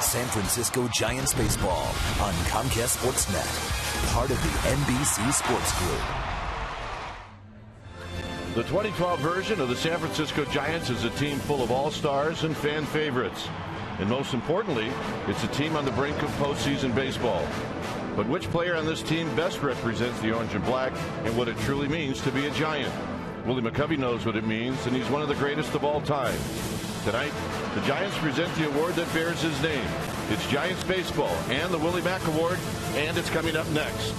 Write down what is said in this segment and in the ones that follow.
San Francisco Giants baseball on Comcast Sportsnet, part of the NBC Sports Group. The 2012 version of the San Francisco Giants is a team full of all-stars and fan favorites. And most importantly, it's a team on the brink of postseason baseball. But which player on this team best represents the orange and black and what it truly means to be a Giant? Willie Mac Award knows what it means, and he's one of the greatest of all time. Tonight, the Giants present the award that bears his name. It's Giants Baseball and the Willie Mac Award, and it's coming up next.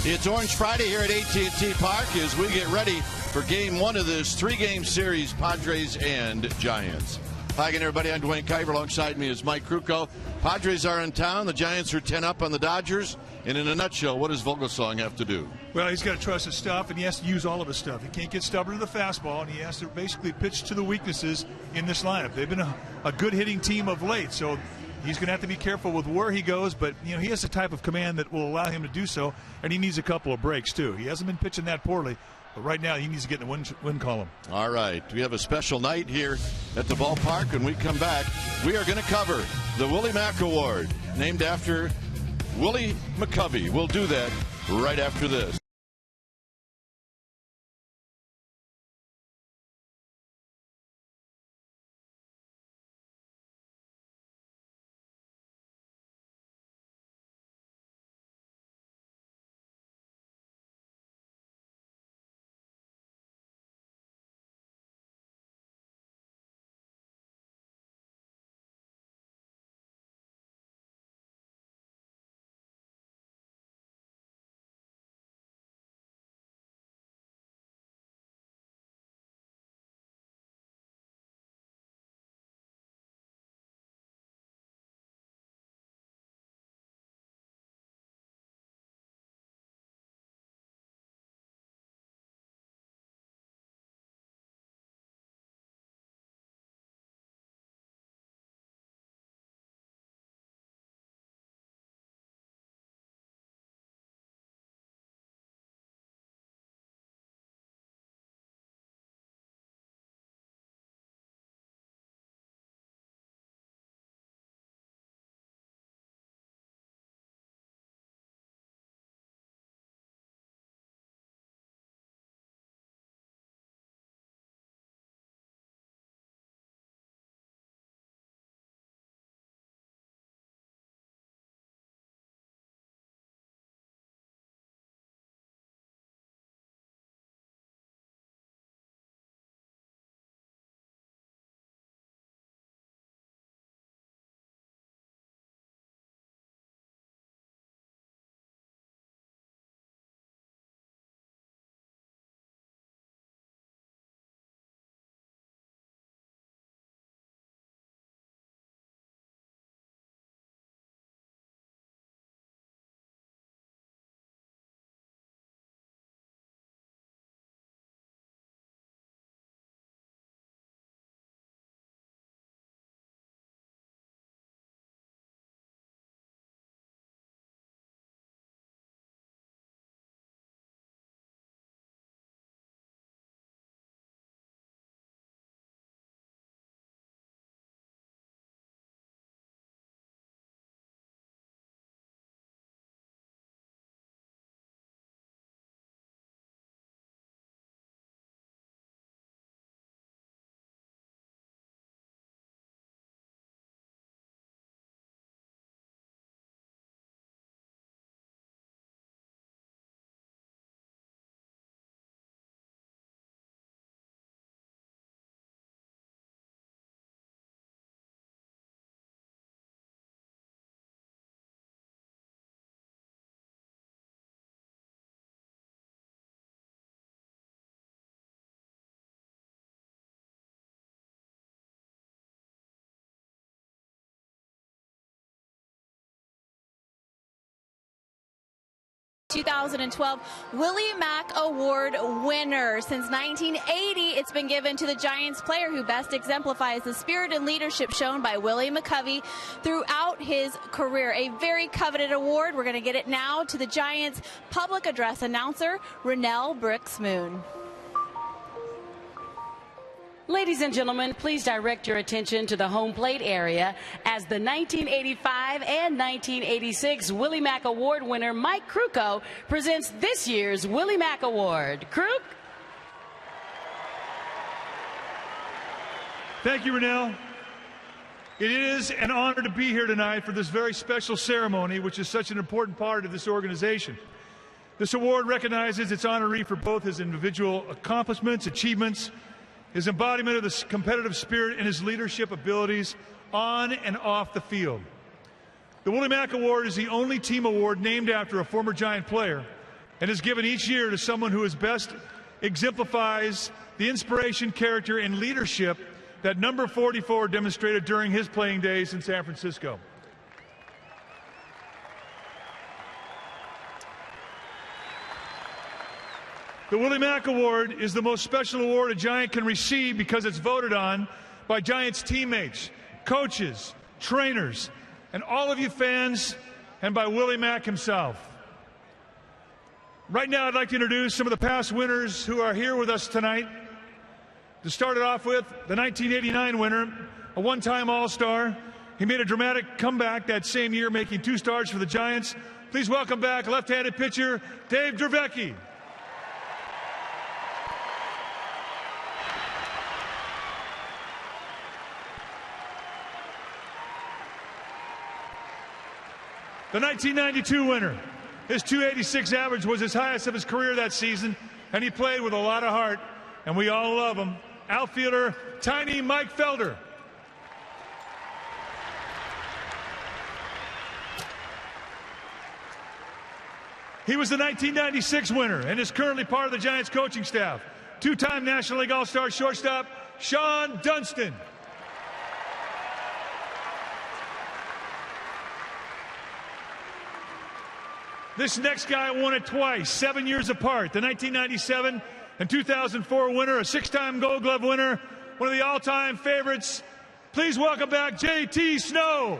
It's Orange Friday here at AT Park as we get ready for game one of this three-game series, Padres and Giants. Hi again, everybody. I'm Dwayne Kuiper. Alongside me is Mike Krukow. Padres are in town. The Giants are 10 up on the Dodgers. And in a nutshell, what does Vogelsong have to do? Well, he's got to trust his stuff, and he has to use all of his stuff. He can't get stubborn to the fastball, and he has to basically pitch to the weaknesses in this lineup. They've been a good hitting team of late, so he's going to have to be careful with where he goes, but he has a type of command that will allow him to do so, and he needs a couple of breaks, too. He hasn't been pitching that poorly, but right now he needs to get in the win column. All right. We have a special night here at the ballpark. When we come back, we are going to cover the Willie Mac Award, named after Willie Mac Award. We'll do that right after this. 2012 Willie Mac Award winner. Since 1980, it's been given to the Giants player who best exemplifies the spirit and leadership shown by Willie McCovey throughout his career. A very coveted award. We're going to get it now to the Giants public address announcer, Rennell Brooks-Moon. Ladies and gentlemen, please direct your attention to the home plate area as the 1985 and 1986 Willie Mac Award winner Mike Krukow presents this year's Willie Mac Award. Kruk? Thank you, Rennell. It is an honor to be here tonight for this very special ceremony, which is such an important part of this organization. This award recognizes its honoree for both his individual accomplishments, achievements, his embodiment of the competitive spirit, and his leadership abilities on and off the field. The Willie Mac Award is the only team award named after a former Giant player and is given each year to someone who best exemplifies the inspiration, character, and leadership that number 44 demonstrated during his playing days in San Francisco. The Willie Mac Award is the most special award a Giant can receive because it's voted on by Giants teammates, coaches, trainers, and all of you fans, and by Willie Mac himself. Right now, I'd like to introduce some of the past winners who are here with us tonight. To start it off with, the 1989 winner, a one-time All-Star. He made a dramatic comeback that same year, making 2 starts for the Giants. Please welcome back left-handed pitcher Dave Dravecky. The 1992 winner. His .286 average was his highest of his career that season, and he played with a lot of heart, and we all love him. Outfielder, Tiny Mike Felder. He was the 1996 winner and is currently part of the Giants coaching staff. 2-time National League All-Star shortstop, Sean Dunston. This next guy won it twice, 7 years apart. The 1997 and 2004 winner, a 6-time Gold Glove winner, one of the all-time favorites. Please welcome back J.T. Snow.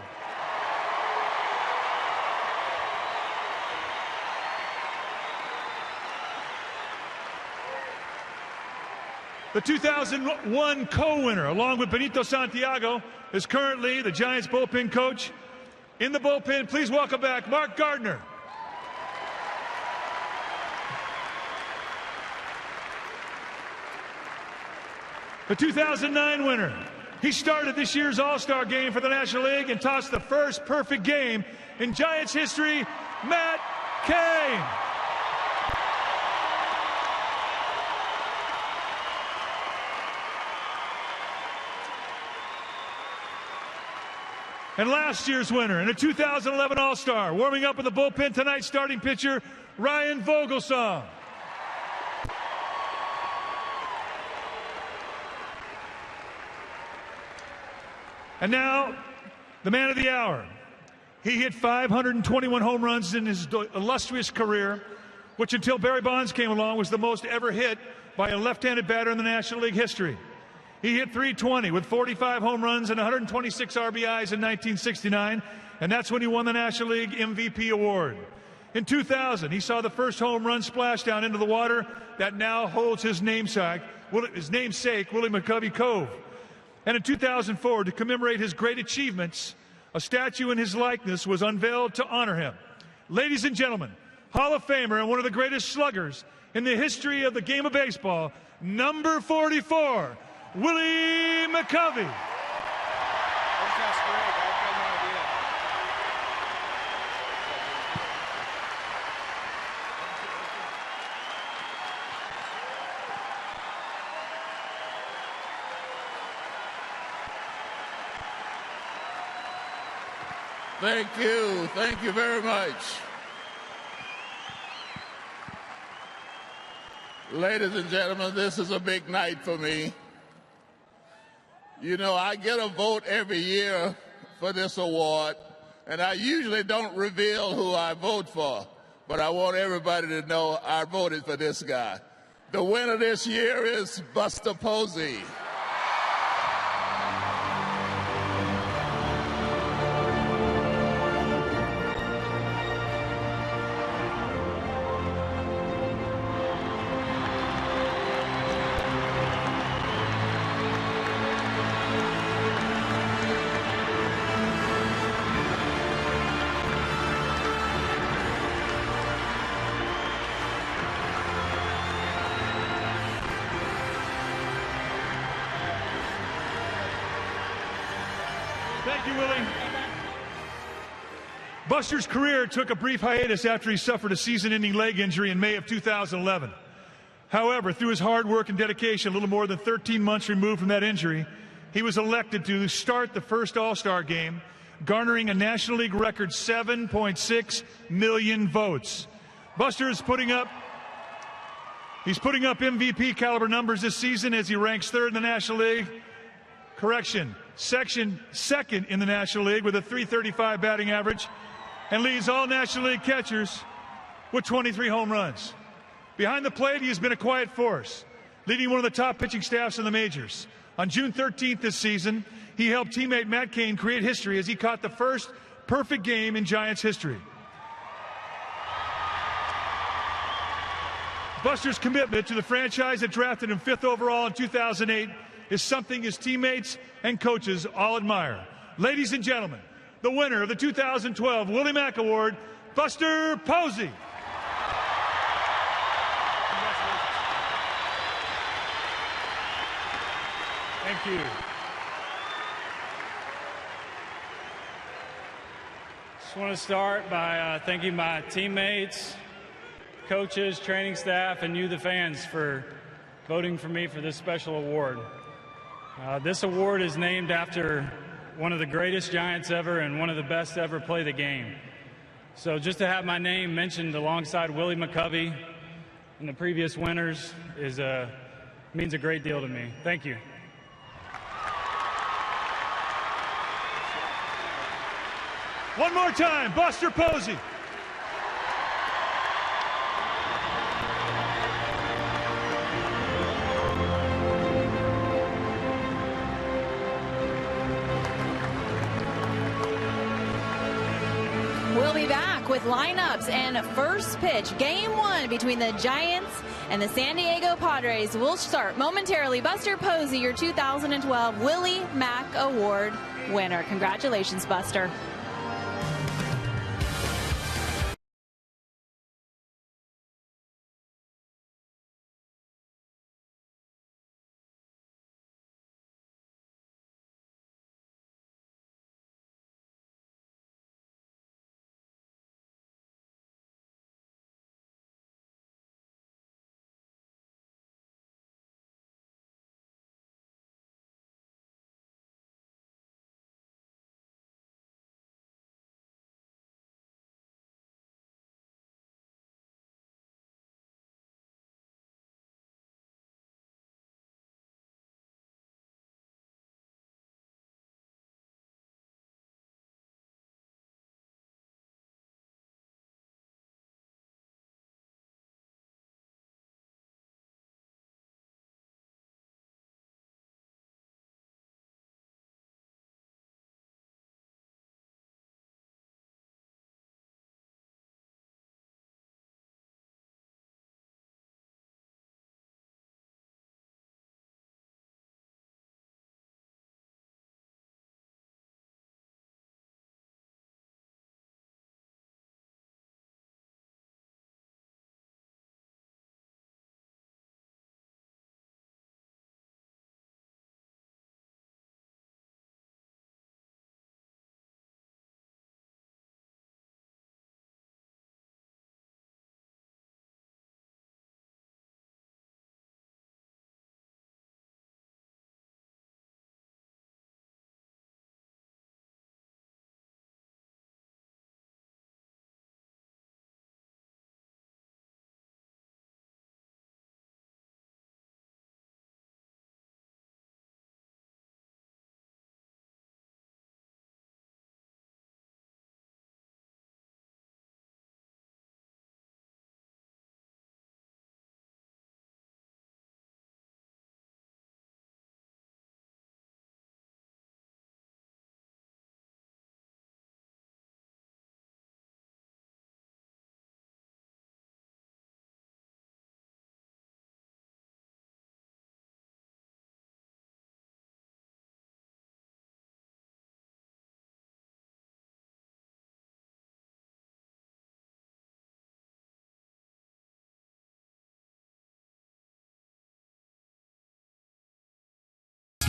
The 2001 co-winner, along with Benito Santiago, is currently the Giants bullpen coach. In the bullpen, please welcome back Mark Gardner. The 2009 winner. He started this year's All-Star game for the National League and tossed the first perfect game in Giants history, Matt Cain. And last year's winner and a 2011 All-Star, warming up in the bullpen tonight, starting pitcher Ryan Vogelsong. And now, the man of the hour. He hit 521 home runs in his illustrious career, which until Barry Bonds came along was the most ever hit by a left-handed batter in the National League history. He hit .320 with 45 home runs and 126 RBIs in 1969, and that's when he won the National League MVP award. In 2000, he saw the first home run splash down into the water that now holds his namesake, Willie McCovey Cove. And in 2004, to commemorate his great achievements, a statue in his likeness was unveiled to honor him. Ladies and gentlemen, Hall of Famer and one of the greatest sluggers in the history of the game of baseball, number 44, Willie McCovey. Thank you very much. Ladies and gentlemen, this is a big night for me. You know, I get a vote every year for this award, and I usually don't reveal who I vote for. but I want everybody to know I voted for this guy. The winner this year is Buster Posey. Thank you, Willie. Buster's career took a brief hiatus after he suffered a season-ending leg injury in May of 2011. However, through his hard work and dedication, a little more than 13 months removed from that injury, he was elected to start the first All-Star game, garnering a National League record 7.6 million votes. Buster is putting up MVP caliber numbers this season as he ranks third in the National League. Second in the National League with a .335 batting average, and leads all National League catchers with 23 home runs. Behind the plate, he has been a quiet force, leading one of the top pitching staffs in the majors. On June 13th this season, he helped teammate Matt Cain create history as he caught the first perfect game in Giants history. Buster's commitment to the franchise that drafted him 5th overall in 2008 is something his teammates and coaches all admire. Ladies and gentlemen, the winner of the 2012 Willie Mac Award, Buster Posey. Thank you. Just want to start by thanking my teammates, coaches, training staff, and you, the fans, for voting for me for this special award. This award is named after one of the greatest Giants ever and one of the best to ever play the game. So just to have my name mentioned alongside Willie McCovey and the previous winners means a great deal to me. Thank you. One more time, Buster Posey. We'll be back with lineups and first pitch. Game 1 between the Giants and the San Diego Padres will start momentarily. Buster Posey, your 2012 Willie Mac Award winner. Congratulations, Buster.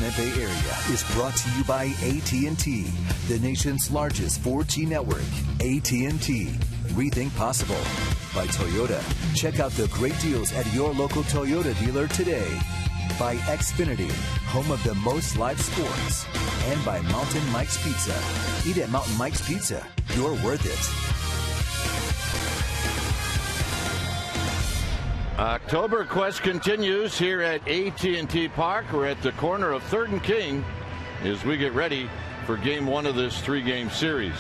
Sportsnet Bay Area is brought to you by AT&T, the nation's largest 4G network. AT&T. Rethink possible. By Toyota. Check out the great deals at your local Toyota dealer today. By Xfinity, home of the most live sports. And by Mountain Mike's Pizza. Eat at Mountain Mike's Pizza. You're worth it. October Quest continues here at AT&T Park. We're at the corner of 3rd and King as we get ready for game 1 of this 3-game series.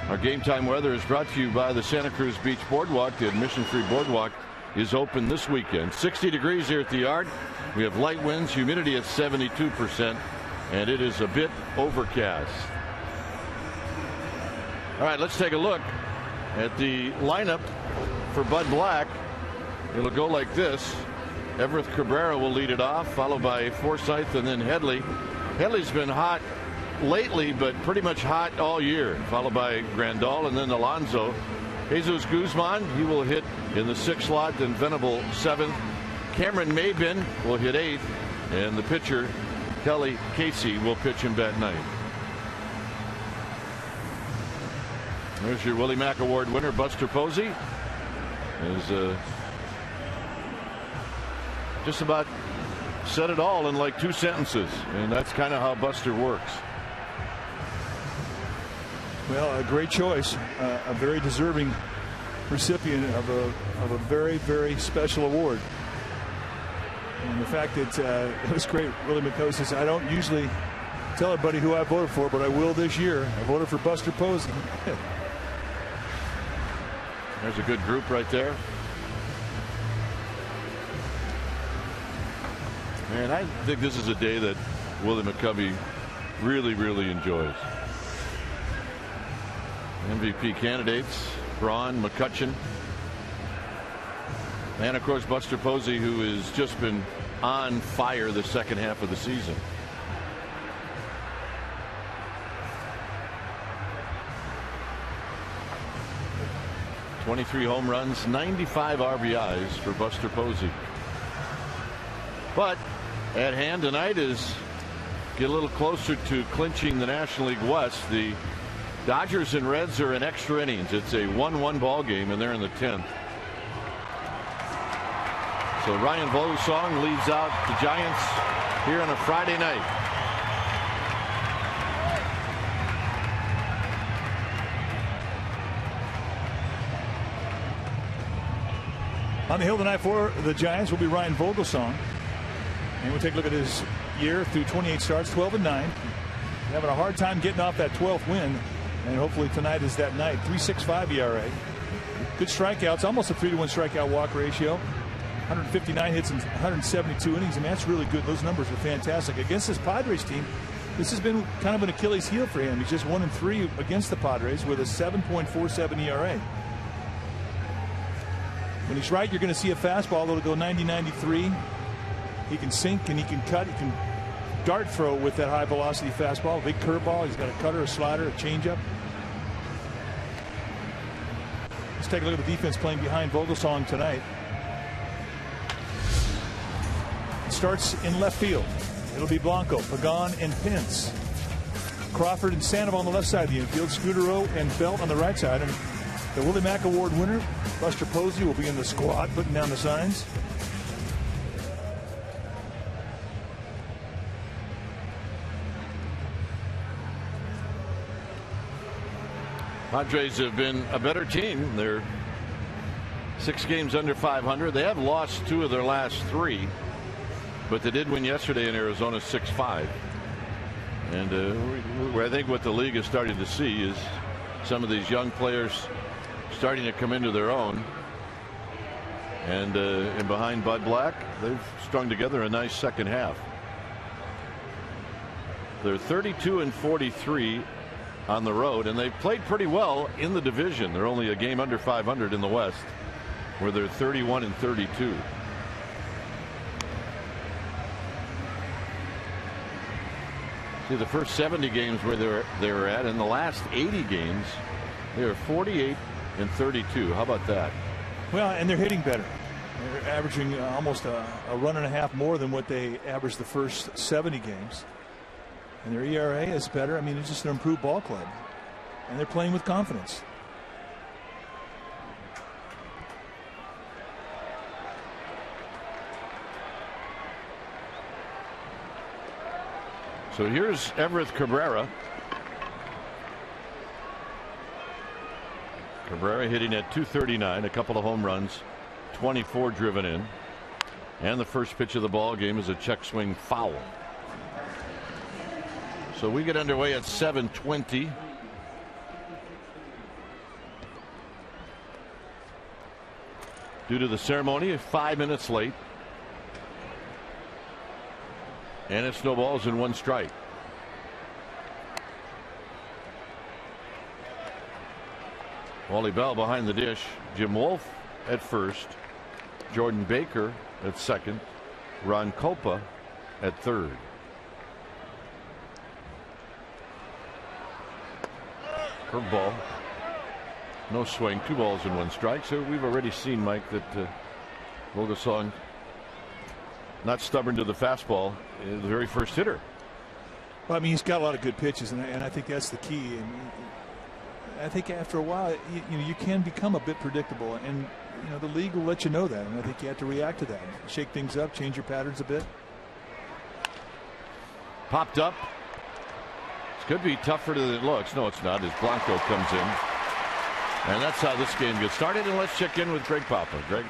Our game time weather is brought to you by the Santa Cruz Beach Boardwalk. The admission-free boardwalk is open this weekend. 60 degrees here at the yard. We have light winds, humidity at 72%, and it is a bit overcast. All right, let's take a look at the lineup for Bud Black. It'll go like this. Everett Cabrera will lead it off, followed by Forsythe and then Headley. Headley's been hot lately, but pretty much hot all year, followed by Grandal and then Alonso. Jesus Guzman, he will hit in the 6th slot, then Venable 7th. Cameron Maybin will hit 8th, and the pitcher, Kelly Casey, will pitch in bat 9th. There's your Willie Mac Award winner, Buster Posey. Is just about said it all in like 2 sentences, and that's kind of how Buster works. Well, a great choice, a very deserving recipient of a very, very special award. And the fact that it was great. Willie McCoy says, I don't usually tell everybody who I voted for, but I will this year. I voted for Buster Posey. There's a good group right there. And I think this is a day that Willie McCovey really, really enjoys. MVP candidates, Braun, McCutcheon, and of course Buster Posey, who has just been on fire the second half of the season. .23 home runs, 95 RBIs for Buster Posey. But at hand tonight is get a little closer to clinching the National League West. The Dodgers and Reds are in extra innings. It's a 1-1 ball game, and they're in the 10th. So Ryan Vogelsong leads out the Giants here on a Friday night. On the hill tonight for the Giants will be Ryan Vogelsong. And we'll take a look at his year through 28 starts, 12-9. Having a hard time getting off that 12th win. And hopefully tonight is that night. 3.65 ERA. Good strikeouts, almost a 3-to-1 strikeout walk ratio. 159 hits in 172 innings. And that's really good. Those numbers are fantastic. Against this Padres team, this has been kind of an Achilles heel for him. He's just 1-3 against the Padres with a 7.47 ERA. When he's right, you're going to see a fastball that'll go 90-93. He can sink and he can cut. He can dart throw with that high velocity fastball. Big curveball. He's got a cutter, a slider, a changeup. Let's take a look at the defense playing behind Vogelsong tonight. It starts in left field. It'll be Blanco, Pagan, and Pence. Crawford and Sandoval on the left side of the infield. Scudero and Belt on the right side. And the Willie Mac Award winner, Buster Posey, will be in the squad putting down the signs. Padres have been a better team. They're 6 games under 500. They have lost 2 of their last 3, but they did win yesterday in Arizona 6-5. And I think what the league is starting to see is some of these young players starting to come into their own. And behind Bud Black, they've strung together a nice second half. They're 32-43 on the road, and they've played pretty well in the division. They're only a game under 500 in the West, where they're 31-32. See, the first 70 games where they were at, in the last 80 games, they are 48-32. How about that? Well, and they're hitting better. They're averaging almost a run and a half more than what they averaged the first 70 games. And their ERA is better. I mean, it's just an improved ball club. And they're playing with confidence. So here's Everett Cabrera. Cabrera hitting at .239, a couple of home runs, 24 driven in. And the first pitch of the ball game is a check swing foul. So we get underway at 7:20. Due to the ceremony, 5 minutes late. And it's no balls and 1 strike. Wally Bell behind the dish. Jim Wolf at first. Jordan Baker at second. Ron Kopa at third. Curveball. No swing. 2 balls and 1 strike. So we've already seen, Mike, that Vogelsong not stubborn to the fastball. The very first hitter. Well, I mean, he's got a lot of good pitches, and I think that's the key. And I think after a while, you can become a bit predictable, and the league will let you know that. And I think you have to react to that, shake things up, change your patterns a bit. Popped up. This could be tougher than it looks. No, it's not. As Blanco comes in, and that's how this game gets started. And let's check in with Greg Papa. Greg.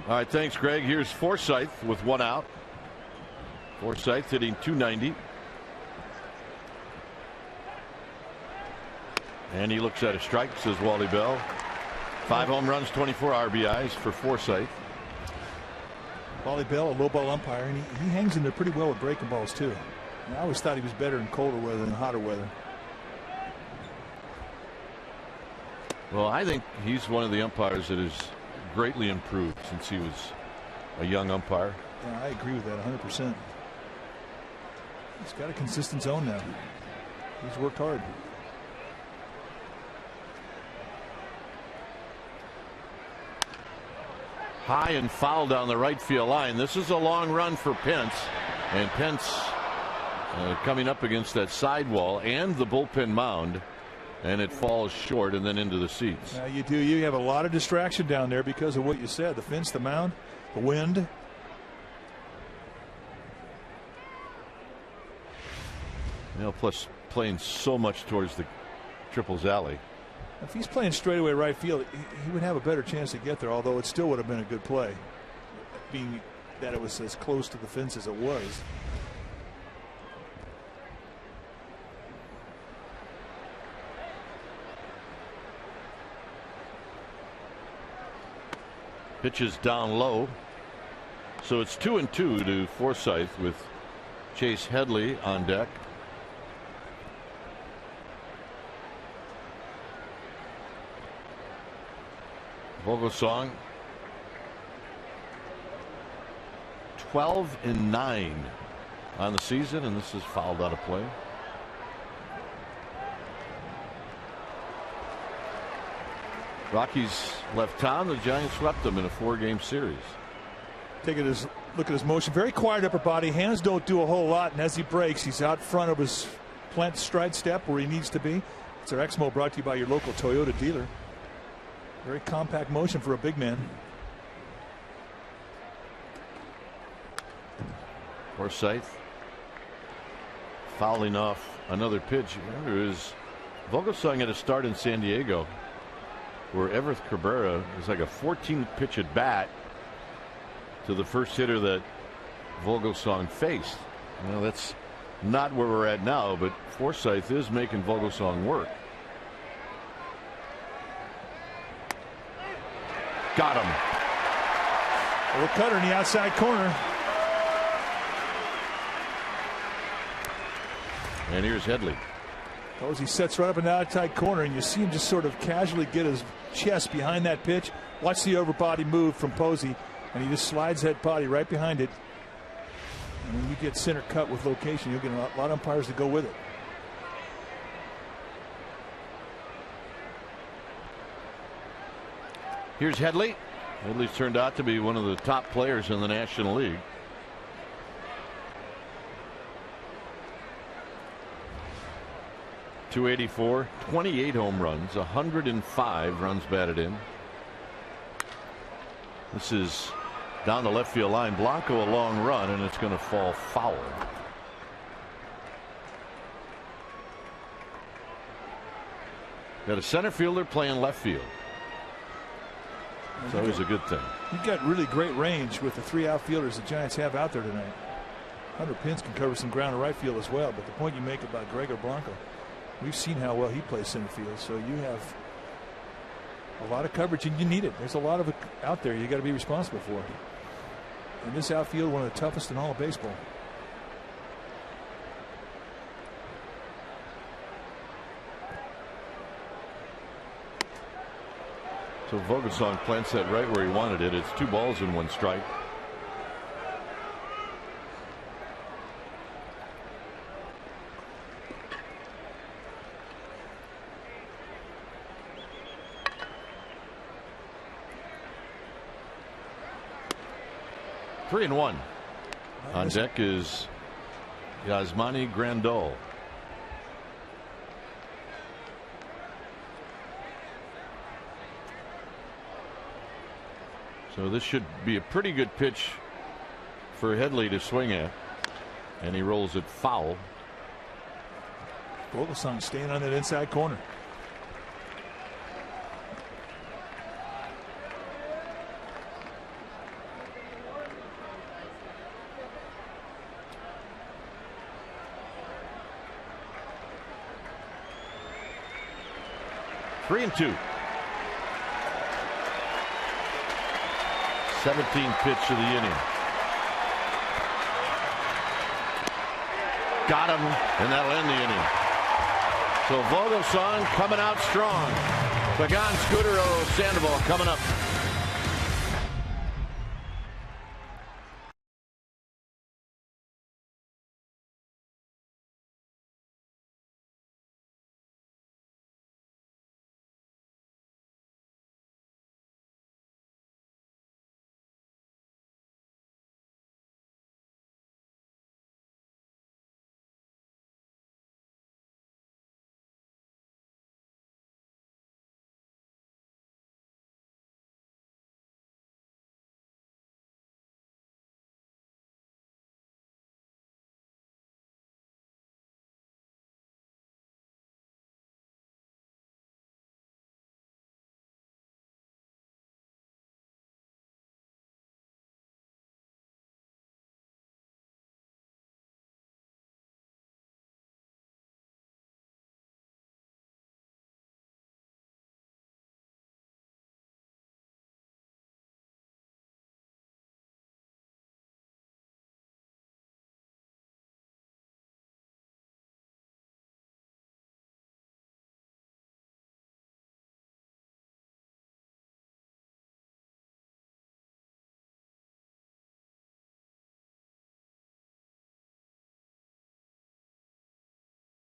All right, thanks, Greg. Here's Forsythe with 1 out. Forsythe hitting .290. And he looks at a strike, says Wally Bell. 5 home runs, 24 RBIs for Forsythe. Wally Bell, a low ball umpire, and he hangs in there pretty well with breaking balls, too. And I always thought he was better in colder weather than hotter weather. Well, I think he's one of the umpires that has greatly improved since he was a young umpire. Yeah, I agree with that 100%. He's got a consistent zone now. He's worked hard. High and foul down the right field line. This is a long run for Pence, and Pence coming up against that sidewall and the bullpen mound. And it falls short and then into the seats. Yeah, you do. You have a lot of distraction down there because of what you said. The fence, the mound, the wind. Plus playing so much towards the triples alley. If he's playing straightaway right field, he would have a better chance to get there, although it still would have been a good play, being that it was as close to the fence as it was. Pitches down low. So it's 2-2 to Forsythe with Chase Headley on deck. Vogelsong 12-9 on the season, and this is fouled out of play. Rockies left town. The Giants swept them in a 4-game series. Look at his motion. Very quiet upper body. Hands don't do a whole lot. And as he breaks, he's out front of his plant stride step where he needs to be. It's our Exmo brought to you by your local Toyota dealer. Very compact motion for a big man. Forsythe fouling off another pitch. There is Vogelsong at a start in San Diego, where Everett Cabrera is like a 14th pitch at bat to the first hitter that Vogelsong faced. That's not where we're at now, but Forsythe is making Vogelsong work. Got him. A little cutter in the outside corner. And here's Headley. Posey sets right up in the outside corner, and you see him just sort of casually get his chest behind that pitch. Watch the overbody move from Posey, and he just slides that body right behind it. And when you get center cut with location, you'll get a lot of umpires to go with it. Here's Headley. Headley's turned out to be one of the top players in the National League. .284, 28 home runs, 105 runs batted in. This is down the left field line. Blanco a long run, and it's going to fall foul. Got a center fielder playing left field. It's always a good thing. You've got really great range with the 3 outfielders the Giants have out there tonight. Hunter Pence can cover some ground in right field as well, but the point you make about Gregor Blanco, we've seen how well he plays center field, so you have a lot of coverage, and you need it. There's a lot of it out there you got to be responsible for. And this outfield, one of the toughest in all of baseball. So Vogelsong plants that right where he wanted it. It's 2 balls and 1 strike. Three and 1. On deck is Yasmani Grandal. So this should be a pretty good pitch for Headley to swing at, and he rolls it foul. Vogelsong staying on that inside corner. Three and 2. 17th pitch of the inning. Got him, and that'll end the inning. So Vogelsong coming out strong. Pagan, Scudero, Sandoval coming up.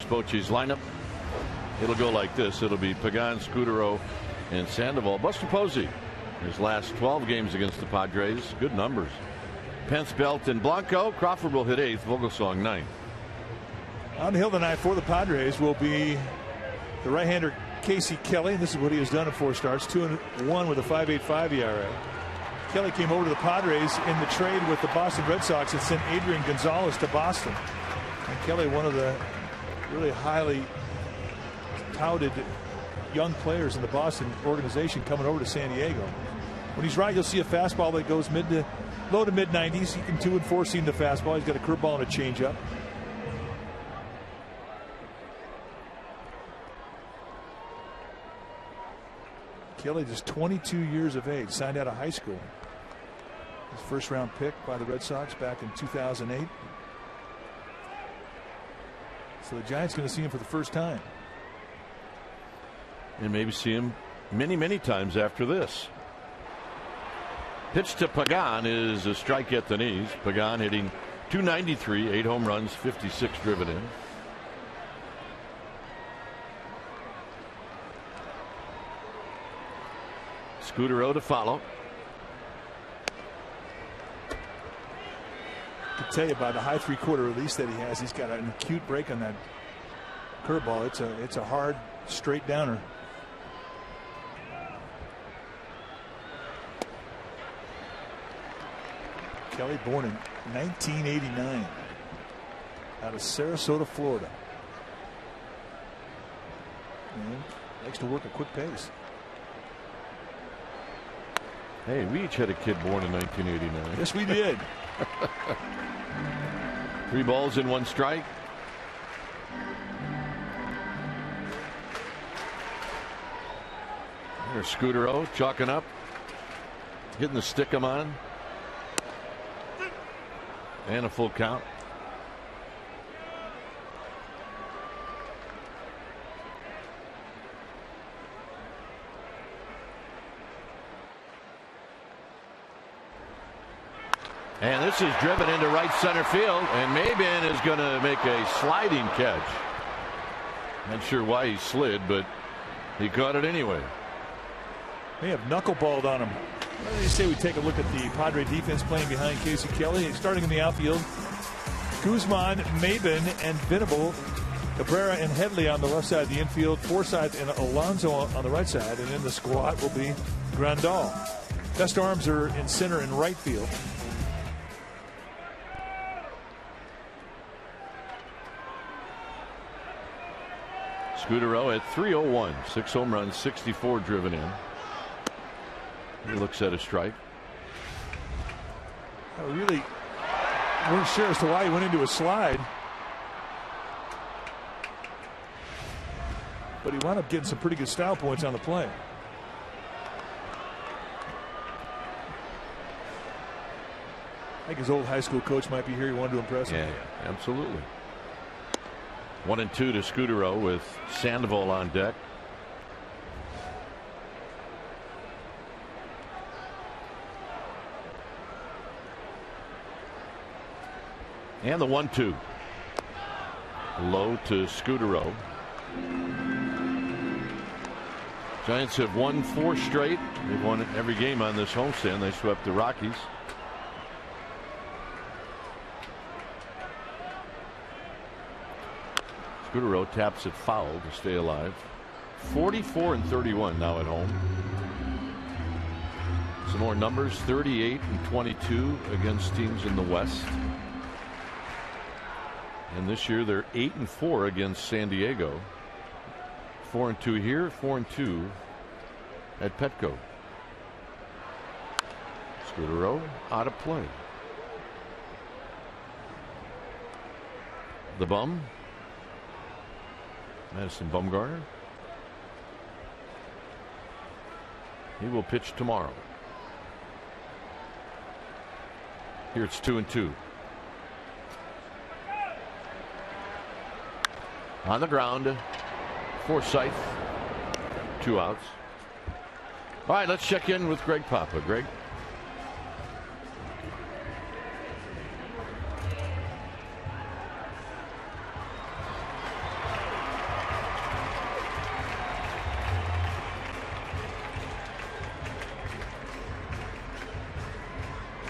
Bochy's lineup. It'll go like this. It'll be Pagan, Scudero, and Sandoval. Buster Posey, his last 12 games against the Padres. Good numbers. Pence, Belt, and Blanco. Crawford will hit 8th. Vogelsong 9th. On the hill tonight for the Padres will be the right-hander Casey Kelly. This is what he has done in 4 starts. 2-1 with a 5.85 ERA. Kelly came over to the Padres in the trade with the Boston Red Sox that sent Adrian Gonzalez to Boston. And Kelly, one of the really highly touted young players in the Boston organization, coming over to San Diego. When he's right, you'll see a fastball that goes low to mid 90s. He can 2 and 4 seam the fastball. He's got a curveball and a changeup. Kelly just 22 years of age, signed out of high school. His first round pick by the Red Sox back in 2008. So the Giants going to see him for the first time. And maybe see him many, many times after this. Pitch to Pagan is a strike at the knees. Pagan hitting .293, 8 home runs, 56 driven in. Scudero to follow. I can tell you about the high 3/4 release that he has. He's got an acute break on that curveball. It's a hard straight downer. Kelly, born in 1989, out of Sarasota, Florida, and likes to work a quick pace. Hey, we each had a kid born in 1989. Yes, we did. 3 balls and 1 strike. There's Scudero chalking up, getting the stick-em on, and a full count. And this is driven into right center field, and Maben is going to make a sliding catch. Not sure why he slid, but he caught it anyway. They have knuckleballed on him. What do you say we take a look at the Padre defense playing behind Casey Kelly? Starting in the outfield, Guzman, Maben, and Venable, Cabrera and Headley on the left side of the infield, Forsythe and Alonso on the right side, and in the squad will be Grandal. Best arms are in center and right field. Scudero at .301, 6 home runs, 64 driven in. He looks at a strike. I really weren't sure as to why he went into a slide, but he wound up getting some pretty good style points on the play. I think his old high school coach might be here. He wanted to impress him. Yeah, absolutely. 1-2 to Scudero with Sandoval on deck. And the 1-2. Low to Scudero. Giants have won 4 straight. They've won every game on this homestand. They swept the Rockies. Scudero taps it foul to stay alive. 44-31 now at home. Some more numbers: 38-22 against teams in the West. And this year they're 8-4 against San Diego. 4-2 here, 4-2 at Petco. Scudero out of play. The bum. Madison Bumgarner. He will pitch tomorrow. Here it's 2-2. On the ground, Forsythe, 2 outs. All right, let's check in with Greg Papa. Greg.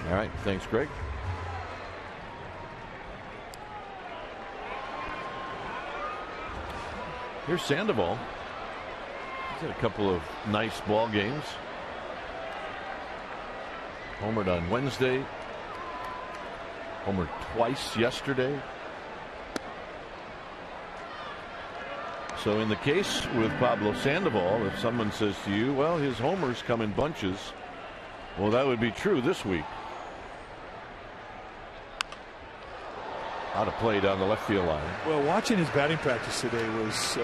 All right, thanks, Greg. Here's Sandoval. He's had a couple of nice ball games. Homered on Wednesday. Homered twice yesterday. So in the case with Pablo Sandoval, if someone says to you, well, his homers come in bunches, well, that would be true this week. Out of play down the left field line. Well, watching his batting practice today was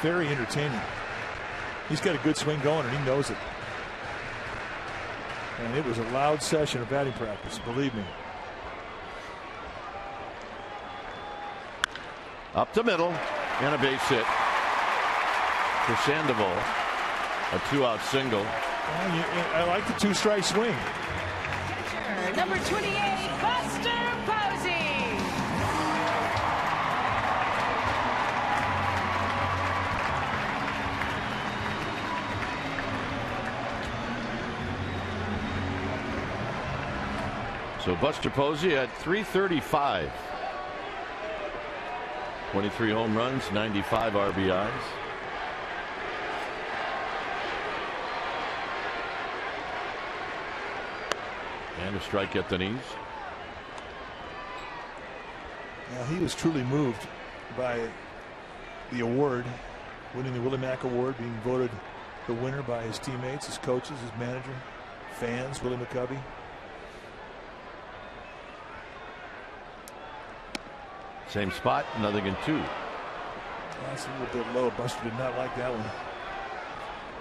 very entertaining. He's got a good swing going, and he knows it. And it was a loud session of batting practice, believe me. Up the middle and a base hit for Sandoval. A 2-out single. I like the 2-strike swing. Number 28, Buster Posey. So Buster Posey at 335. 23 home runs, 95 RBIs. And a strike at the knees. Now, he was truly moved by the award, winning the Willie Mac Award, being voted the winner by his teammates, his coaches, his manager, fans, Willie McCovey. Same spot, nothing in 2. That's a little bit low. Buster did not like that one.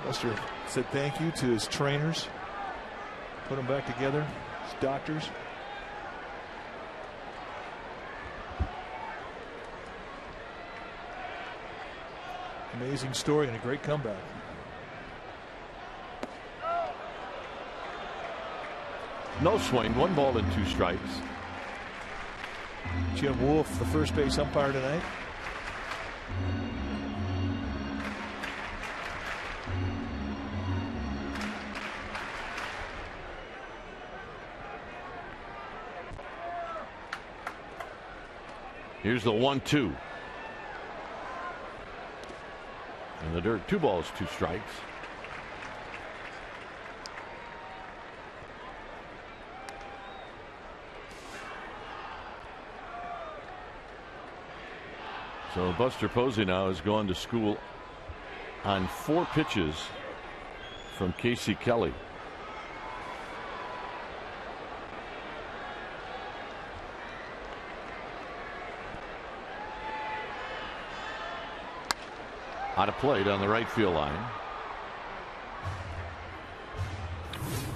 Buster said thank you to his trainers. Put them back together, his doctors. Amazing story and a great comeback. No swing, 1 ball and 2 strikes. Jim Wolf, the first base umpire tonight. Here's the 1-2. In the dirt, 2 balls, 2 strikes. So Buster Posey now has gone to school on 4 pitches from Casey Kelly. Out of plate on the right field line.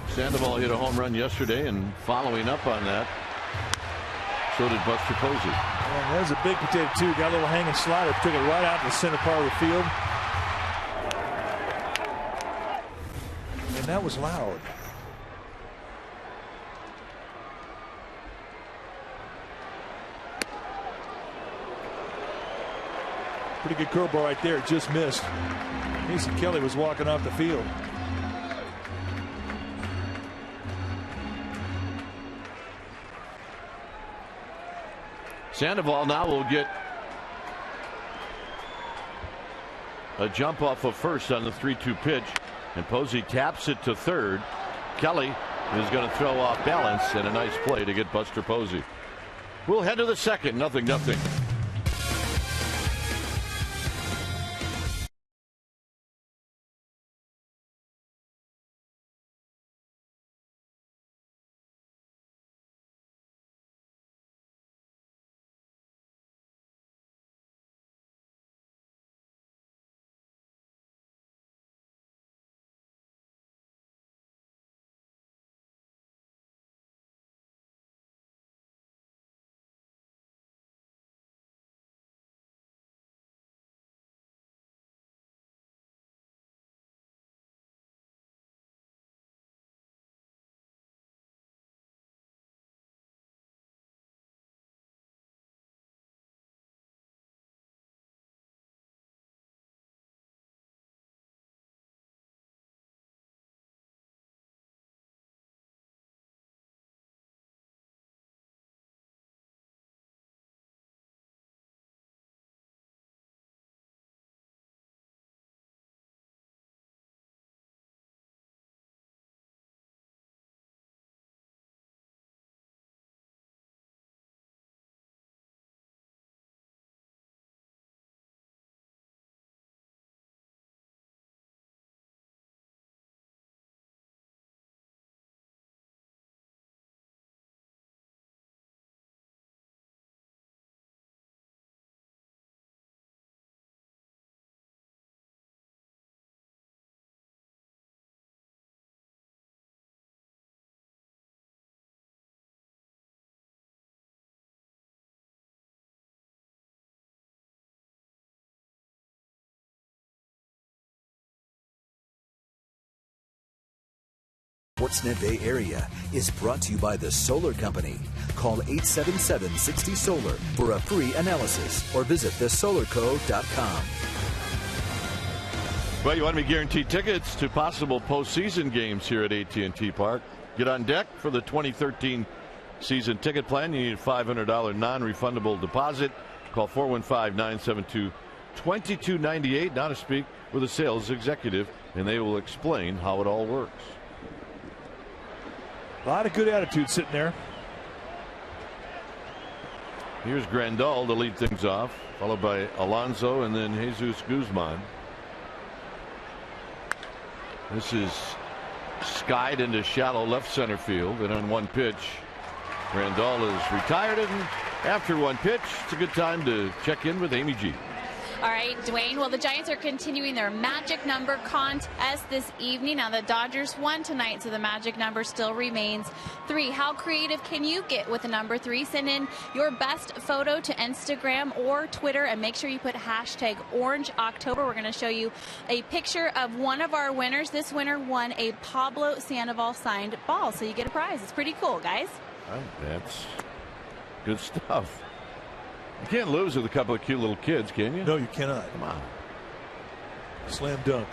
Sandoval hit a home run yesterday, and following up on that, so did Buster Posey. And there's a big potato too. Got a little hanging slider, took it right out in the center part of the field. And that was loud. Pretty good curveball right there. It just missed. Casey Kelly was walking off the field. Sandoval now will get a jump off of first on the 3-2 pitch, and Posey taps it to third. Kelly is going to throw off balance, and a nice play to get Buster Posey. We'll head to the second, 0-0. Sportsnet Bay Area is brought to you by the Solar Company. Call 877-60-SOLAR for a free analysis or visit thesolarco.com. Well, you want to be guaranteed tickets to possible postseason games here at AT&T Park. Get on deck for the 2013 season ticket plan. You need a $500 non-refundable deposit. Call 415-972-2298 now to speak with a sales executive, and they will explain how it all works. A lot of good attitude sitting there. Here's Grandal to lead things off, followed by Alonso and then Jesus Guzman. This is skied into shallow left center field, and on one pitch, Grandal is retired, and after one pitch, it's a good time to check in with Amy G. All right, Dwayne. Well, the Giants are continuing their magic number contest this evening. Now, the Dodgers won tonight, so the magic number still remains 3. How creative can you get with the number 3? Send in your best photo to Instagram or Twitter, and make sure you put hashtag Orange October. We're going to show you a picture of one of our winners. This winner won a Pablo Sandoval signed ball, so you get a prize. It's pretty cool, guys. That's good stuff. You can't lose with a couple of cute little kids, can you? No, you cannot. Come on. Slam dunk.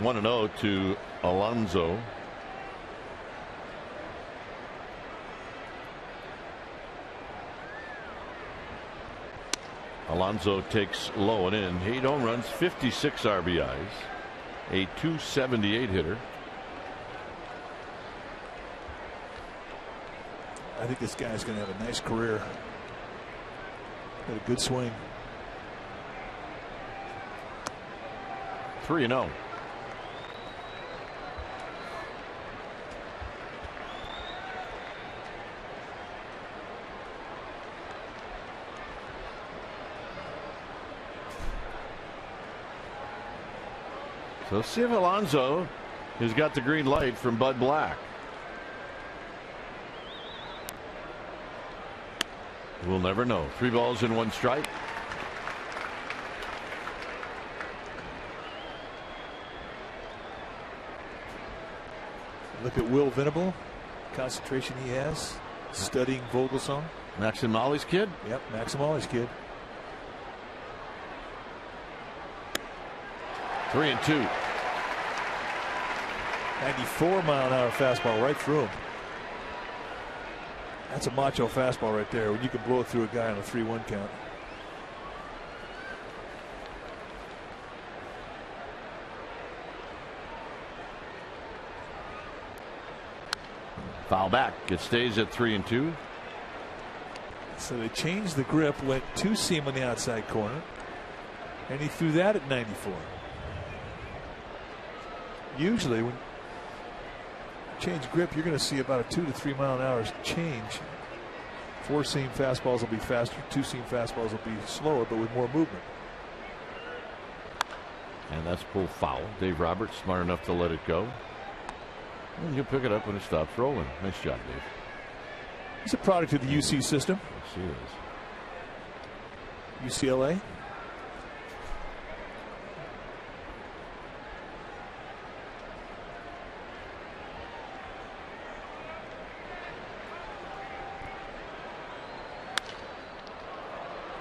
1-0 to Alonso. Alonso takes low and in. 8 home runs, 56 RBIs, a .278 hitter. I think this guy's going to have a nice career. Got a good swing. 3-0. So let's see if Alonso has got the green light from Bud Black. We'll never know. 3 balls and 1 strike. Look at Will Venable. Concentration he has. Studying Vogelsong. Maxim Ollie's kid? Yep, Maxim Ollie's kid. 3-2. 94-mile-an-hour fastball right through him. That's a macho fastball right there when you can blow through a guy on a 3-1 count. Foul back. It stays at 3-2. So they changed the grip, went 2-seam on the outside corner, and he threw that at 94. Usually when change grip, you're going to see about a 2 to 3 mile an hour change. 4-seam fastballs will be faster, 2-seam fastballs will be slower, but with more movement. And that's pulled foul. Dave Roberts smart enough to let it go. And you'll pick it up when it stops rolling. Nice job, Dave. He's a product of the UC system. Yes, he is. UCLA.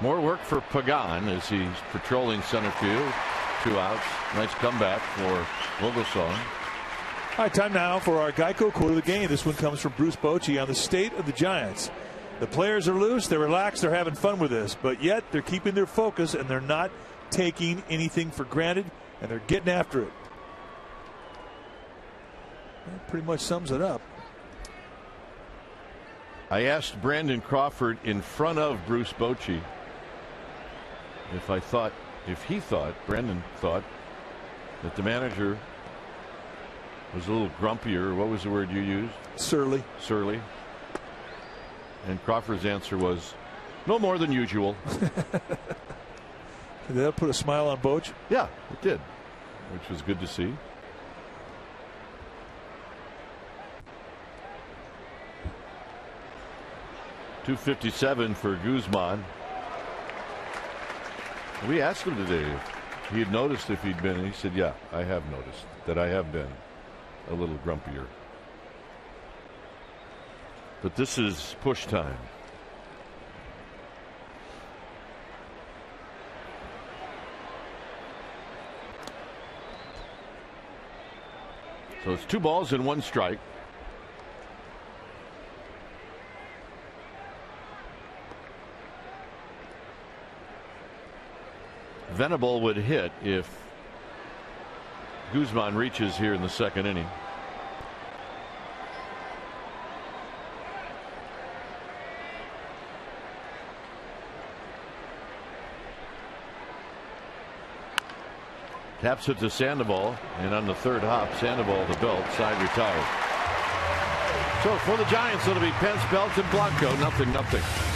More work for Pagan as he's patrolling center field. 2 outs. Nice comeback for Vogelsong. All right, time now for our Geico quote of the game. This one comes from Bruce Bochy on the state of the Giants. The players are loose, they're relaxed, they're having fun with this, but yet they're keeping their focus and they're not taking anything for granted, and they're getting after it. That pretty much sums it up. I asked Brandon Crawford in front of Bruce Bochy Brandon thought that the manager was a little grumpier. What was the word you used? Surly. Surly. And Crawford's answer was no more than usual. Did that put a smile on Boch? Yeah, it did, which was good to see. .257 for Guzman. We asked him today, he had noticed if he'd been, and he said, yeah, I have noticed that I have been a little grumpier. But this is push time. So it's 2 balls and 1 strike. Venable would hit if Guzman reaches here in the 2nd inning. Taps it to Sandoval, and on the 3rd hop, Sandoval the belt, side retired. So for the Giants, it'll be Pence, Belt, and Blanco. 0-0.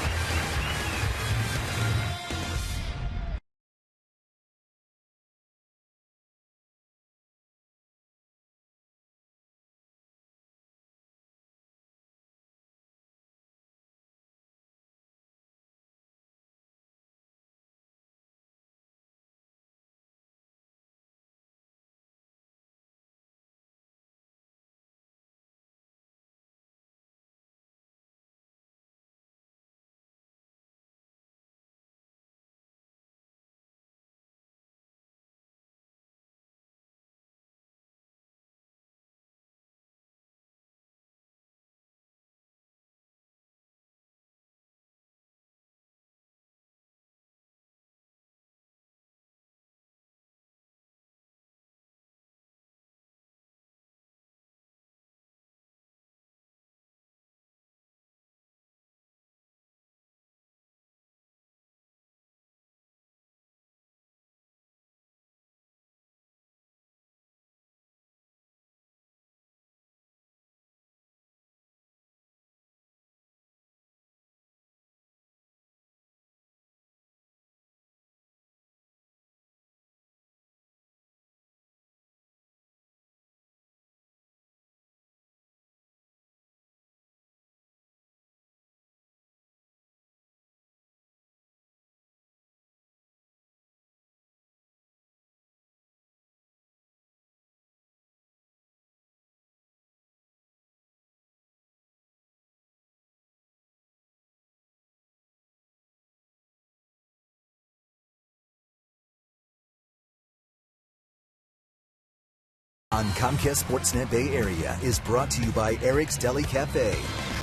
On Comcast Sportsnet Bay Area is brought to you by Eric's Deli Cafe,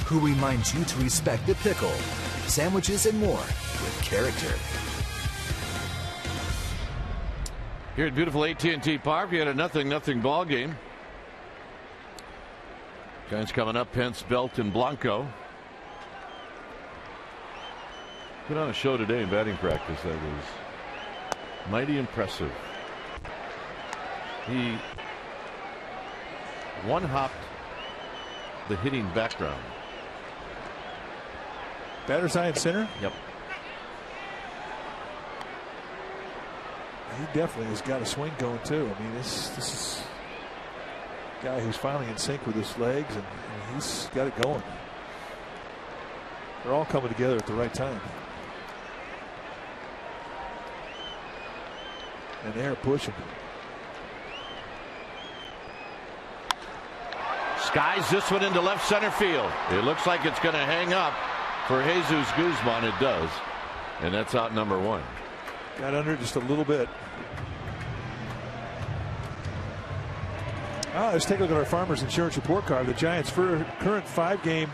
who reminds you to respect the pickle, sandwiches, and more with character. Here at beautiful AT&T Park, we had a 0-0 ball game. Giants coming up, Pence, Belt, and Blanco. Put on a show today in batting practice that was mighty impressive. He one-hopped the hitting background. Batter's eye in center? Yep. He definitely has got a swing going too. I mean, this is a guy who's finally in sync with his legs, and he's got it going. They're all coming together at the right time. And they're pushing. Skies this one into left center field. It looks like it's going to hang up for Jesus Guzman. It does. And that's out number 1. Got under just a little bit. Let's take a look at our Farmers Insurance report card. The Giants' current 5-game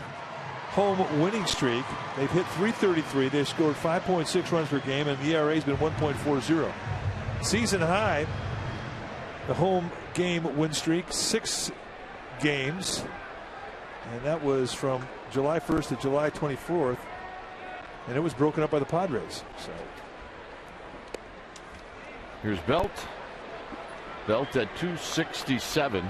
home winning streak. They've hit .333. They've scored 5.6 runs per game, and the ERA has been 1.40. Season high, the home game win streak, 6 games, and that was from July 1st to July 24th, and it was broken up by the Padres. So here's Belt. Belt at 267.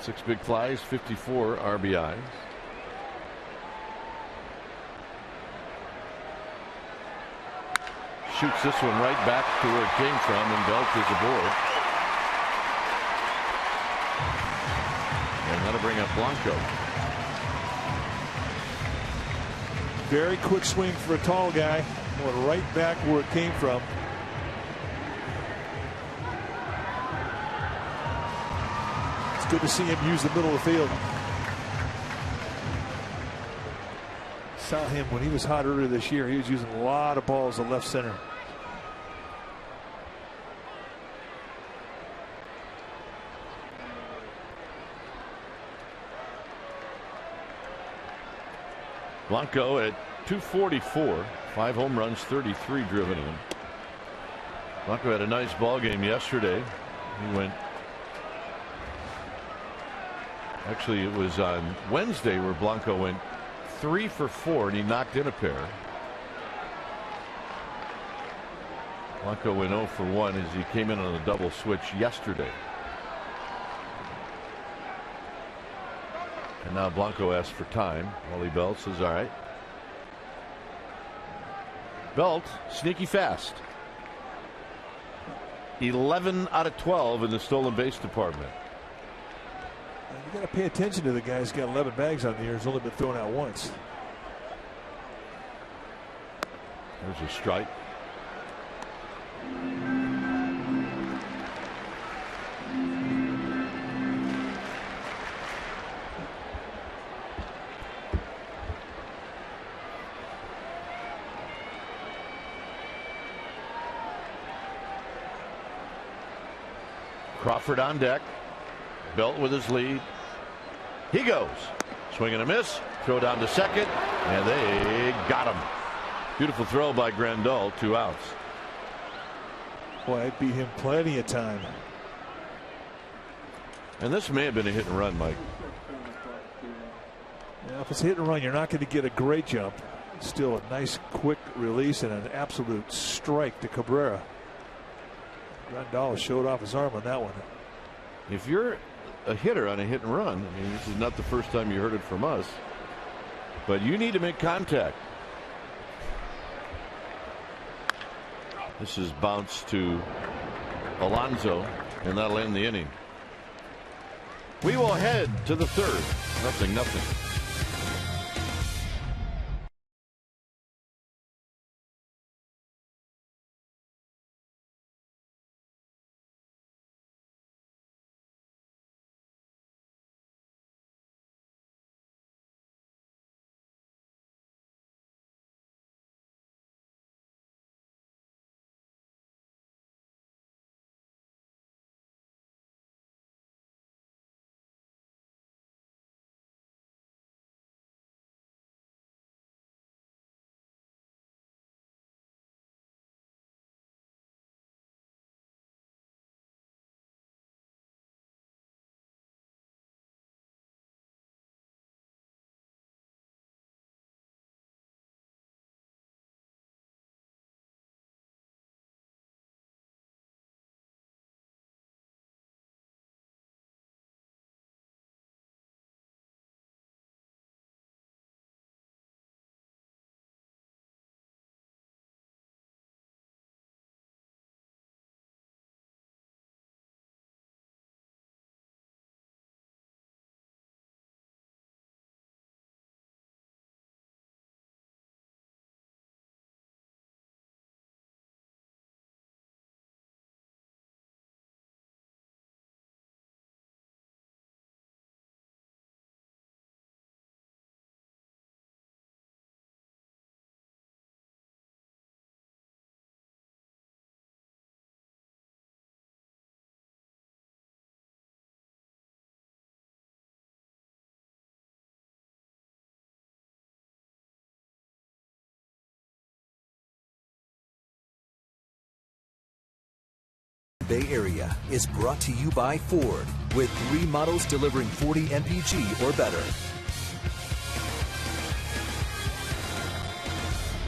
6 big flies, 54 RBIs. Shoots this one right back to where it came from, and Belt is aboard. And that'll bring up Blanco. Very quick swing for a tall guy. Going right back where it came from. It's good to see him use the middle of the field. Saw him when he was hot earlier this year. He was using a lot of balls to left center. Blanco at 244, 5 home runs, 33 driven in. Blanco had a nice ball game yesterday. He went. Actually, it was on Wednesday where Blanco went 3 for 4 and he knocked in a pair. Blanco went 0 for 1 as he came in on a double switch yesterday. And now Blanco asks for time. Wally Belt says, all right. Belt, sneaky fast. 11 out of 12 in the stolen base department. You got to pay attention to the guy who's got 11 bags on the year. He's only been thrown out once. There's a strike. Crawford on deck. Belt with his lead. He goes. Swing and a miss. Throw down to second. And they got him. Beautiful throw by Grandal. 2 outs. Boy, I beat him plenty of time. And this may have been a hit and run, Mike. Yeah, if it's a hit and run, you're not going to get a great jump. Still a nice quick release and an absolute strike to Cabrera. Grandal showed off his arm on that one. If you're a hitter on a hit and run, I mean, this is not the first time you heard it from us, but you need to make contact. This is bounced to Alonso, and that'll end the inning. We will head to the third. 0-0. Bay Area is brought to you by Ford, with 3 models delivering 40 mpg or better.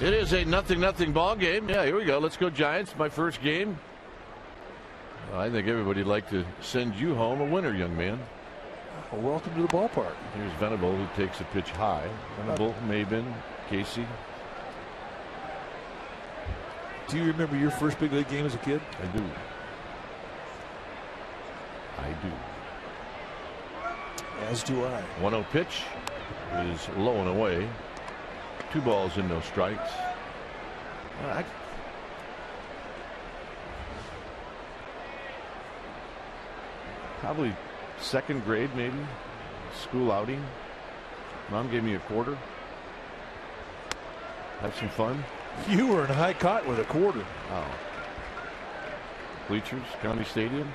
It is a 0-0 ball game. Yeah, here we go. Let's go Giants. My first game. I think everybody'd like to send you home a winner, young man. Well, welcome to the ballpark. Here's Venable, who takes a pitch high. Venable, Maben, Casey. Do you remember your first big league game as a kid? I do. As do I. 1-0 pitch is low and away. 2 balls and no strikes. Probably second grade, maybe. School outing. Mom gave me a quarter. Have some fun. You were in high cot with a quarter. Oh. Bleachers, County Stadium.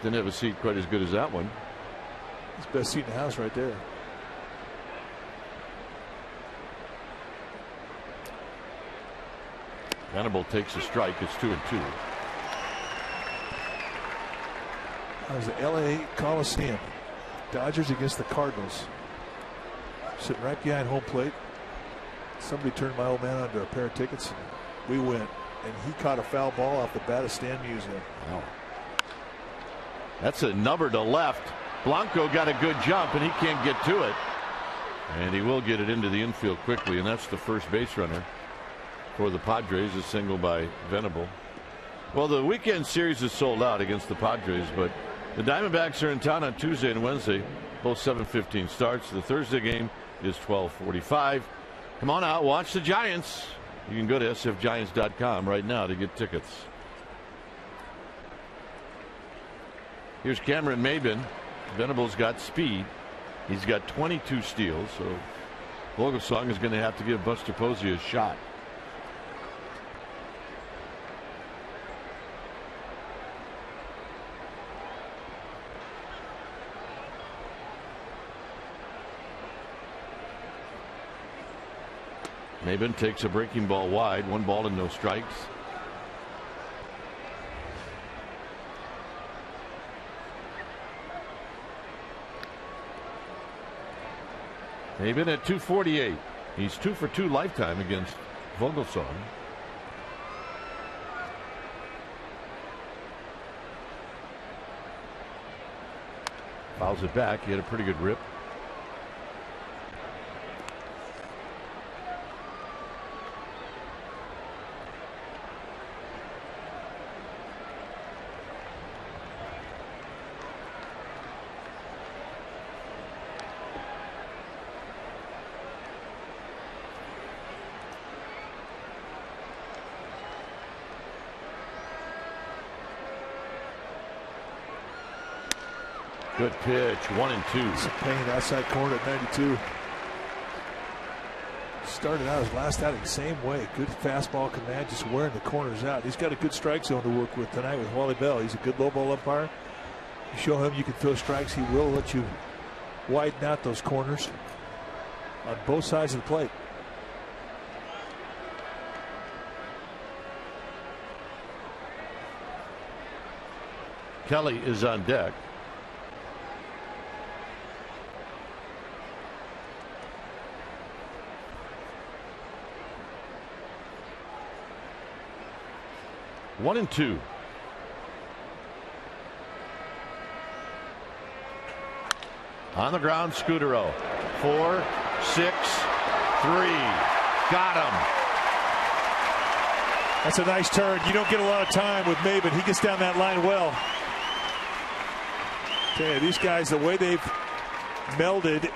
Didn't have a seat quite as good as that one. It's the best seat in the house right there. Venable takes a strike. It's 2-2. That was the L.A. Coliseum. Dodgers against the Cardinals. Sitting right behind home plate. Somebody turned my old man onto a pair of tickets. We went, and he caught a foul ball off the bat of Stan Musial. Wow. That's a number to left. Blanco got a good jump, and he can't get to it. And he will get it into the infield quickly, and that's the first base runner for the Padres, a single by Venable. Well, the weekend series is sold out against the Padres, but the Diamondbacks are in town on Tuesday and Wednesday, both 7:15 starts. The Thursday game is 12:45. Come on out, watch the Giants. You can go to sfgiants.com right now to get tickets. Here's Cameron Maybin. Venable's got speed. He's got 22 steals, so Vogelsong is going to have to give Buster Posey a shot. Maybin takes a breaking ball wide. 1 ball and no strikes. Maybin at 248. He's 2 for 2 lifetime against Vogelsong. Fouls it back. He had a pretty good rip. Good pitch, 1-2. Some pain outside corner at 92. Started out his last outing same way. Good fastball command, just wearing the corners out. He's got a good strike zone to work with tonight with Wally Bell. He's a good low ball umpire. You show him you can throw strikes, he will let you widen out those corners on both sides of the plate. Kelly is on deck. One and two. On the ground, Scudero. 4, 6, 3. Got him. That's a nice turn. You don't get a lot of time with Maybin. He gets down that line well. Tell you, these guys, the way they've melded,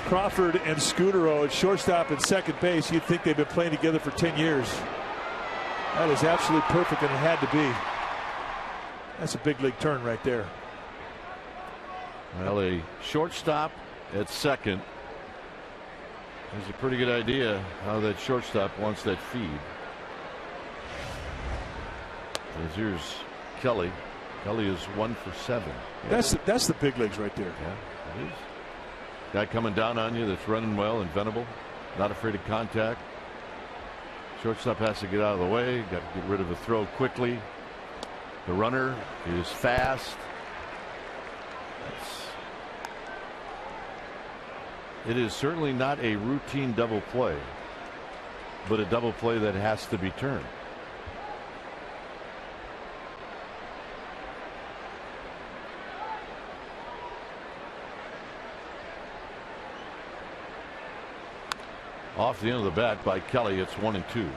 Crawford and Scudero at shortstop and second base, you'd think they've been playing together for 10 years. That is absolutely perfect, and it had to be. That's a big league turn right there. Well, a shortstop at second is a pretty good idea how that shortstop wants that feed. As here's Kelly. Kelly is 1 for 7. That's the big leagues right there. Yeah, it is. Guy coming down on you that's running well and Venable, not afraid of contact. Shortstop has to get out of the way. Got to get rid of the throw quickly. The runner is fast. It is certainly not a routine double play, but a double play that has to be turned. Off the end of the bat by Kelly, it's 1 and 2.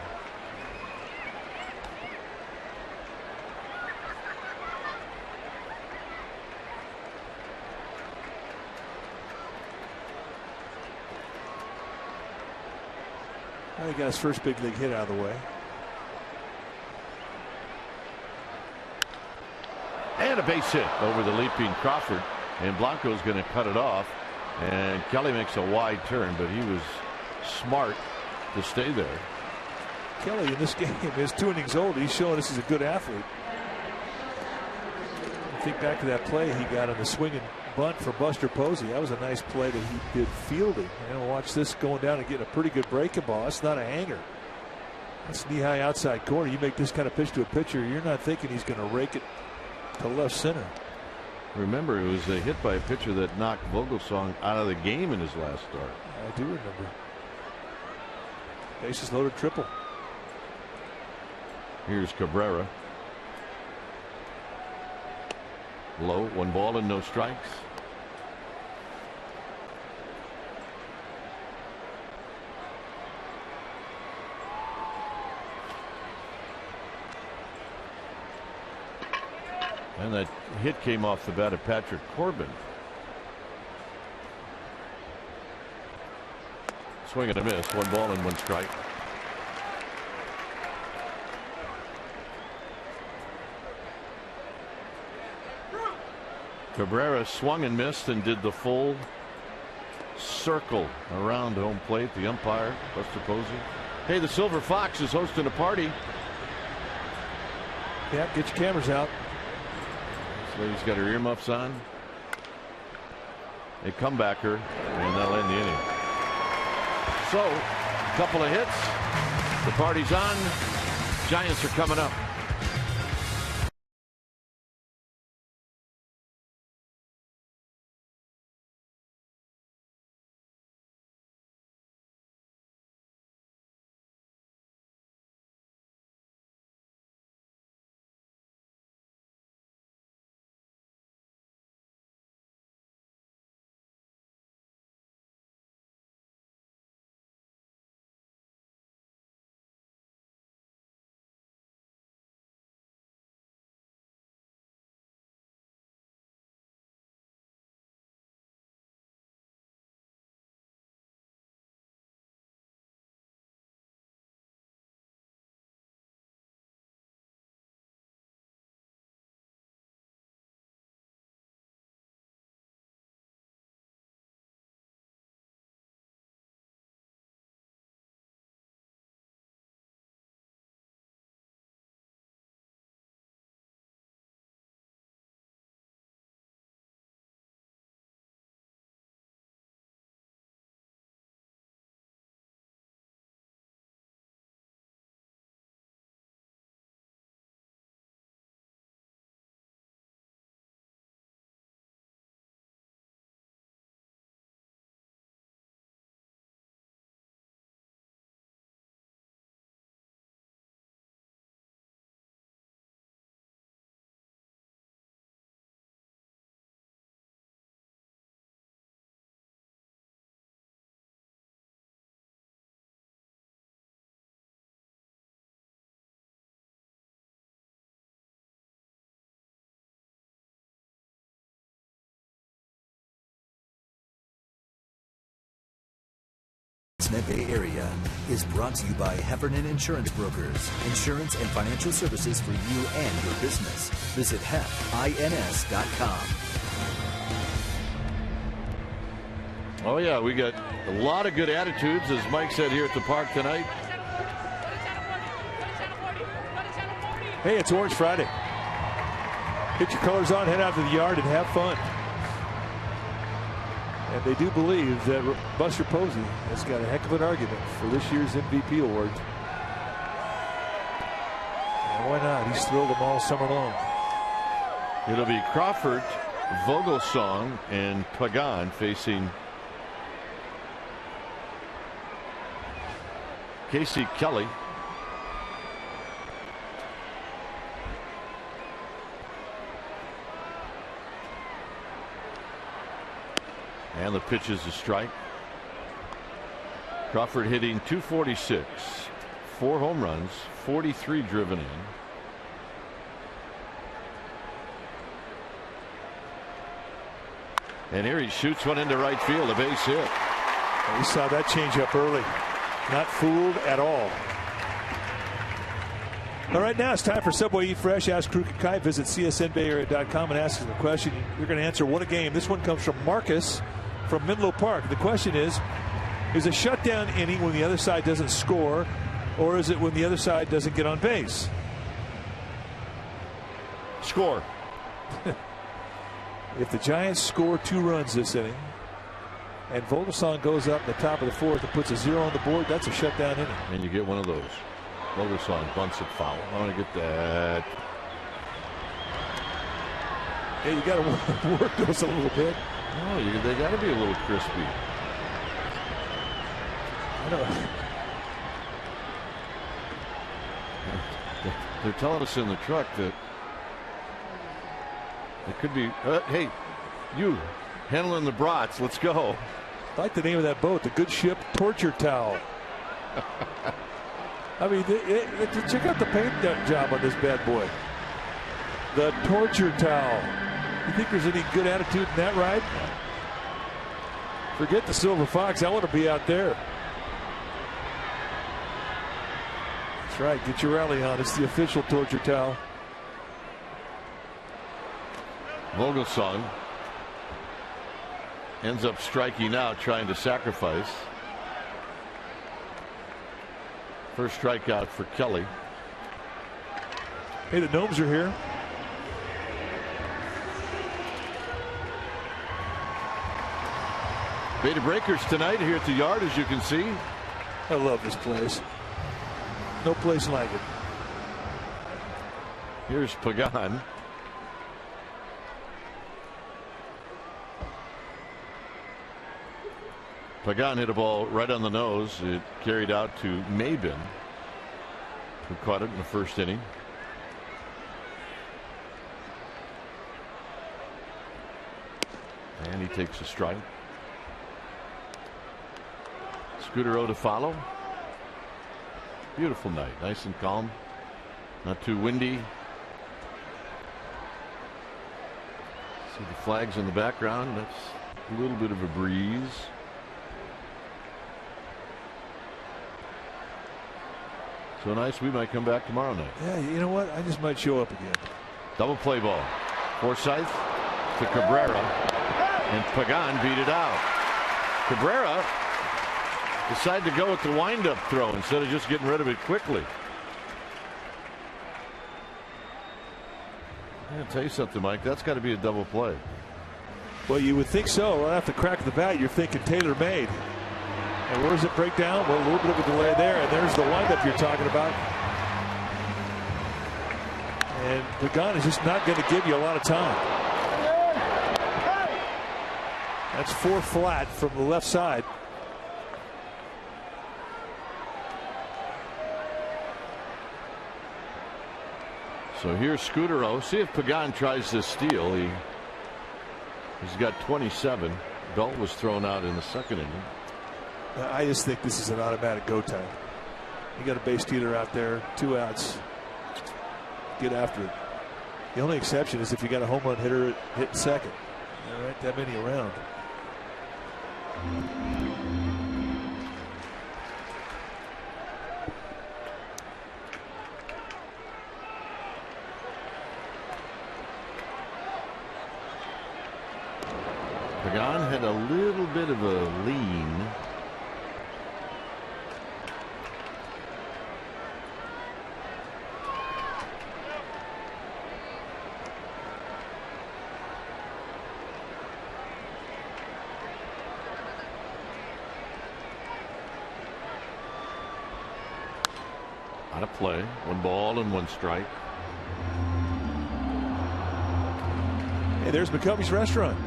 He got his first big league hit out of the way. And a base hit over the leaping Crawford. And Blanco's going to cut it off. And Kelly makes a wide turn, but he was smart to stay there. Kelly in this game is 2 innings old. He's showing us he's a good athlete. Think back to that play he got on the swinging bunt for Buster Posey. That was a nice play that he did fielding. And watch this going down and getting a pretty good breaking ball. That's not a hanger. That's knee-high outside corner. You make this kind of pitch to a pitcher, you're not thinking he's going to rake it to left center. Remember, it was a hit by a pitcher that knocked Vogelsong out of the game in his last start. I do remember. Bases loaded, triple. Here's Cabrera. Low, 1 ball and no strikes. And that hit came off the bat of Patrick Corbin. Swing and a miss, 1 ball and 1 strike. Cabrera swung and missed and did the full circle around home plate. The umpire, Buster Posey. Hey, the Silver Fox is hosting a party. Yeah, get your cameras out. This lady's got her earmuffs on. A comebacker, and they'll end the inning. So, a couple of hits. The party's on. Giants are coming up. Bay Area is brought to you by Heffernan Insurance Brokers. Insurance and financial services for you and your business. Visit HEFINS.com. Oh yeah, we got a lot of good attitudes, as Mike said, here at the park tonight. Hey, it's Orange Friday. Get your colors on, head out to the yard, and have fun. And they do believe that Buster Posey has got a heck of an argument for this year's MVP award. And why not? He's thrilled them all summer long. It'll be Crawford, Vogelsong, and Pagan facing Casey Kelly. And the pitch is a strike. Crawford hitting .246, 4 home runs, 43 driven in. And here he shoots one into right field, a base hit. We saw that change up early. Not fooled at all. All right, now it's time for Subway Eat Fresh. Ask Crooked Kai. Visit csnbayarea.com and ask us a question. You're going to answer what a game. This one comes from Marcus from Menlo Park. The question is a shutdown inning when the other side doesn't score, or is it when the other side doesn't get on base? Score. If the Giants score 2 runs this inning, and Vogelsong goes up in the top of the 4th and puts a 0 on the board, that's a shutdown inning. And you get one of those. Vogelsong bunts it foul. I want to get that. Yeah, you got to work those a little bit. No, they got to be a little crispy. I know. They're telling us in the truck that it could be. Hey, you handling the brats. Let's go. I like the name of that boat, the Good Ship Torture Towel. I mean, check out the paint job on this bad boy. The Torture Towel. You think there's any good attitude in that ride? Forget the Silver Fox. I want to be out there. That's right. Get your rally on. It's the official Torture Towel. Vogelsong ends up striking out, trying to sacrifice. First strikeout for Kelly. Hey, the Gnomes are here. Beta Breakers tonight here at the Yard, as you can see. I love this place. No place like it. Here's Pagan. Pagan hit a ball right on the nose. It carried out to Mabin, who caught it in the first inning. And he takes a strike. Scudero to follow. Beautiful night. Nice and calm. Not too windy. See the flags in the background. That's a little bit of a breeze. So nice, we might come back tomorrow night. Yeah, you know what? I just might show up again. Double play ball. Forsythe to Cabrera. And Pagan beat it out. Cabrera decided to go with the windup throw instead of just getting rid of it quickly. I'm going to tell you something, Mike. That's got to be a double play. Well, you would think so. Right off the crack of the bat, you're thinking tailor-made. And where does it break down? Well, a little bit of a delay there, and there's the windup you're talking about. And Pagan is just not going to give you a lot of time. That's 4 flat from the left side. So here's Scudero. See if Pagan tries this steal. He's got 27. Galt was thrown out in the second inning. I just think this is an automatic go time. You got a base stealer out there, 2 outs. Get after it. The only exception is if you got a home run hitter hitting second. There aren't that many around. Pagan had a little bit of a lean. Out of play. 1 ball and 1 strike. Hey, there's McCovey's restaurant.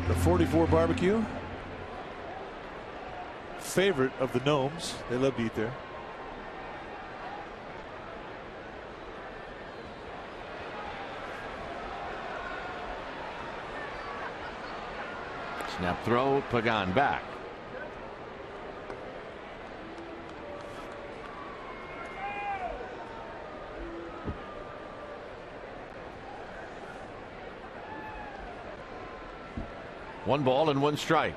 The 44 barbecue. Favorite of the Gnomes. They love to eat there. Snap throw. Pagan back. One ball and 1 strike.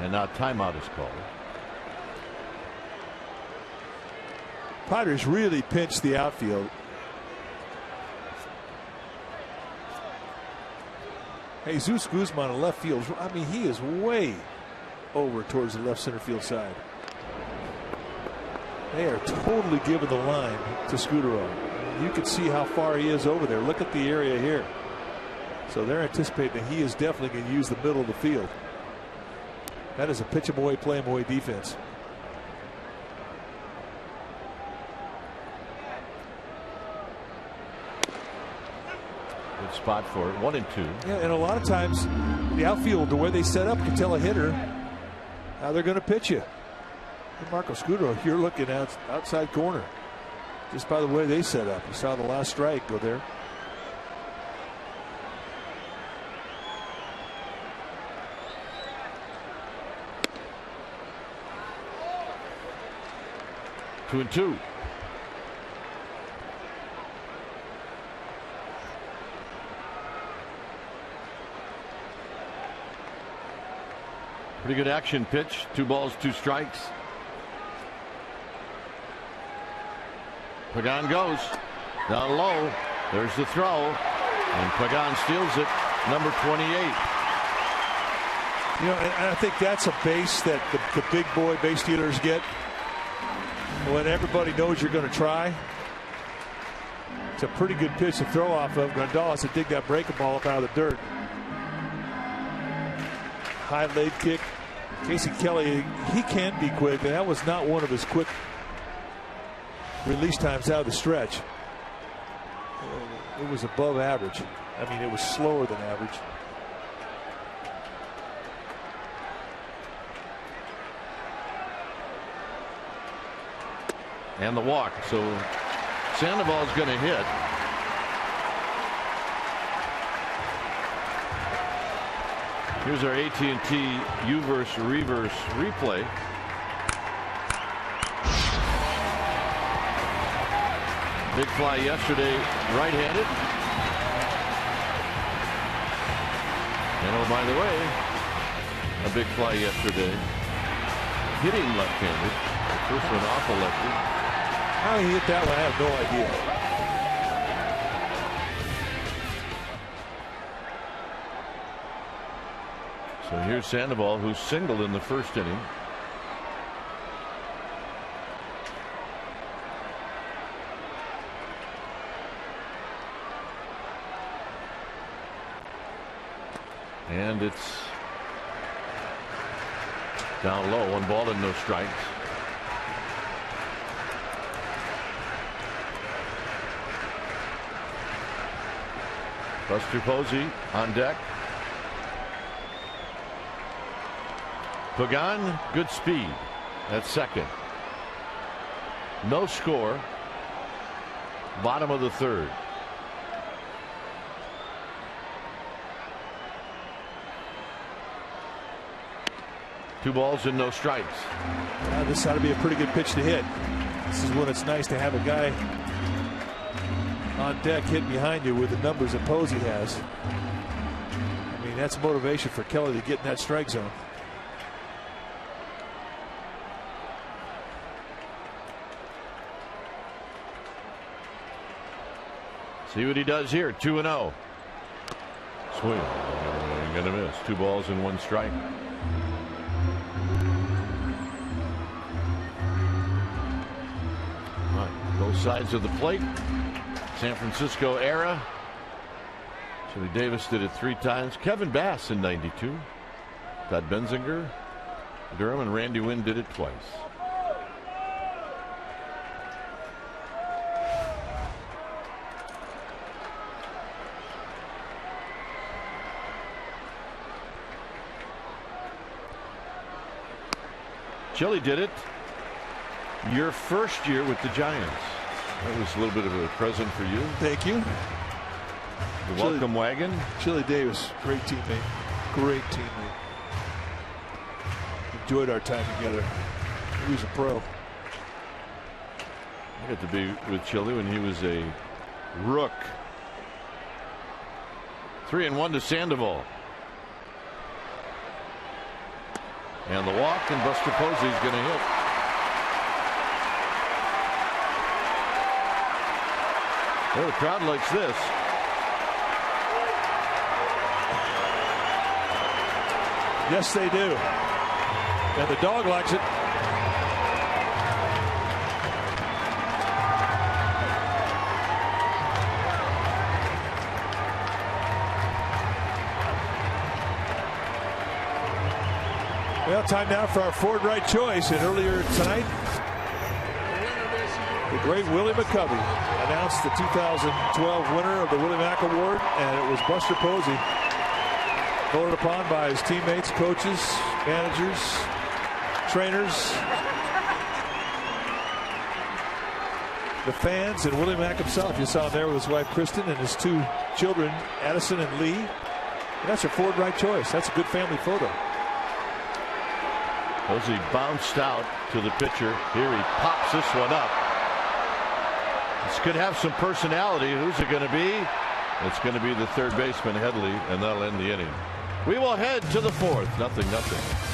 And now timeout is called. Padres really pinched the outfield. Jesus Guzman in left field. I mean, he is way over towards the left center field side. They are totally giving the line to Scudero. You can see how far he is over there. Look at the area here. So they're anticipating that he is definitely going to use the middle of the field. That is a pitch him away, play him away defense. Good spot for it. 1-2. Yeah, and a lot of times the outfield, the way they set up, can tell a hitter how they're going to pitch you. And Marco Scudero, you're looking at outside corner just by the way they set up. You saw the last strike go there. Two and two. Pretty good action pitch. 2 balls, 2 strikes. Pagan goes down low. There's the throw, and Pagan steals it. Number 28. You know, and I think that's a base that the big boy base stealers get when everybody knows you're going to try. It's a pretty good pitch to throw off of. Gonzalez to dig that breaking ball up out of the dirt. High leg kick. Casey Kelly, he can be quick, and that was not one of his quick release times out of the stretch. It was above average. I mean, it was slower than average. And the walk. So Sandoval's going to hit. Here's our AT&T U-verse reverse replay. Big fly yesterday, right-handed. And oh, by the way, a big fly yesterday, hitting left-handed. The first one off a lefty. How he hit that one, I have no idea. So here's Sandoval, who singled in the first inning. And it's down low, 1 ball and no strikes. Buster Posey on deck. Pagan, good speed at second. No score. Bottom of the third. Two balls and no strikes. This ought to be a pretty good pitch to hit. This is when it's nice to have a guy on deck hitting behind you with the numbers that Posey has. I mean, that's motivation for Kelly to get in that strike zone. See what he does here. 2-0. Swing. Ain't gonna miss. 2 balls and 1 strike. All right, both sides of the plate. San Francisco era. Chili Davis did it 3 times. Kevin Bass in '92. Todd Benzinger, Durham, and Randy Wynn did it twice. Chili did it your first year with the Giants. That was a little bit of a present for you. Thank you. The welcome wagon. Chili Davis, great teammate. Great teammate. Enjoyed our time together. He was a pro. I got to be with Chili when he was a rook. 3-1 to Sandoval. And the walk, and Buster Posey's going to hit. Well, the crowd likes this. Yes, they do. And the dog likes it. Well, time now for our Ford right choice. And earlier tonight, the great Willie McCovey announced the 2012 winner of the Willie Mac Award, and it was Buster Posey, voted upon by his teammates, coaches, managers, trainers, the fans, and Willie Mac himself. You saw him there with his wife Kristen and his 2 children, Addison and Lee. And that's your Ford right choice. That's a good family photo. Posey bounced out to the pitcher. Here he pops this one up. This could have some personality. Who's it going to be? It's going to be the third baseman, Headley, and that'll end the inning. We will head to the 4th. 0-0.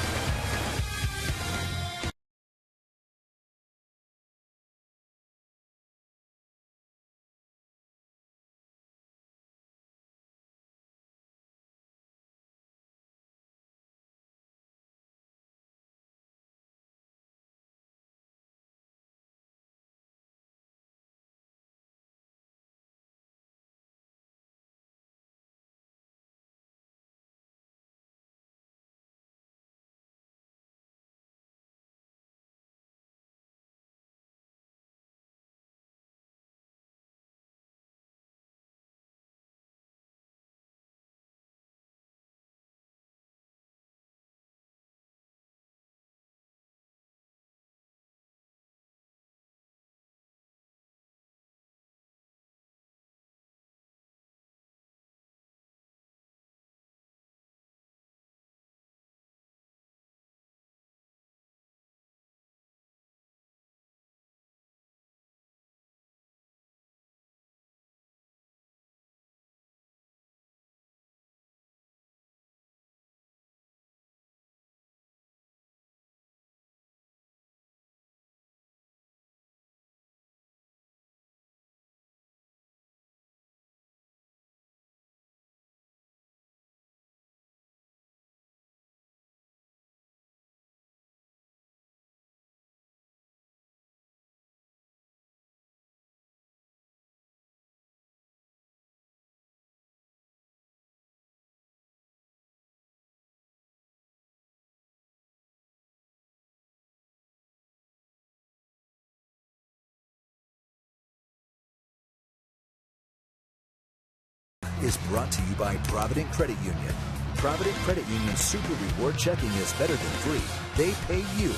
Is brought to you by Provident Credit Union. Provident Credit Union's Super Reward Checking is better than free. They pay you.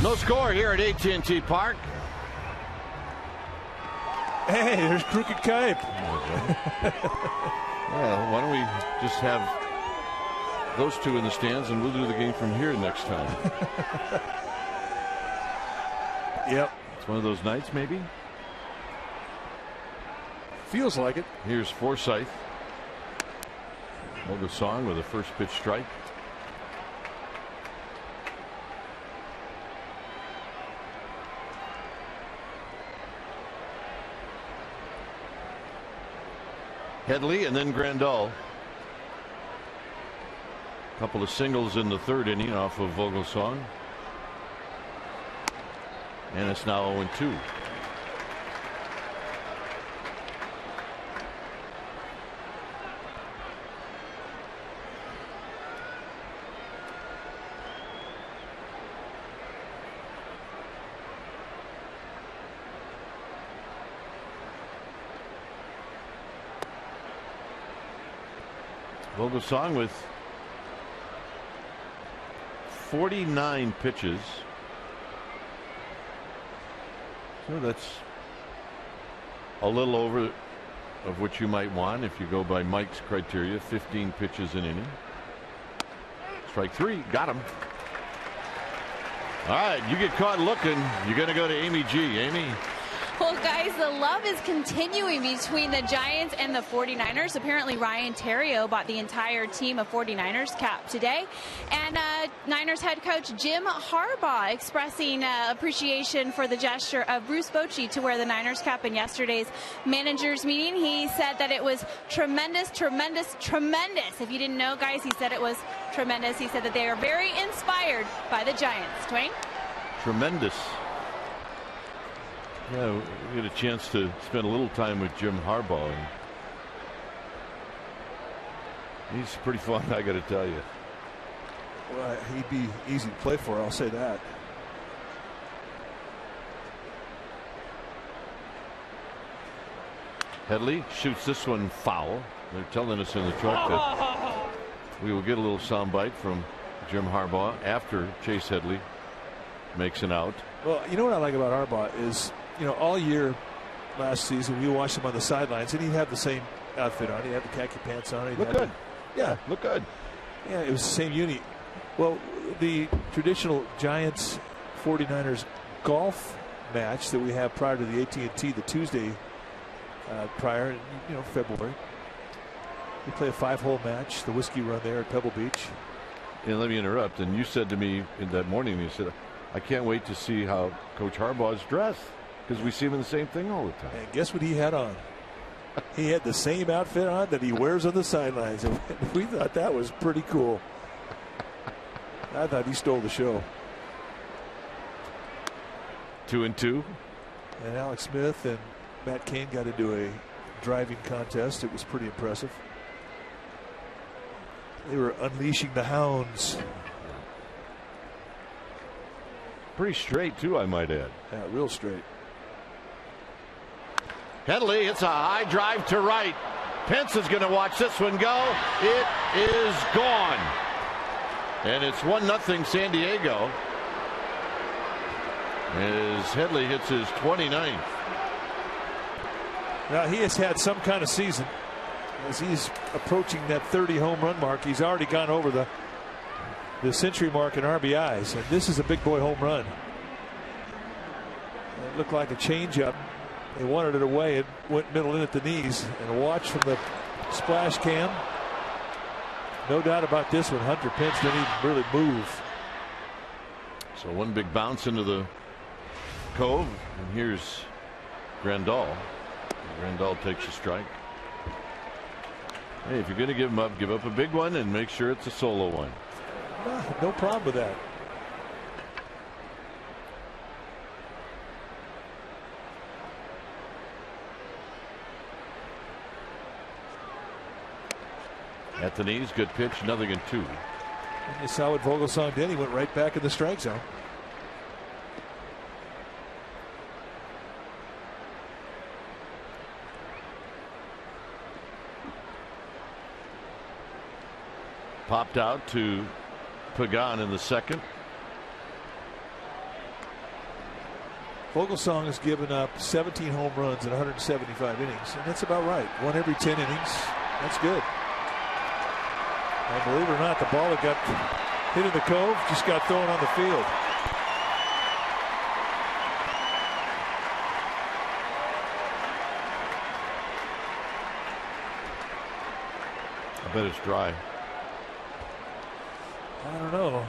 No score here at AT&T Park. Hey, there's Crooked Cape. Well, why don't we just have those 2 in the stands, and we'll do the game from here next time. Yep. It's one of those nights, maybe. Feels like it. Here's Forsythe. Song with a first pitch strike. Headley and then Grandal. A couple of singles in the 3rd inning off of Vogelsong. And it's now 0-2. Vogelsong with 49 pitches. So that's a little over of what you might want if you go by Mike's criteria. 15 pitches an inning. Strike 3. Got him. All right, you get caught looking, you're going to go to Amy G. Amy? Well, guys, the love is continuing between the Giants and the 49ers. Apparently, Ryan Terrio bought the entire team of 49ers cap today. And Niners head coach Jim Harbaugh expressing appreciation for the gesture of Bruce Bochy to wear the Niners cap in yesterday's managers meeting. He said that it was tremendous, tremendous, tremendous. If you didn't know, guys, he said it was tremendous. He said that they are very inspired by the Giants. Dwayne? Tremendous. Yeah, we get a chance to spend a little time with Jim Harbaugh. And he's pretty fun, I got to tell you. Well, he'd be easy to play for, I'll say that. Headley shoots this one foul. They're telling us in the truck that we will get a little soundbite from Jim Harbaugh after Chase Headley makes an out. Well, you know what I like about Harbaugh is, you know, all year last season we watched him on the sidelines and he'd have the same outfit on. He had the khaki pants on. Look good. Look good. Yeah, it was the same uni. Well, the traditional Giants 49ers golf match that we have prior to the AT&T, the Tuesday prior, you know, February. We play a 5-hole match, the whiskey run there at Pebble Beach. And let me interrupt. And you said to me in that morning, you said, I can't wait to see how Coach Harbaugh's dressed because we see him in the same thing all the time. And guess what he had on? He had the same outfit on that he wears on the sidelines. And we thought that was pretty cool. I thought he stole the show. 2-2. And Alex Smith and Matt Cain got into a driving contest. It was pretty impressive. They were unleashing the hounds. Pretty straight, too, I might add. Yeah, real straight. Headley, it's a high drive to right. Pence is going to watch this one go. It is gone. And it's 1-0 San Diego as Headley hits his 29th. Now, he has had some kind of season as he's approaching that 30 home run mark. He's already gone over the century mark in RBIs, and this is a big boy home run. It looked like a changeup. They wanted it away. It went middle in at the knees. And a watch from the splash cam. No doubt about this one. Hunter Pence didn't even really move. So one big bounce into the cove, and here's Grandal. Grandal takes a strike. Hey, if you're going to give him up, give up a big one and make sure it's a solo one. No problem with that. At the knees, good pitch, 0-2. And you saw what Vogelsong did. He went right back in the strike zone. Popped out to Pagan in the second. Vogelsong has given up 17 home runs in 175 innings, and that's about right. One every 10 innings. That's good. And believe it or not, the ball that got hit in the cove just got thrown on the field. I bet it's dry. I don't know.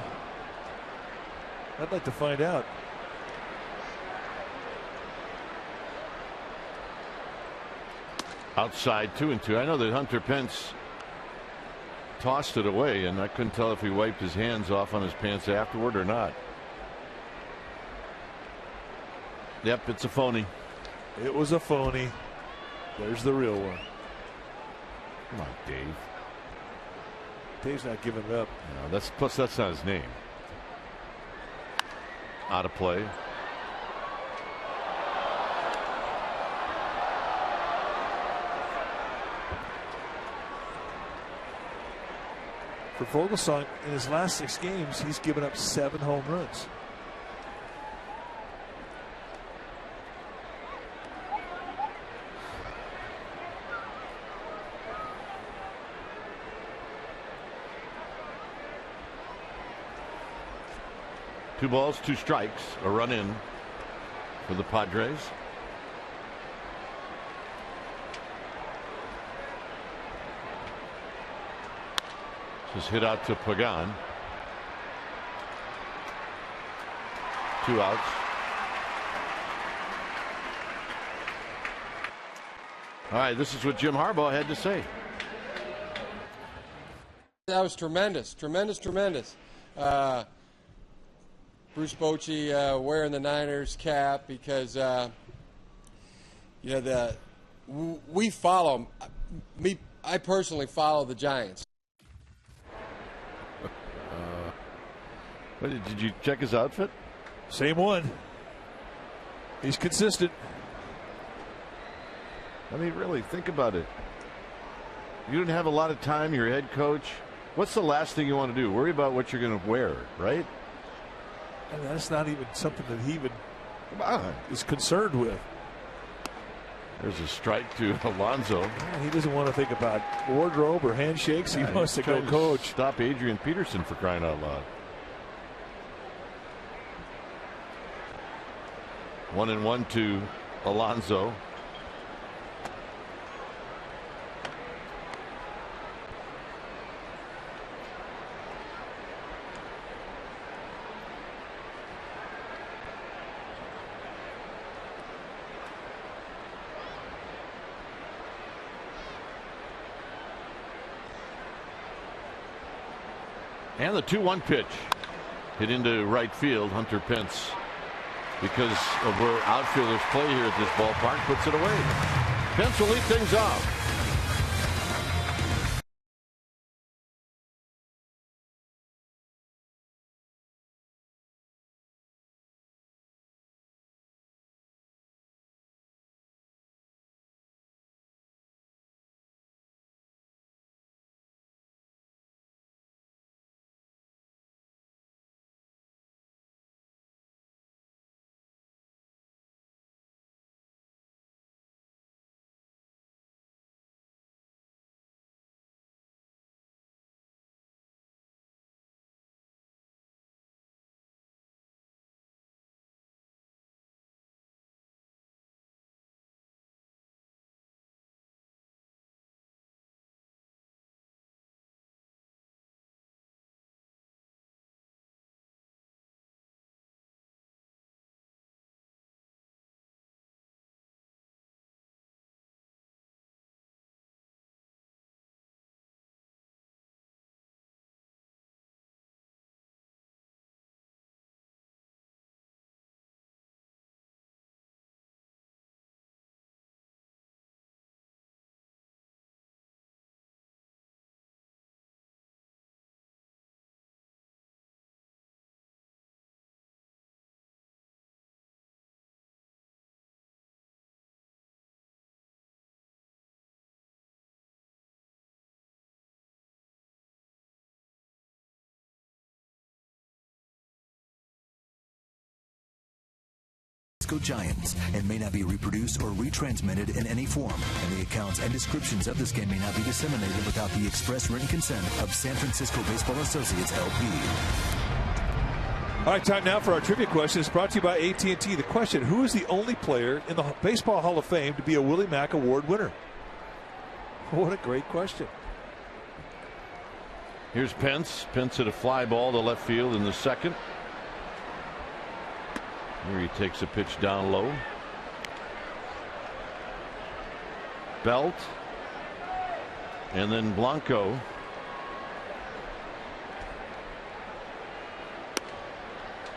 I'd like to find out. Outside 2-2. I know that Hunter Pence tossed it away, and I couldn't tell if he wiped his hands off on his pants afterward or not. Yep, it's a phony. It was a phony. There's the real one. Come on, Dave. Dave's not giving it up. No, plus that's not his name. Out of play. For Vogelsong, in his last 6 games, he's given up 7 home runs. Two balls, 2 strikes, a run in for the Padres. This is hit out to Pagan. 2 outs. All right, this is what Jim Harbaugh had to say. That was tremendous. Bruce Bochy wearing the Niners cap because we follow I personally follow the Giants. Did you check his outfit? Same one. He's consistent. I mean, really, think about it. You don't have a lot of time. You're a head coach. What's the last thing you want to do? Worry about what you're going to wear, right? And that's not even something that he even is concerned with. There's a strike to Alonso. Yeah, he doesn't want to think about wardrobe or handshakes. He wants to go coach. Stop Adrian Peterson, for crying out loud. 1-1 to Alonso. And the 2-1 pitch hit into right field. Hunter Pence, because of where outfielders play here at this ballpark, puts it away. Pence will lead things off. Giants and may not be reproduced or retransmitted in any form, and the accounts and descriptions of this game may not be disseminated without the express written consent of San Francisco Baseball Associates LP. All right, time now for our trivia question. It's brought to you by AT&T. The question: who is the only player in the Baseball Hall of Fame to be a Willie Mac Award winner? What a great question. Here's Pence. Pence hit a fly ball to left field in the second. Here he takes a pitch down low. Belt. And then Blanco.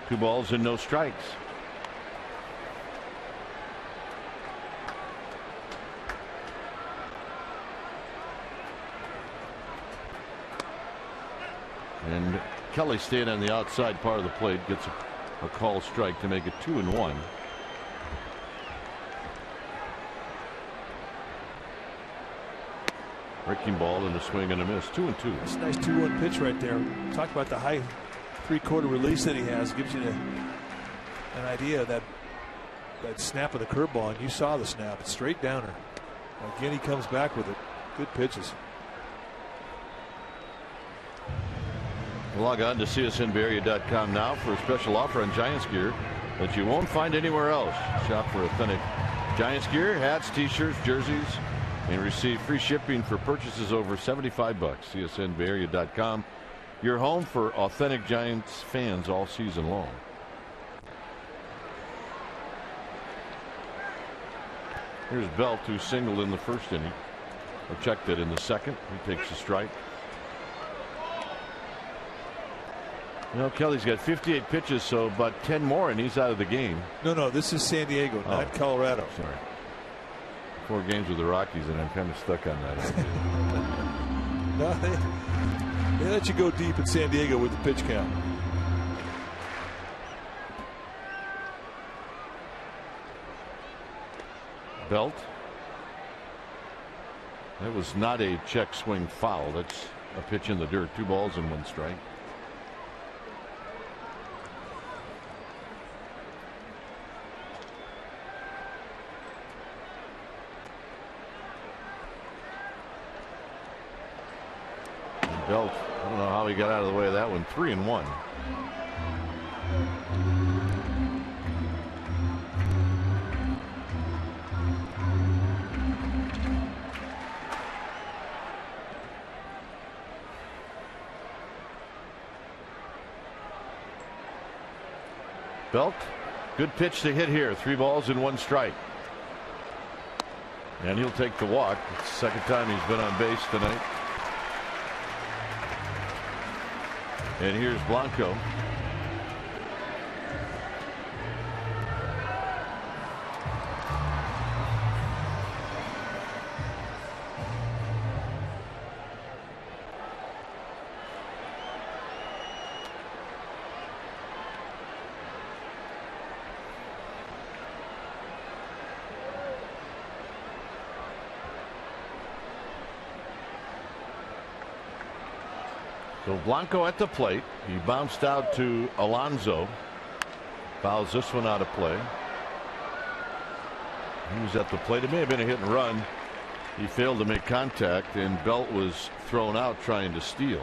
Two balls and no strikes. And Kelly staying on the outside part of the plate gets a call strike to make it 2-1. Breaking ball and a swing and a miss. 2-2. That's a nice 2-1 pitch right there. Talk about the high three-quarter release that he has. Gives you an idea of that snap of the curveball, and you saw the snap. It's straight downer. Again, he comes back with it. Good pitches. Log on to csnbarrier.com now for a special offer on Giants gear that you won't find anywhere else. Shop for authentic Giants gear, hats, t-shirts, jerseys, and receive free shipping for purchases over $75. CSNBayArea.com. Your home for authentic Giants fans all season long. Here's Belt, who singled in the first inning. Or checked it in the second. He takes a strike. You know, Kelly's got 58 pitches, so about 10 more and he's out of the game. No, this is San Diego, not Colorado. Sorry. 4 games with the Rockies, and I'm kind of stuck on that. No, they let you go deep in San Diego with the pitch count. Belt. That was not a check swing foul. That's a pitch in the dirt. 2 balls and 1 strike. Belt, I don't know how he got out of the way of that one. 3-1. Belt, good pitch to hit here. 3 balls and 1 strike. And he'll take the walk. It's the second time he's been on base tonight. And here's Blanco. So Blanco at the plate. He bounced out to Alonso. Fouls this one out of play. He was at the plate. It may have been a hit and run. He failed to make contact, and Belt was thrown out trying to steal.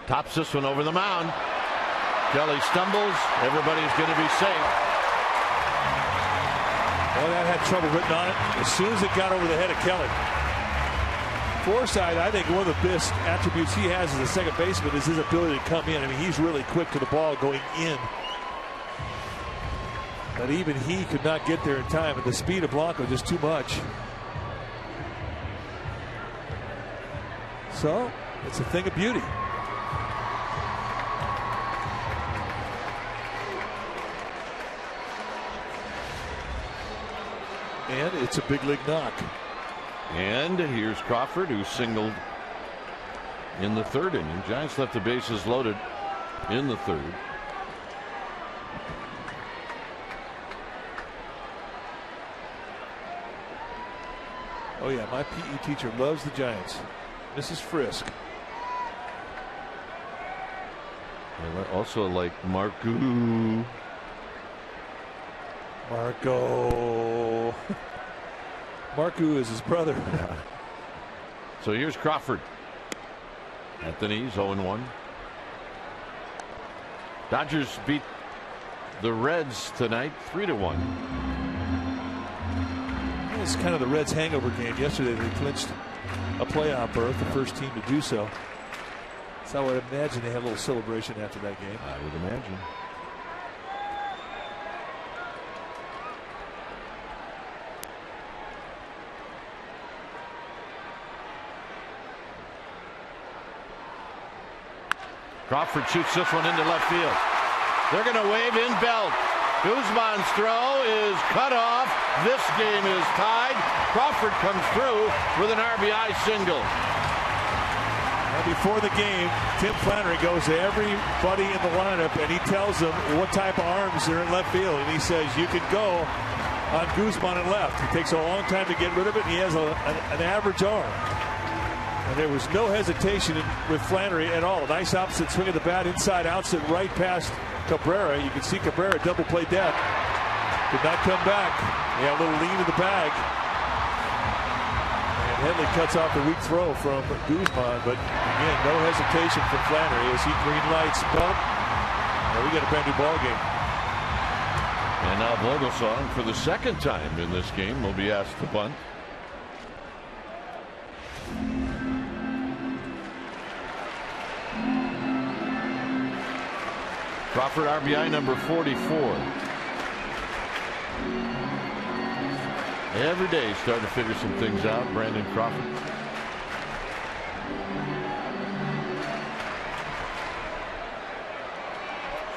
Tops this one over the mound. Kelly stumbles. Everybody's going to be safe. Well, that had trouble written on it as soon as it got over the head of Kelly. Forsythe, I think one of the best attributes he has as a second baseman is his ability to come in. I mean, he's really quick to the ball going in. But even he could not get there in time, and the speed of Blanco just too much. So, it's a thing of beauty. And it's a big league knock. And here's Crawford, who singled in the 3rd inning. Giants left the bases loaded in the 3rd. Oh yeah, my PE teacher loves the Giants. Mrs. Frisk. I also like Marco. Marco is his brother. Yeah. So here's Crawford at the knees, 0-1. Dodgers beat the Reds tonight 3-1. It's kind of the Reds' hangover game. Yesterday they clinched a playoff berth, the first team to do so. So I would imagine they had a little celebration after that game. I would imagine. Crawford shoots this one into left field. They're going to wave in Belt. Guzman's throw is cut off. This game is tied. Crawford comes through with an RBI single. And before the game, Tim Flannery goes to everybody in the lineup and he tells them what type of arms are in left field. And he says, you can go on Guzman in left. It takes a long time to get rid of it. And he has an average arm. And there was no hesitation with Flannery at all. Nice opposite swing of the bat, inside outside right past Cabrera. You can see Cabrera double play that. Did not come back. Yeah, a little lean to the bag. And Headley cuts off the weak throw from Guzman, but again, no hesitation from Flannery as he green lights bunt. And we got a brand new ball game. And now Vogelsong, for the second time in this game, will be asked to bunt. Crawford, RBI number 44. Every day he's starting to figure some things out, Brandon Crawford.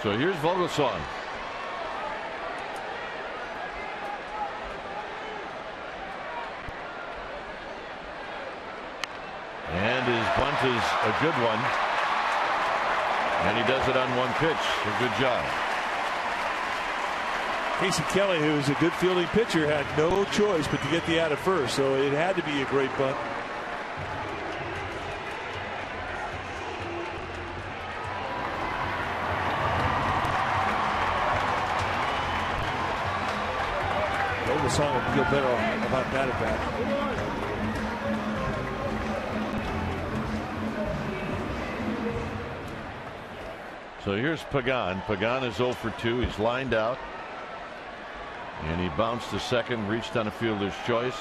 So here's Vogelsong. And his bunt is a good one. And he does it on one pitch. A good job. Casey Kelly, who's a good fielding pitcher, had no choice but to get the out at first, so it had to be a great bunt. Vogelsong will feel better about that at bat. So here's Pagan. Pagan is 0 for 2. He's lined out. And he bounced to second, reached on a fielder's choice.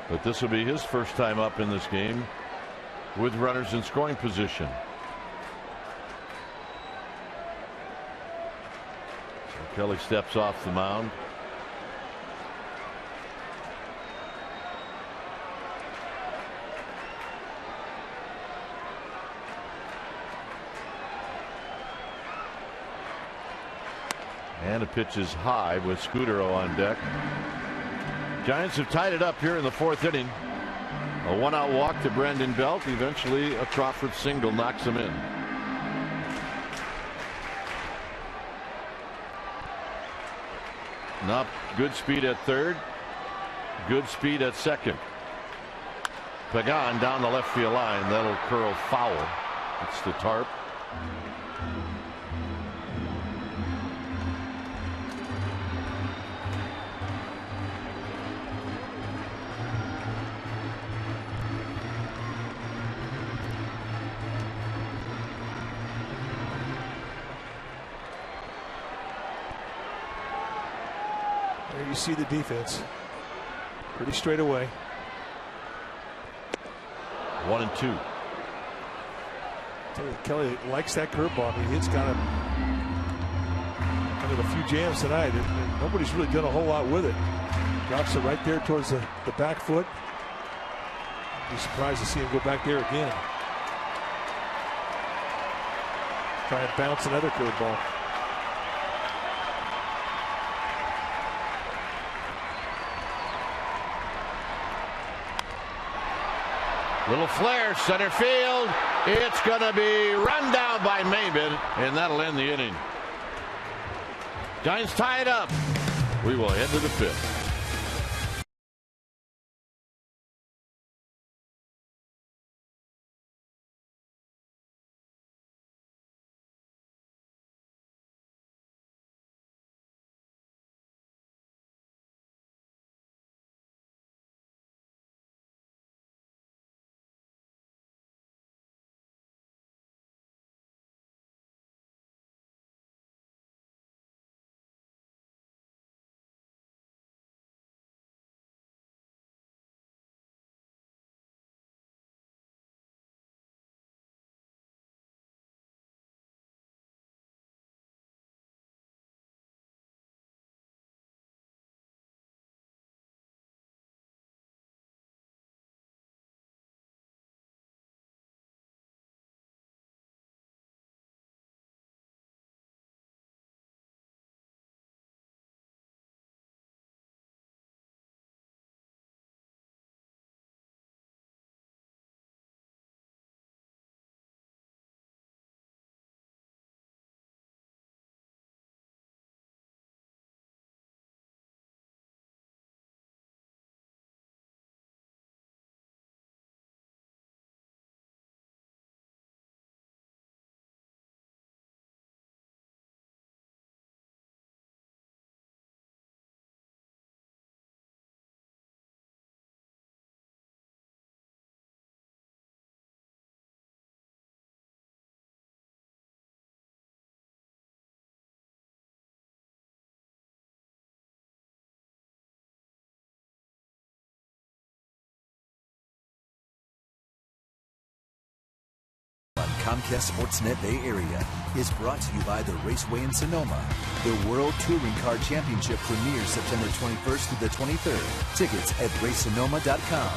But this will be his first time up in this game with runners in scoring position. So Kelly steps off the mound. And a pitch is high with Scudero on deck. Giants have tied it up here in the fourth inning. A one-out walk to Brandon Belt. Eventually a Crawford single knocks him in. Now good speed at third. Good speed at second. Pagan down the left field line. That'll curl foul. It's the tarp. There you see the defense. Pretty straight away. 1-2. Kelly likes that curveball. I mean, it's got him under a few jams tonight, and nobody's really done a whole lot with it. Drops it right there towards the back foot. Be surprised to see him go back there again. Try and bounce another curveball. Little flare, center field. It's going to be run down by Maybin, and that'll end the inning. Giants tie it up. We will head to the fifth. Comcast Sportsnet Bay Area is brought to you by the Raceway in Sonoma. The World Touring Car Championship premieres September 21st through the 23rd. Tickets at racesonoma.com.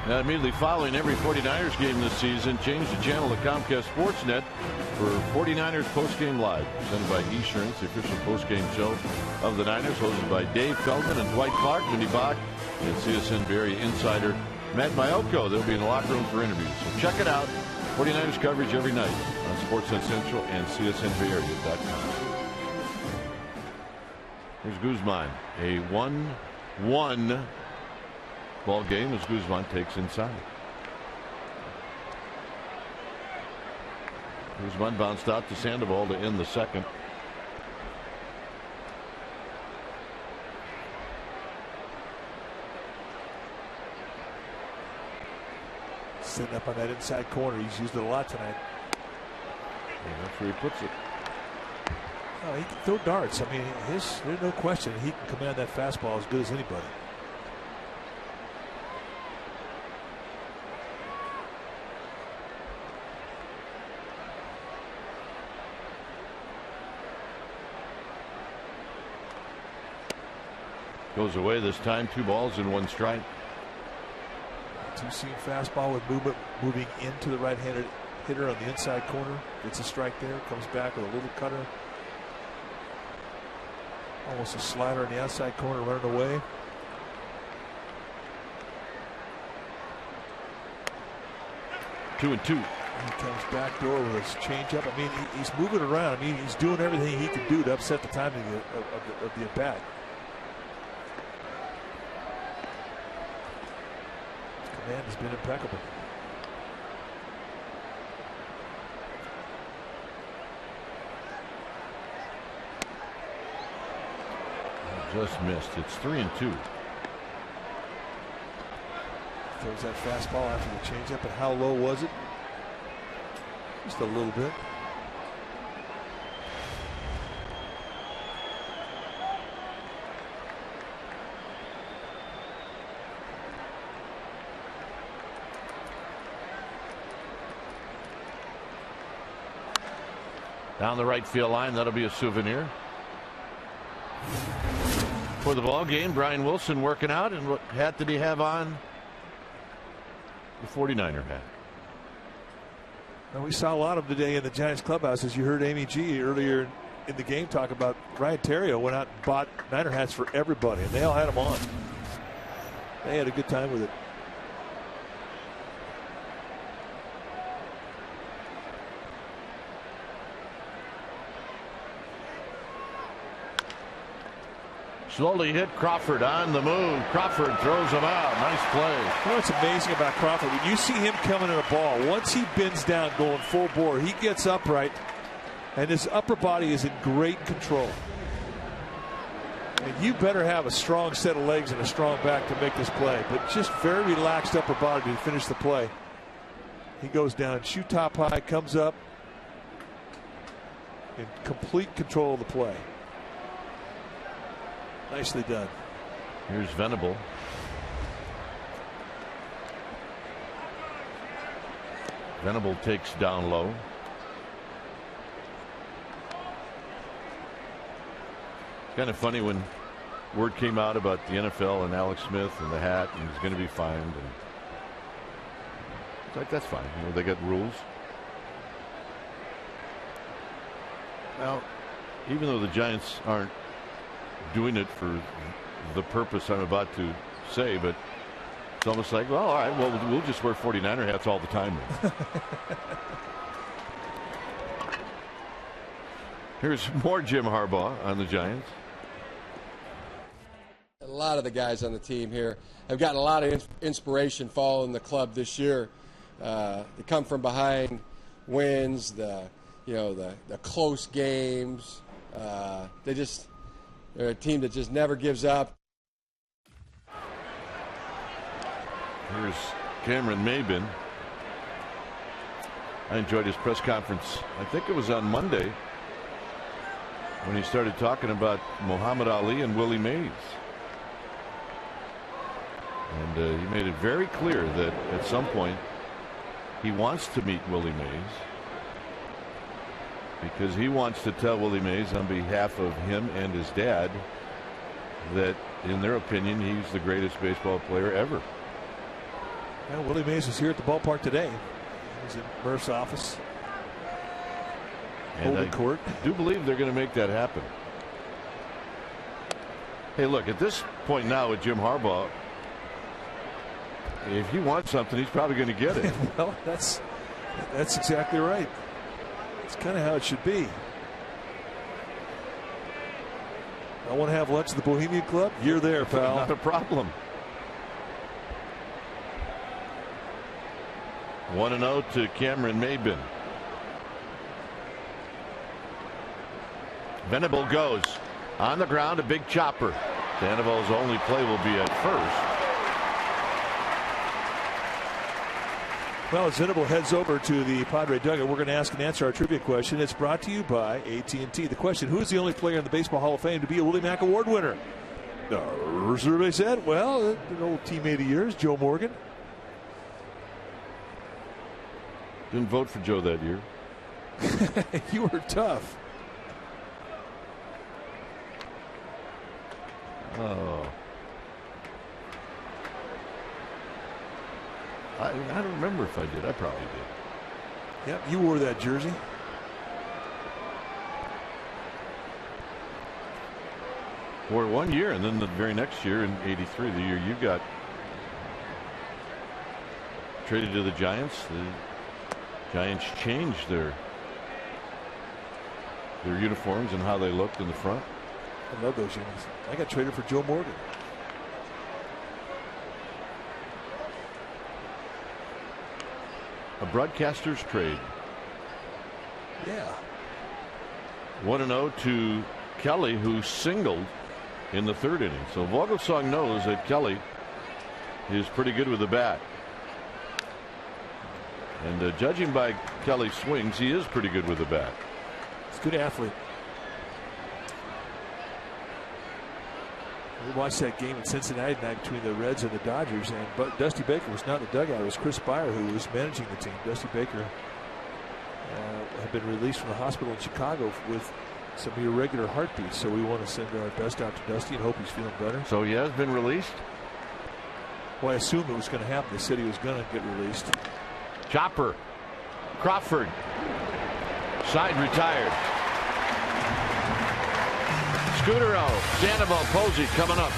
Now, immediately following every 49ers game this season, change the channel to Comcast Sportsnet for 49ers Postgame Live, presented by Esurance, the official postgame show of the Niners, hosted by Dave Feldman and Dwight Clark, Vinny Bach, and CSN Bay Area insider Matt Myoko. They'll be in the locker room for interviews. So check it out. 49ers coverage every night on Sportsnet Central and CSNBayArea.com. Here's Guzman. A 1-1 ball game as Guzman takes inside. Guzman bounced out to Sandoval to end the second. Sitting up on that inside corner. He's used it a lot tonight. And that's where he puts it. Oh, he can throw darts. I mean, there's no question he can command that fastball as good as anybody. Goes away this time. 2 balls and 1 strike. Two-seam fastball with movement, moving into the right-handed hitter on the inside corner. Gets a strike there. Comes back with a little cutter. Almost a slider on the outside corner, running away. Two and two. He comes back door with his changeup. I mean, he's moving around. I mean, he's doing everything he can do to upset the timing of the at-bat. Man has been impeccable. Just missed. It's 3 and 2. Throws that fastball after the changeup. And how low was it? Just a little bit. Down the right field line, that'll be a souvenir. For the ball game, Brian Wilson working out. And what hat did he have on? The 49er hat. Now, we saw a lot of them today in the Giants clubhouse, as you heard Amy G earlier in the game talk about. Ryan Terrio went out and bought Niner hats for everybody, and they all had them on. They had a good time with it. Slowly hit Crawford on the move. Crawford throws him out. Nice play. You know what's amazing about Crawford? When you see him coming in a ball, once he bends down going full bore, he gets upright, and his upper body is in great control. And you better have a strong set of legs and a strong back to make this play, but just very relaxed upper body to finish the play. He goes down, shoot top high, comes up in complete control of the play. Nicely done. Here's Venable. Venable takes down low. It's kind of funny when word came out about the NFL and Alex Smith and the hat, and he's going to be fined. And it's like, that's fine. You know, they got rules. Now, even though the Giants aren't doing it for the purpose I'm about to say, but it's almost like, well, all right, well, we'll just wear 49er hats all the time. Here's more Jim Harbaugh on the Giants. A lot of the guys on the team here have gotten a lot of inspiration following the club this year. They come from behind wins, the close games. They're a team that just never gives up. Here's Cameron Maybin. I enjoyed his press conference. I think it was on Monday when he started talking about Muhammad Ali and Willie Mays. And he made it very clear that at some point he wants to meet Willie Mays because he wants to tell Willie Mays on behalf of him and his dad that in their opinion he's the greatest baseball player ever. Well, Willie Mays is here at the ballpark today. He's in Murph's office. And holding court. I do believe they're going to make that happen. Hey, look, at this point now with Jim Harbaugh, if he wants something, he's probably going to get it. Well, that's exactly right. It's kind of how it should be. I want to have lunch at the Bohemian Club. You're there, pal. Not a problem. 1-0 to Cameron Maybin. Venable goes on the ground, a big chopper. Sandoval's only play will be at first. Well, as Venable heads over to the Padre dugout, we're going to ask and answer our trivia question. It's brought to you by AT&T. The question: who is the only player in the Baseball Hall of Fame to be a Willie Mac Award winner? Everybody said, well, an old teammate of yours, Joe Morgan. Didn't vote for Joe that year. You were tough. Oh. I don't remember if I did. I probably did. Yep, you wore that jersey. Wore it 1 year, and then the very next year in '83, the year you got traded to the Giants, the Giants changed their uniforms and how they looked in the front. I love those unis. I got traded for Joe Morgan. A broadcaster's trade. Yeah. 1-0 to Kelly, who singled in the third inning. So Vogelsong knows that Kelly is pretty good with the bat. And judging by Kelly's swings, he is pretty good with the bat. He's a good athlete. We watched that game in Cincinnati tonight between the Reds and the Dodgers, and Dusty Baker was not in the dugout. It was Chris Beyer who was managing the team. Dusty Baker had been released from the hospital in Chicago with some irregular heartbeats, so we want to send our best out to Dusty and hope he's feeling better. So he has been released? Well, I assumed it was going to happen. They said he was going to get released. Chopper. Crawford. Side retired. Scudero, Sandoval, Posey coming up.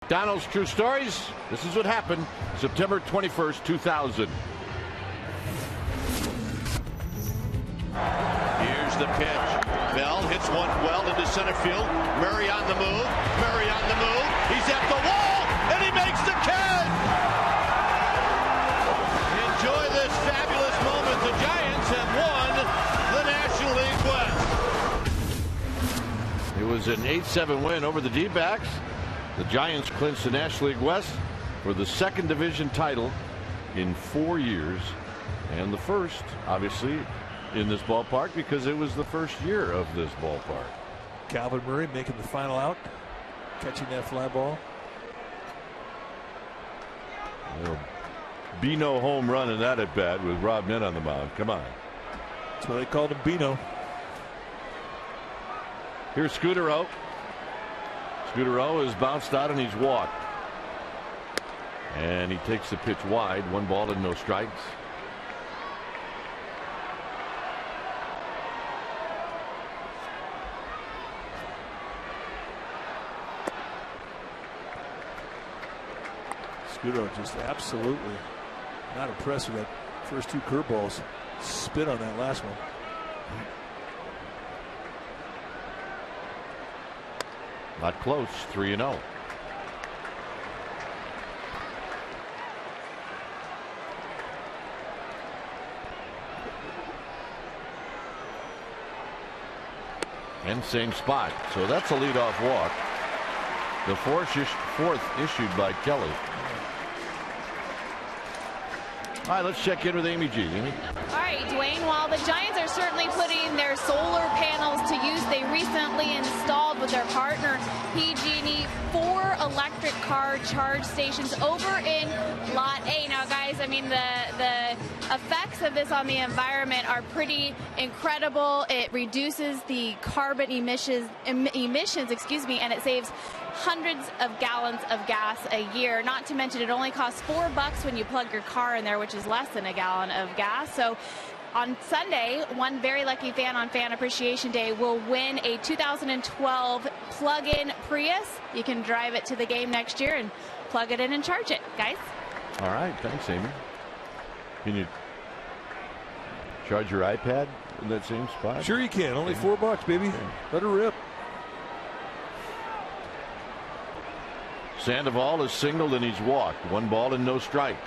Donald's True Stories. This is what happened September 21st, 2000. Here's the pitch. Bell hits one well into left center field. Murray on the move. Murray on the move. He's at the wall, and he makes the catch. Enjoy this fabulous moment. The Giants have won the National League West. It was an 8-7 win over the D-backs. The Giants clinched the National League West for the second division title in 4 years, and the first, obviously, in this ballpark because it was the first year of this ballpark. Calvin Murray making the final out, catching that fly ball. There'll be no home run in that at bat with Rob Nett on the mound. Come on. That's why they called him Bino. Here's Scudero. Scudero is bounced out and he's walked. And he takes the pitch wide. 1 ball and no strikes. Scudero just absolutely not impressed with that first 2 curveballs. Spit on that last one. Not close. 3-0. And same spot. So that's a leadoff walk. The fourth issued by Kelly. All right, let's check in with Amy G. Amy? All right, Dwayne, while the Giants are certainly putting their solar panels to use, they recently installed with their partner PG&E 4 electric car charge stations over in Lot A. Now, guys, I mean, the effects of this on the environment are pretty incredible. It reduces the carbon emissions, and it saves hundreds of gallons of gas a year. Not to mention, it only costs $4 when you plug your car in there, which is less than a gallon of gas. So on Sunday, one very lucky fan on Fan Appreciation Day will win a 2012 plug-in Prius. You can drive it to the game next year and plug it in and charge it, guys. All right, thanks, Amy. Can you charge your iPad in that same spot? Sure you can. Only $4, baby. Okay. Let her rip. Sandoval is singled and he's walked. 1 ball and no strikes.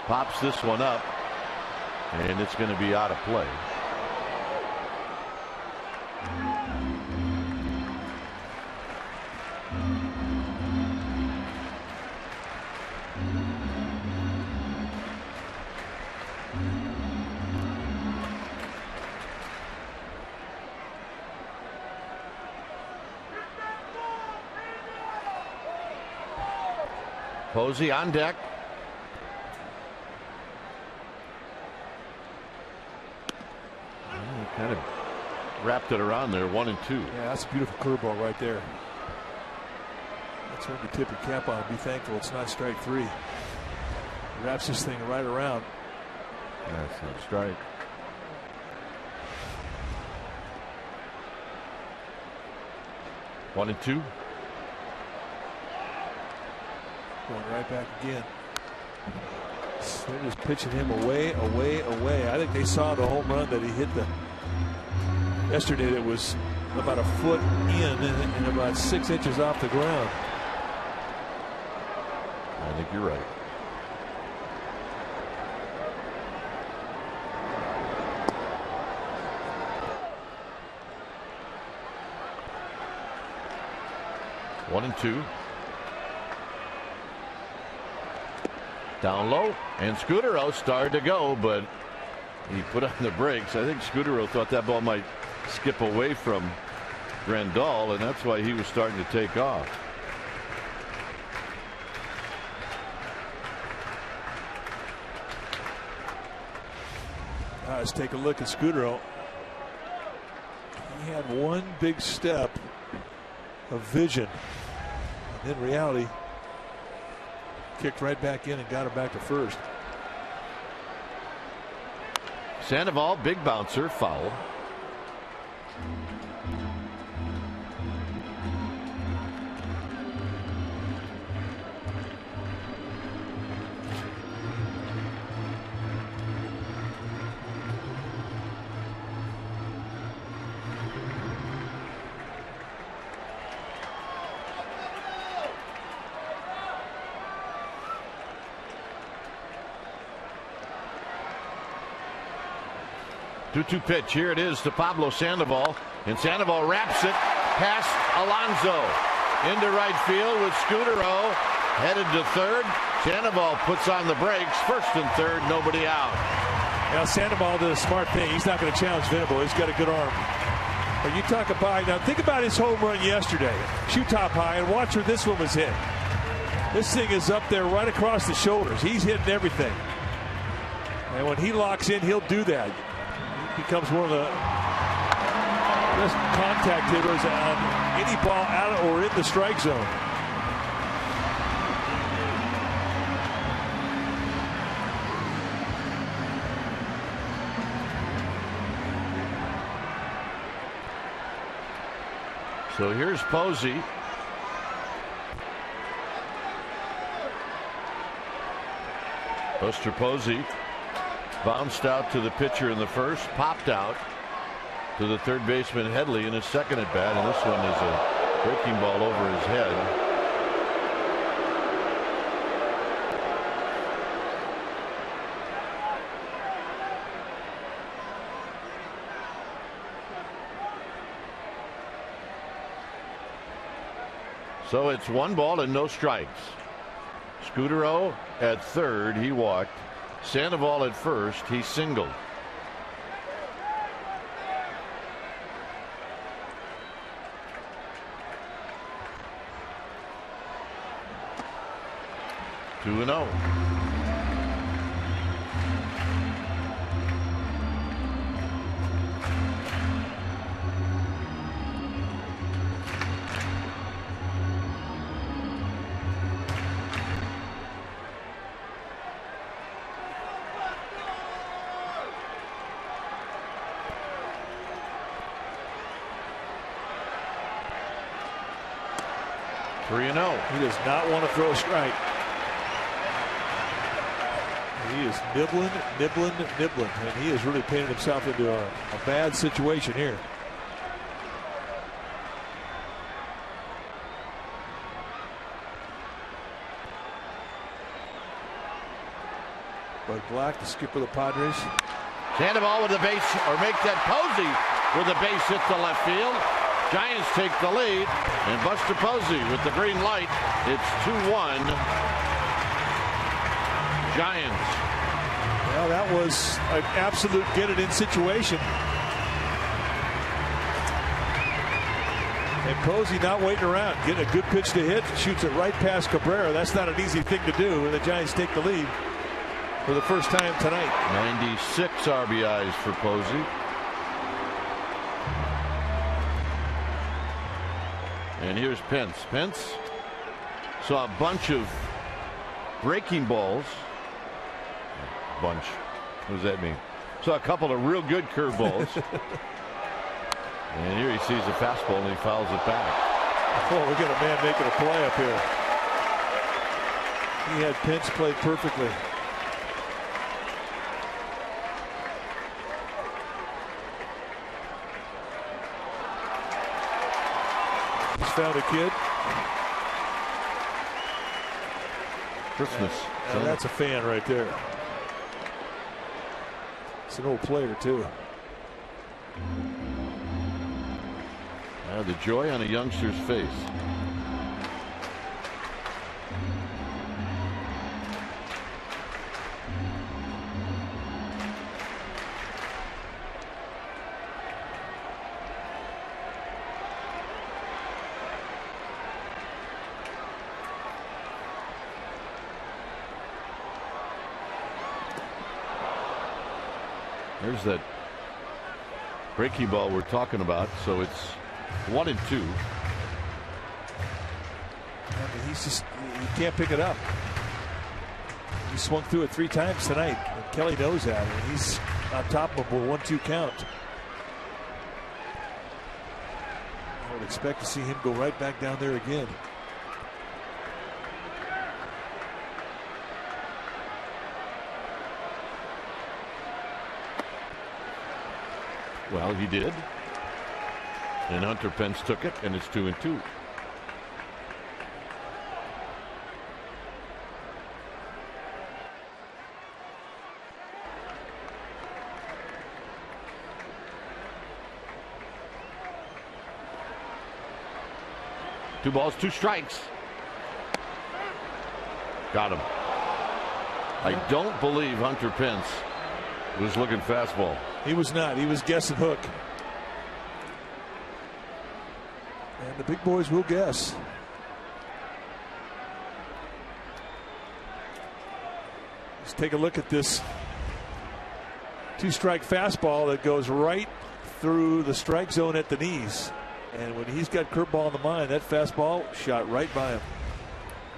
Pops this one up, and it's going to be out of play. Posey on deck. Kind of wrapped it around there. 1-2. Yeah, that's a beautiful curveball right there. That's when you tip your cap on and be thankful it's not strike 3. He wraps this thing right around. That's a strike. One and two. Going right back again. They're just pitching him away. I think they saw the home run that he hit yesterday that was about a foot in and about 6 inches off the ground. I think you're right. One and two. Down low, and Scudero started to go, but he put on the brakes. I think Scudero thought that ball might skip away from Grandal, and that's why he was starting to take off. Let's take a look at Scudero. He had one big step of vision, and then reality kicked right back in and got him back to first. Sandoval, big bouncer, foul. 2-2 pitch. Here it is to Pablo Sandoval, and Sandoval wraps it past Alonso into right field with Scudero headed to third. Sandoval puts on the brakes. First and third, nobody out. Now Sandoval did a smart thing. He's not going to challenge Venable. He's got a good arm. But you talk about, now think about his home run yesterday. Shoot top high, and watch where this one was hit. This thing is up there right across the shoulders. He's hitting everything. And when he locks in, he'll do that. He becomes one of the best contact hitters on any ball out or in the strike zone. So here's Posey. Buster Posey bounced out to the pitcher in the first, popped out to the third baseman Headley in his second at bat, and this one is a breaking ball over his head. So it's 1 ball and no strikes. Scudero at third, he walked. Sandoval at first, he singled. Two and 0. He does not want to throw a strike. He is nibbling, and he has really painted himself into a bad situation here. Bud Black, the skipper of the Padres. Sandoval with the base, or make that Posey with the base hit to left field. Giants take the lead, and Buster Posey with the green light. It's 2-1 Giants. Well, that was an absolute get-it-in situation. And Posey not waiting around, getting a good pitch to hit, shoots it right past Cabrera. That's not an easy thing to do, and the Giants take the lead for the first time tonight. 96 RBIs for Posey. And here's Pence. Pence saw a bunch of breaking balls. Bunch. What does that mean? Saw a couple of real good curveballs. And here he sees a fastball and he fouls it back. Oh, we got a man making a play up here. He had Pence played perfectly. Found a kid. Christmas. And that's a fan right there. It's an old player too. The joy on a youngster's face. There's that breaking ball we're talking about. So it's 1-2. He's just, he can't pick it up. He swung through it 3 times tonight. And Kelly knows that. And he's on top of a 1-2 count. I would expect to see him go right back down there again. Well, he did. And Hunter Pence took it, and it's 2-2. 2 balls, 2 strikes. Got him. I don't believe Hunter Pence was looking fastball. He was not. He was guessing hook. And the big boys will guess. Let's take a look at this 2-strike fastball that goes right through the strike zone at the knees. And when he's got curveball in the mind, that fastball shot right by him.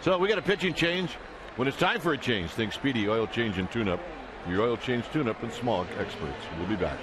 So we got a pitching change. When it's time for a change, think Speedy Oil Change and Tune-Up. Your oil change, tune-up, and smog experts. We'll be back.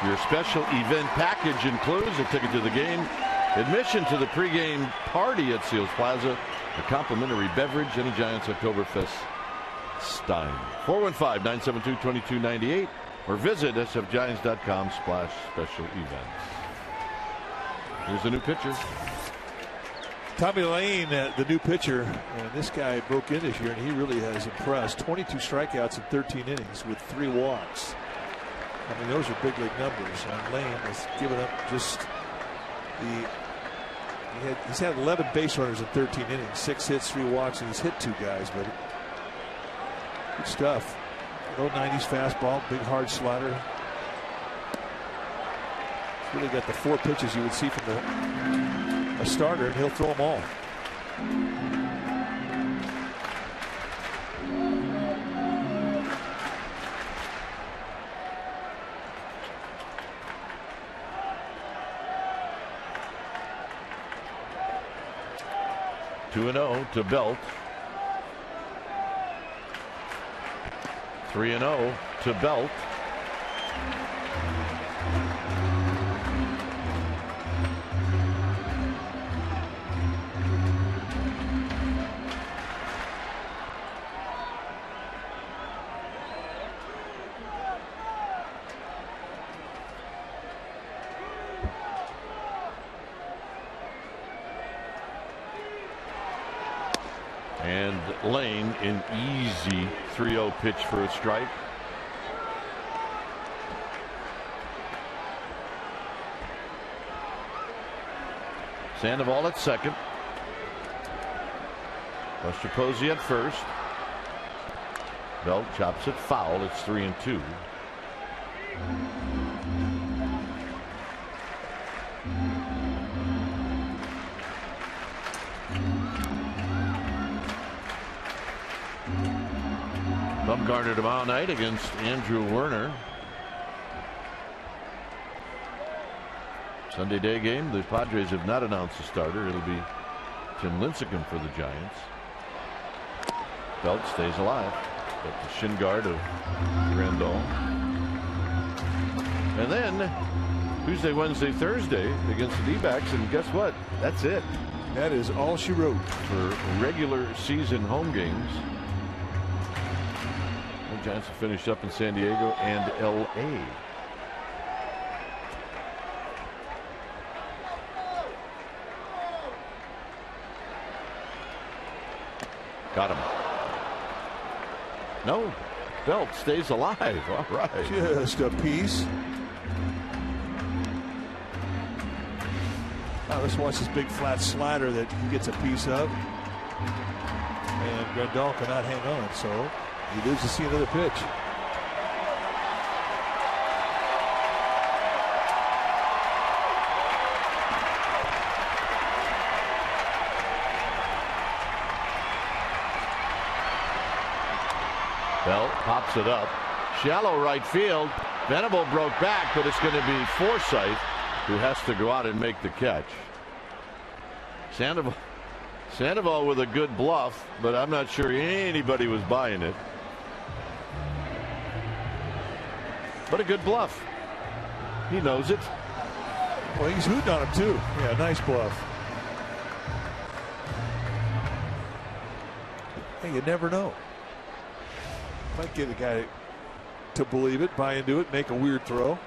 Your special event package includes a ticket to the game, admission to the pregame party at Seals Plaza, a complimentary beverage, and a Giants Oktoberfest Stein. 415-972-2298 or visit sfgiants.com/special events. Here's the new pitcher. Tommy Lane, the new pitcher, and this guy broke in this year, and he really has impressed. 22 strikeouts in 13 innings with 3 walks. I mean, those are big league numbers. And Lane has given up just he's had 11 base runners in 13 innings, 6 hits, 3 walks, and he's hit 2 guys. But good stuff. Low 90s fastball, big hard slider. He's really got the 4 pitches you would see from a starter, and he'll throw them all. Two 2-0 to Belt. 3-0 to Belt. And Lane, an easy 3-0 pitch for a strike. Sandoval at second. Buster Posey at first. Belt chops it foul. It's 3-2. Bumgarner tomorrow night against Andrew Werner. Sunday day game. The Padres have not announced a starter. It'll be Tim Lincecum for the Giants. Belt stays alive. Got the shin guard of Grandal. And then Tuesday, Wednesday, Thursday against the D-backs. And guess what? That's it. That is all she wrote for regular season home games. Giants will finish up in San Diego and L.A. Got him. No. Belt stays alive. All right. Just a piece. Now let's watch this big flat slider that he gets a piece of. And Grandal cannot hang on, so he lives to see another pitch. Belt pops it up. Shallow right field. Venable broke back, but it's going to be Forsythe who has to go out and make the catch. Sandoval with a good bluff, but I'm not sure anybody was buying it. But a good bluff. He knows it. Well, he's hooting on him too. Yeah, nice bluff. Hey, you never know. Might get a guy to believe it, buy into it, make a weird throw.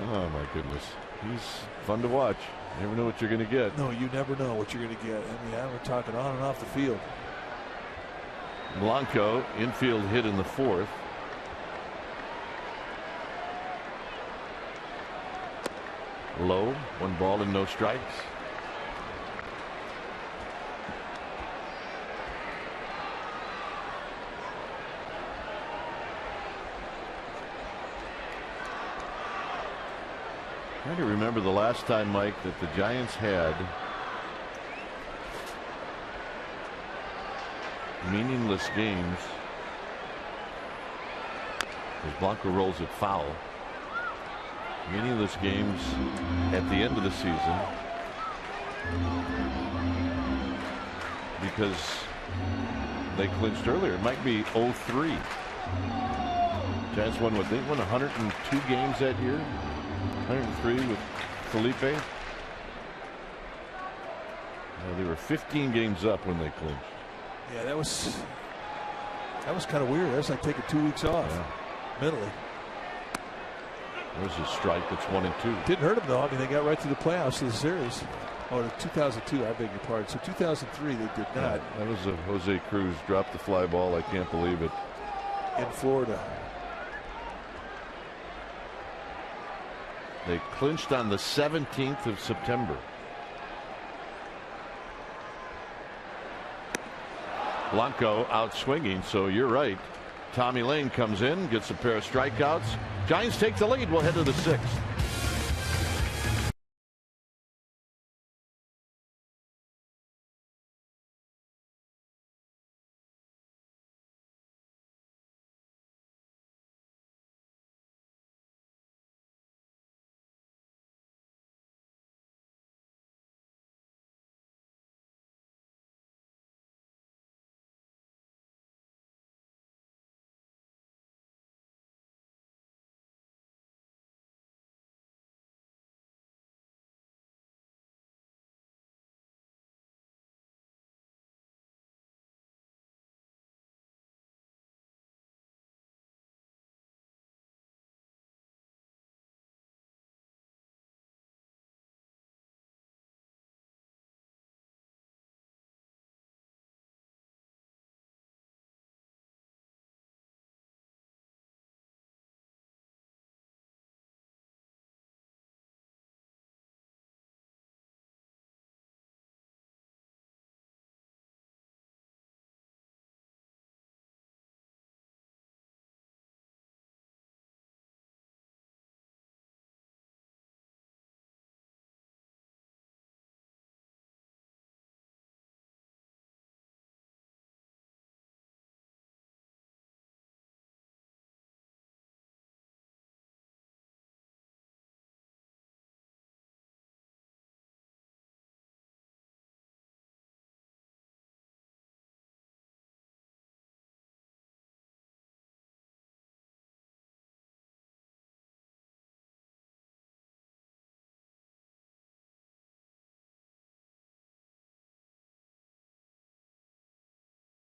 Oh my goodness, he's fun to watch. You never know what you're going to get. No, you never know what you're going to get. I mean, we're talking on and off the field. Blanco, infield hit in the fourth. Low, 1 ball and no strikes. Trying to remember the last time, Mike, that the Giants had meaningless games. As Blanco rolls it foul. Meaningless games at the end of the season because they clinched earlier. It might be 0-3. Giants won what? They won 102 games that year. 103 with Felipe. They were 15 games up when they clinched. Yeah, that was kind of weird. That's like taking 2 weeks off mentally. There's a strike that's 1-2. Didn't hurt them though. I mean, they got right through the playoffs of the series. Oh, 2002, I beg your pardon. So 2003, they did not. Yeah, that was a Jose Cruz dropped the fly ball. I can't believe it. In Florida. They clinched on the 17th of September. Blanco out swinging, so you're right. Tommy Lane comes in, gets a pair of strikeouts. Giants take the lead. We'll head to the 6th.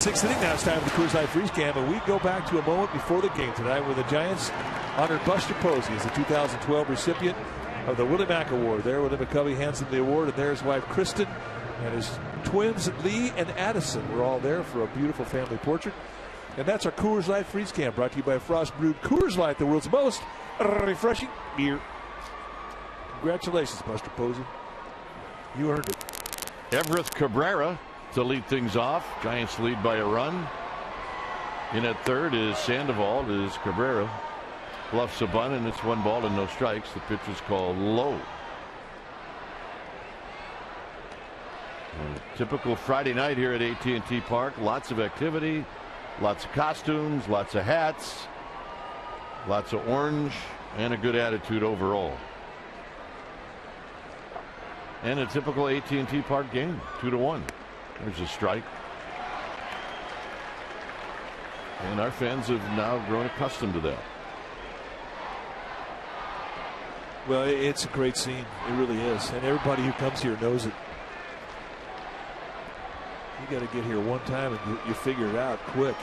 Sixth inning now. It's time for the Coors Light Freeze Cam, and we go back to a moment before the game tonight where the Giants honored Buster Posey as the 2012 recipient of the Willie Mac Award. There, Willie McCovey hands him the award, and there's wife Kristen and his twins Lee and Addison were all there for a beautiful family portrait. And that's our Coors Light Freeze Cam, brought to you by Frost Brewed Coors Light, the world's most refreshing beer. Congratulations, Buster Posey. You earned it. Everett Cabrera to lead things off. Giants lead by a run. In at third is Sandoval. Is Cabrera bluffs a bunt, and it's 1 ball and no strikes. The pitch is called low. A typical Friday night here at AT&T Park. Lots of activity, lots of costumes, lots of hats, lots of orange, and a good attitude overall. And a typical AT&T Park game, 2-1. There's a strike. And our fans have now grown accustomed to that. Well, it's a great scene. It really is. And everybody who comes here knows it. You got to get here one time and you figure it out quick.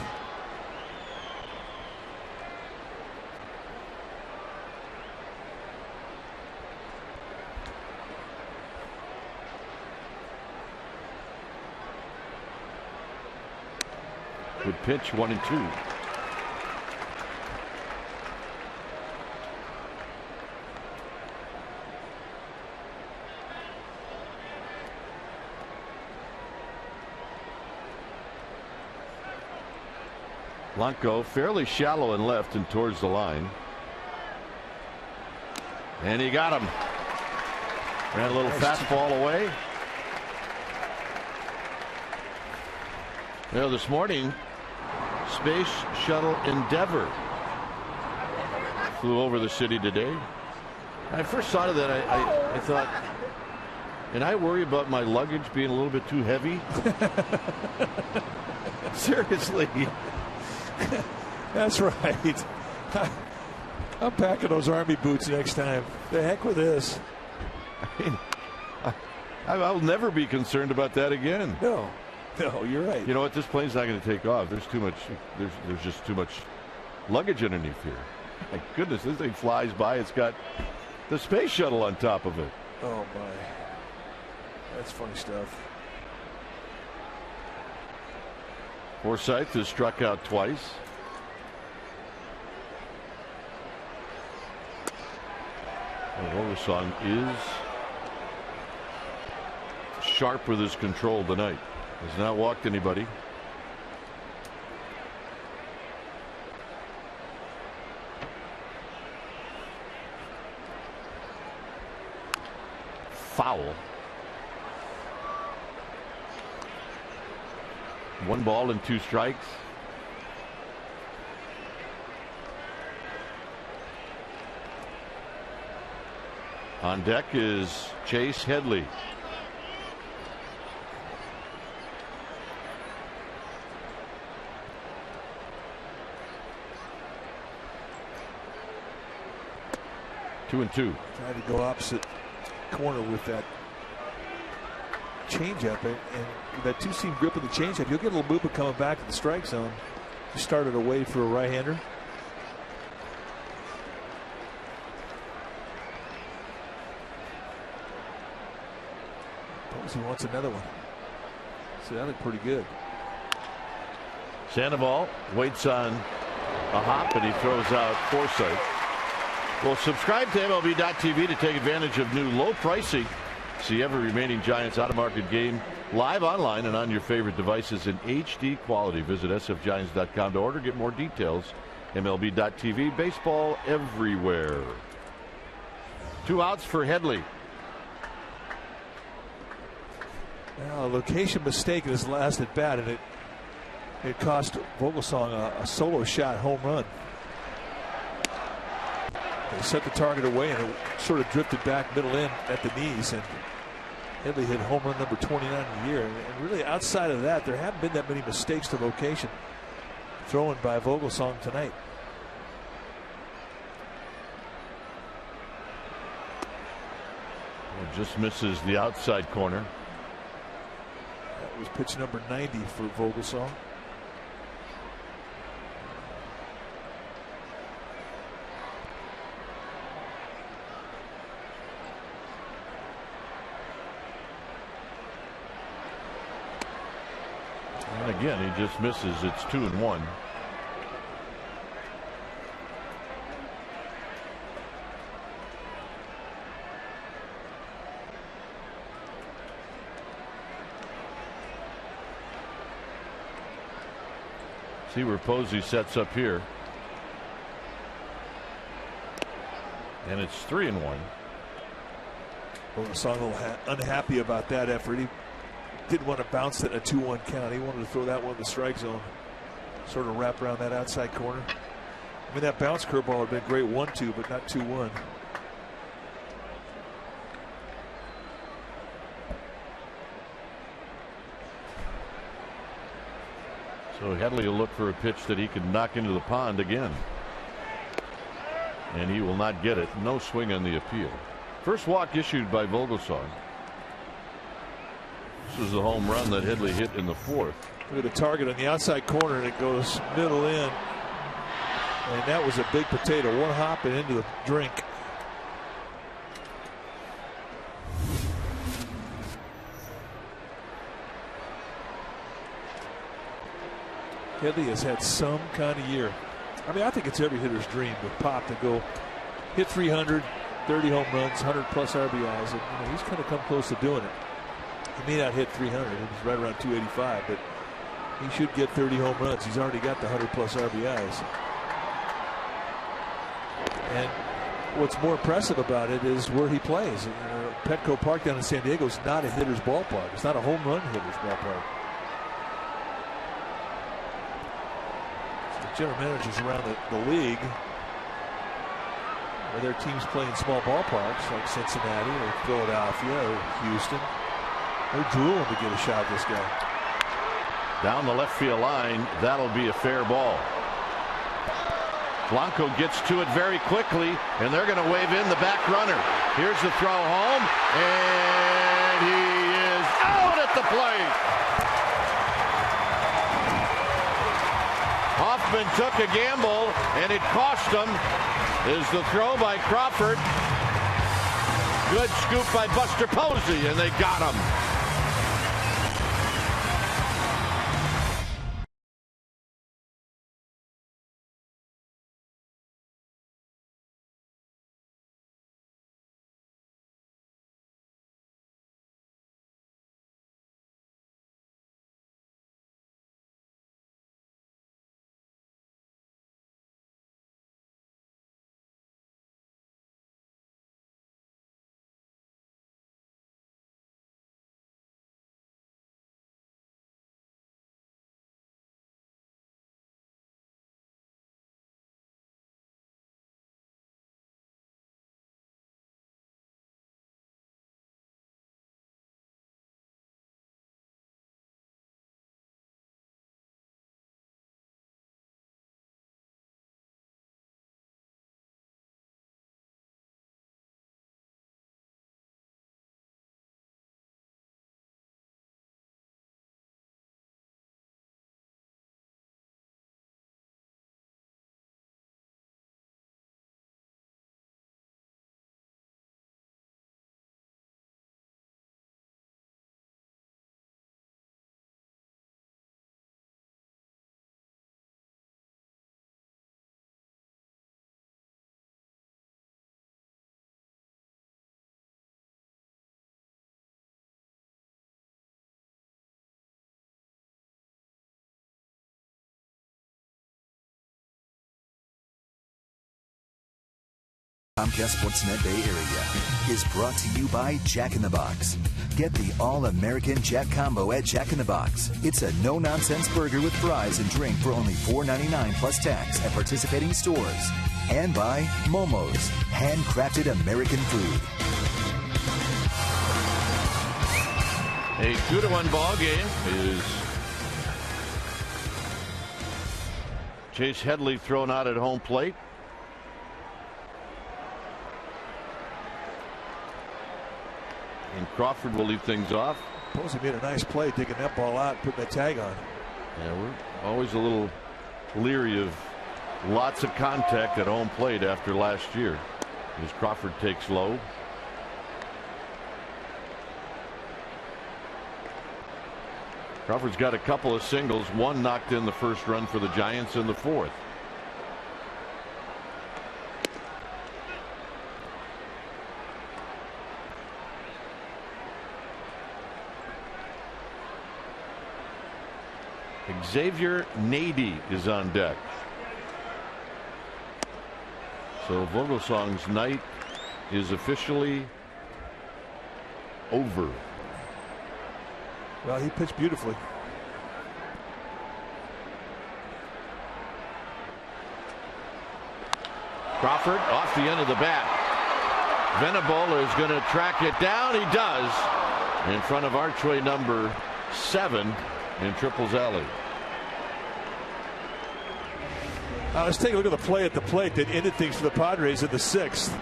Good pitch, 1-2. Blanco fairly shallow and left and towards the line. And he got him. Ran a little fastball away. You know, this morning, Space Shuttle Endeavour flew over the city today. When I first thought of that, I thought, and I worry about my luggage being a little bit too heavy. Seriously. That's right. I'm packing those Army boots next time. The heck with this. I mean, I'll never be concerned about that again. No, you're right. You know what? This plane's not going to take off. There's too much. There's just too much luggage underneath here. My goodness, this thing flies by. It's got the space shuttle on top of it. Oh my, that's funny stuff. Forsythe has struck out twice. Rogasong is sharp with his control tonight. Has not walked anybody. Foul. 1 ball and 2 strikes. On deck is Chase Headley. Two and two. Tried to go opposite corner with that changeup, and that two-seam grip of the changeup. You'll get a little movement coming back to the strike zone. You started away for a right-hander. He wants another one. So that looked pretty good. Sandoval waits on a hop, and he throws out Forsythe. Well, subscribe to MLB.tv to take advantage of new low pricing. See every remaining Giants out-of-market game live online and on your favorite devices in HD quality. Visit sfgiants.com to order. Get more details. MLB.tv. Baseball everywhere. 2 outs for Headley. Now, a location mistake in his last at bat, and it cost Vogelsong a solo shot home run. They set the target away, and it sort of drifted back middle in at the knees, and Headley hit home run number 29 in the year. And really, outside of that, there haven't been that many mistakes to location thrown by Vogelsong tonight. It just misses the outside corner. That was pitch number 90 for Vogelsong. again. He just misses. It's 2-1. See where Posey sets up here. And it's 3-1. Well, the song a little unhappy about that effort. He didn't want to bounce it in a 2-1 count. He wanted to throw that one in the strike zone. Sort of wrap around that outside corner. I mean, that bounce curveball would have been great 1-2, but not 2-1. So Headley will look for a pitch that he can knock into the pond again. And he will not get it. No swing on the appeal. First walk issued by Vogelsong. This was the home run that Headley hit in the 4th. Look at the target on the outside corner, and it goes middle in. And that was a big potato. One hop and into the drink. Headley has had some kind of year. I mean, I think it's every hitter's dream with Pop to go hit 300, 30 home runs, 100 plus RBIs. And he's kind of come close to doing it. He may not hit 300. He's right around 285, but he should get 30 home runs. He's already got the 100 plus RBIs. And what's more impressive about it is where he plays. Petco Park down in San Diego is not a hitter's ballpark. It's not a home run hitter's ballpark. General managers around the league where their teams play in small ballparks like Cincinnati or Philadelphia or Houston, they're drooling to get a shot at this guy. Down the left field line, that'll be a fair ball. Blanco gets to it very quickly, and they're going to wave in the back runner. Here's the throw home, and he is out at the plate. Hoffman took a gamble, and it cost him. Is the throw by Crawford. Good scoop by Buster Posey, and they got him. Comcast Sportsnet Bay Area is brought to you by Jack in the Box. Get the all-American Jack Combo at Jack in the Box. It's a no-nonsense burger with fries and drink for only $4.99 plus tax at participating stores. And by Momo's, handcrafted American food. A 2-1 ball game is Chase Headley thrown out at home plate. And Crawford will lead things off. Posey made a nice play taking that ball out, putting that tag on. Yeah, we're always a little leery of lots of contact at home plate after last year. As Crawford takes low. Crawford's got a couple of singles. One knocked in the first run for the Giants in the fourth. Xavier Nady is on deck. So Vogelsong's night is officially over. Well, he pitched beautifully. Crawford off the end of the bat. Venable is going to track it down. He does. In front of archway number 7 in Triples Alley. Let's take a look at the play at the plate that ended things for the Padres in the 6th.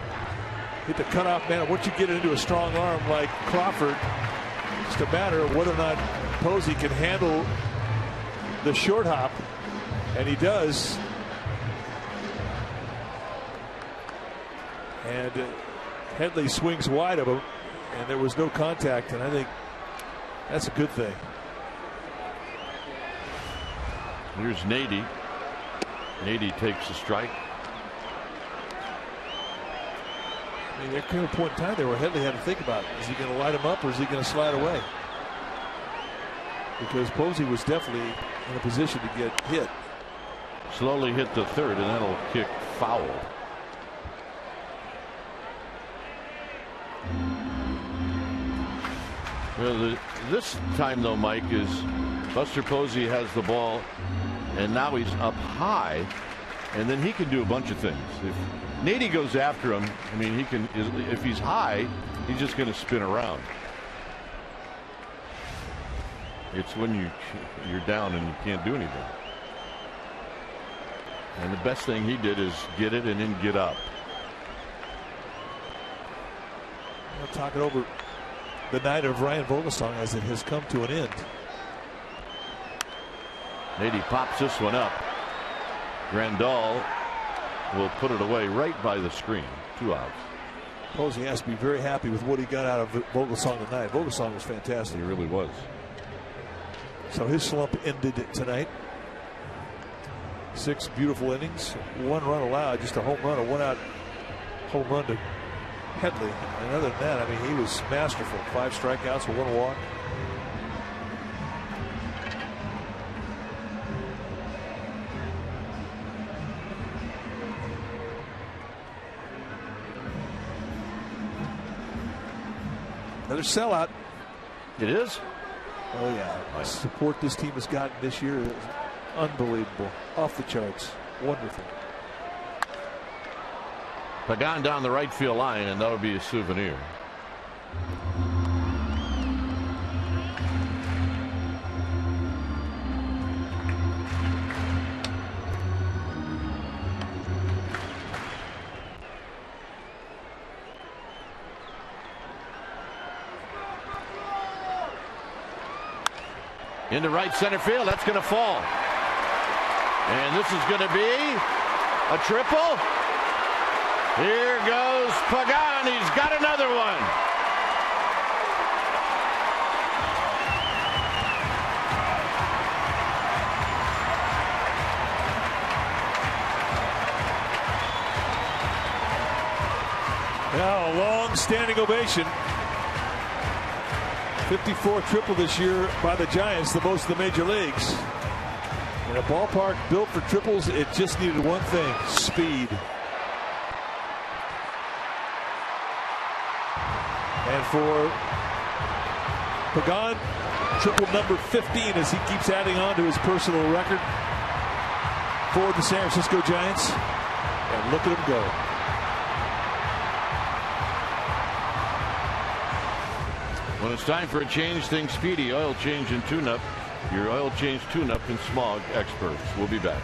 Hit the cutoff man. Once you get into a strong arm like Crawford, it's just a matter of whether or not Posey can handle the short hop, and he does. And Headley swings wide of him, and there was no contact, and I think that's a good thing. Here's Nady. Nady takes a strike. I mean, there came a point in time there where Headley had to think about, is he going to light him up or is he going to slide away? Because Posey was definitely in a position to get hit. Slowly hit the third, and that'll kick foul. Well, this time though, Mike, is Buster Posey has the ball, and now he's up high, and then he can do a bunch of things. If Nady goes after him, I mean, he can. If he's high, he's just going to spin around. It's when you're down and you can't do anything. And the best thing he did is get it and then get up. We'll talk it over the night of Ryan Vogelsong as it has come to an end. Nady pops this one up. Grandal will put it away right by the screen. 2 outs. Posey has to be very happy with what he got out of Vogelsong tonight. Vogelsong was fantastic. He really was. So his slump ended tonight. 6 beautiful innings, 1 run allowed, just a home run, a 1-out home run to Headley. And other than that, I mean, he was masterful. 5 strikeouts with 1 walk. Another sellout. It is? Oh, yeah. The support this team has gotten this year is unbelievable. Off the charts. Wonderful. Pagan down the right field line, and that would be a souvenir. Into right center field. That's going to fall. And this is going to be a triple. Here goes Pagan. He's got another one. Now a long standing ovation. 54 triple this year by the Giants, the most in the major leagues. In a ballpark built for triples, it just needed one thing: speed. And for Pagan, triple number 15 as he keeps adding on to his personal record for the San Francisco Giants. And look at him go. When it's time for a change, think Speedy Oil Change and Tune-Up. Your oil change tune-up and smog experts. We'll be back.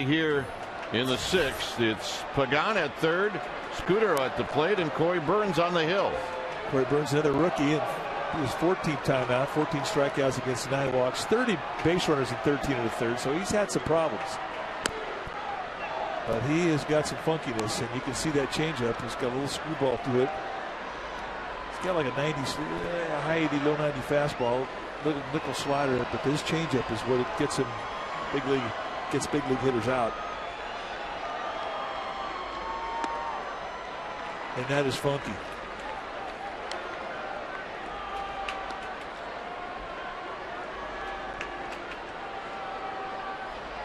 Here in the 6th, it's Pagan at third, Scudero at the plate, and Corey Burns on the hill. Corey Burns, another rookie, and his 14th timeout, 14 strikeouts against 9 walks, 30 base runners in 13 of the third, so he's had some problems. But he has got some funkiness, and you can see that changeup. He's got a little screwball to it. He's got like a 90, high 80, low 90 fastball, little nickel slider, but this changeup is what it gets him big league. Gets big league hitters out. And that is funky.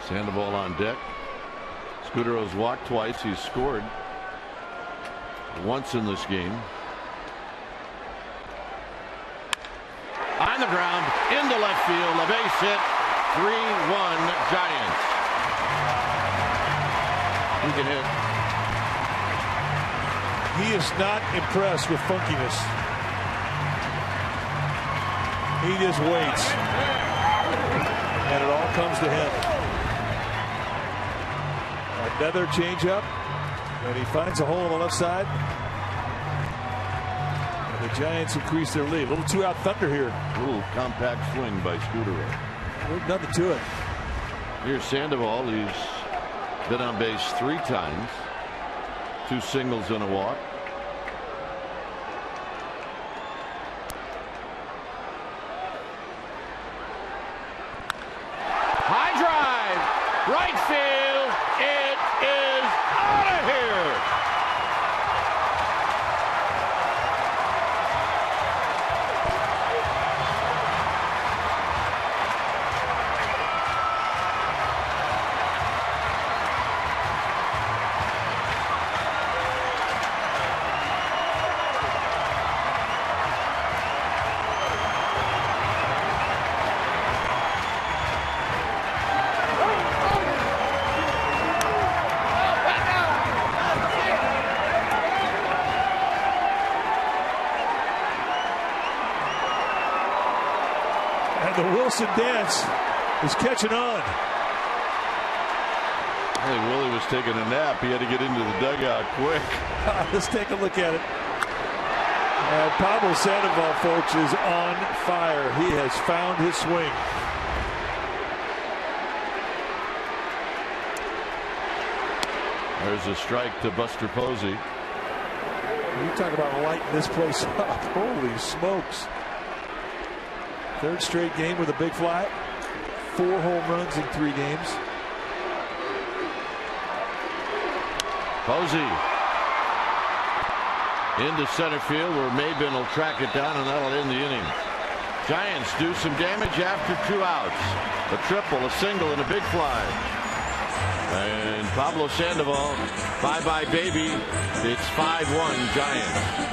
Sandoval on deck. Scudero's walked twice. He's scored once in this game. On the ground, into left field, a base hit, 3-1 Giants. He can hit. He is not impressed with funkiness. He just waits. And it all comes to him. Another changeup. And he finds a hole on the left side. And the Giants increase their lead. A little two-out thunder here. Ooh, compact swing by Scudero. There's nothing to it. Here's Sandoval. He's been on base 3 times. 2 singles and a walk. High drive, right field. It is out of here. The Wilson dance is catching on. I think Willie was taking a nap. He had to get into the dugout quick. Let's take a look at it. And Pablo Sandoval, folks, is on fire. He has found his swing. There's a strike to Buster Posey. You talk about lighting this place up. Holy smokes. 3rd straight game with a big fly. 4 home runs in 3 games. Posey into center field where Maben will track it down, and that'll end the inning. Giants do some damage after 2 outs. A triple, a single, and a big fly. And Pablo Sandoval, bye-bye baby. It's 5-1 Giants.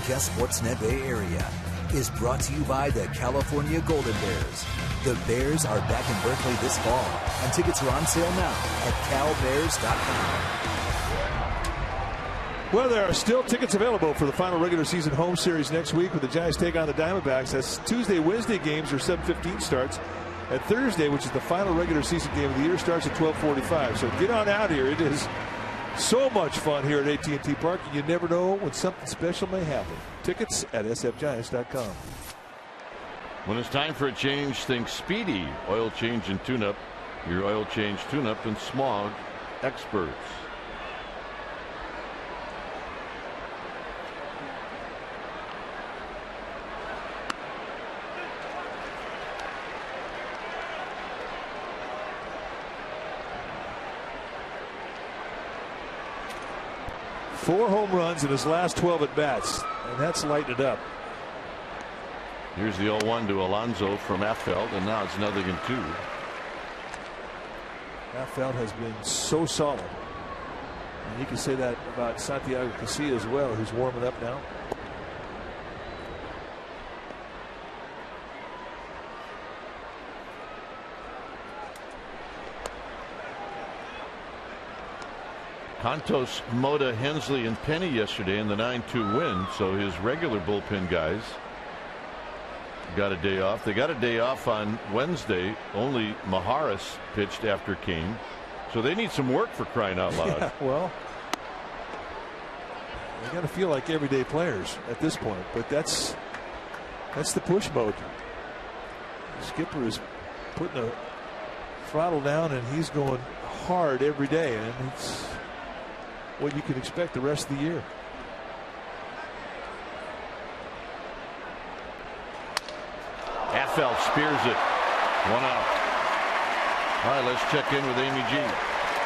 Comcast Sportsnet Bay Area is brought to you by the California Golden Bears. The Bears are back in Berkeley this fall, and tickets are on sale now at calbears.com. Well, there are still tickets available for the final regular season home series next week when the Giants take on the Diamondbacks. That's Tuesday, Wednesday games are 7:15 starts. And Thursday, which is the final regular season game of the year, starts at 12:45. So get on out here. It is so much fun here at AT&T Park. You never know when something special may happen. Tickets at sfgiants.com. When it's time for a change, think Speedy Oil Change and Tune-Up. Your oil change tune-up and smog experts. Four home runs in his last 12 at-bats, and that's lighting it up. Here's the 0-1 to Alonso from Affeld, and now it's 0-2. Affeld has been so solid. And you can say that about Santiago Casilla as well, who's warming up now. Contos, Mota, Hensley, and Penny yesterday in the 9-2 win, so his regular bullpen guys got a day off. They got a day off on Wednesday. Only Maharis pitched after Kane, so they need some work, for crying out loud. Yeah, well, they got to feel like everyday players at this point, but that's the push mode. The skipper is putting the throttle down, and he's going hard every day, and it's what you can expect the rest of the year. Affeld spears it. 1 out. All right, let's check in with Amy G.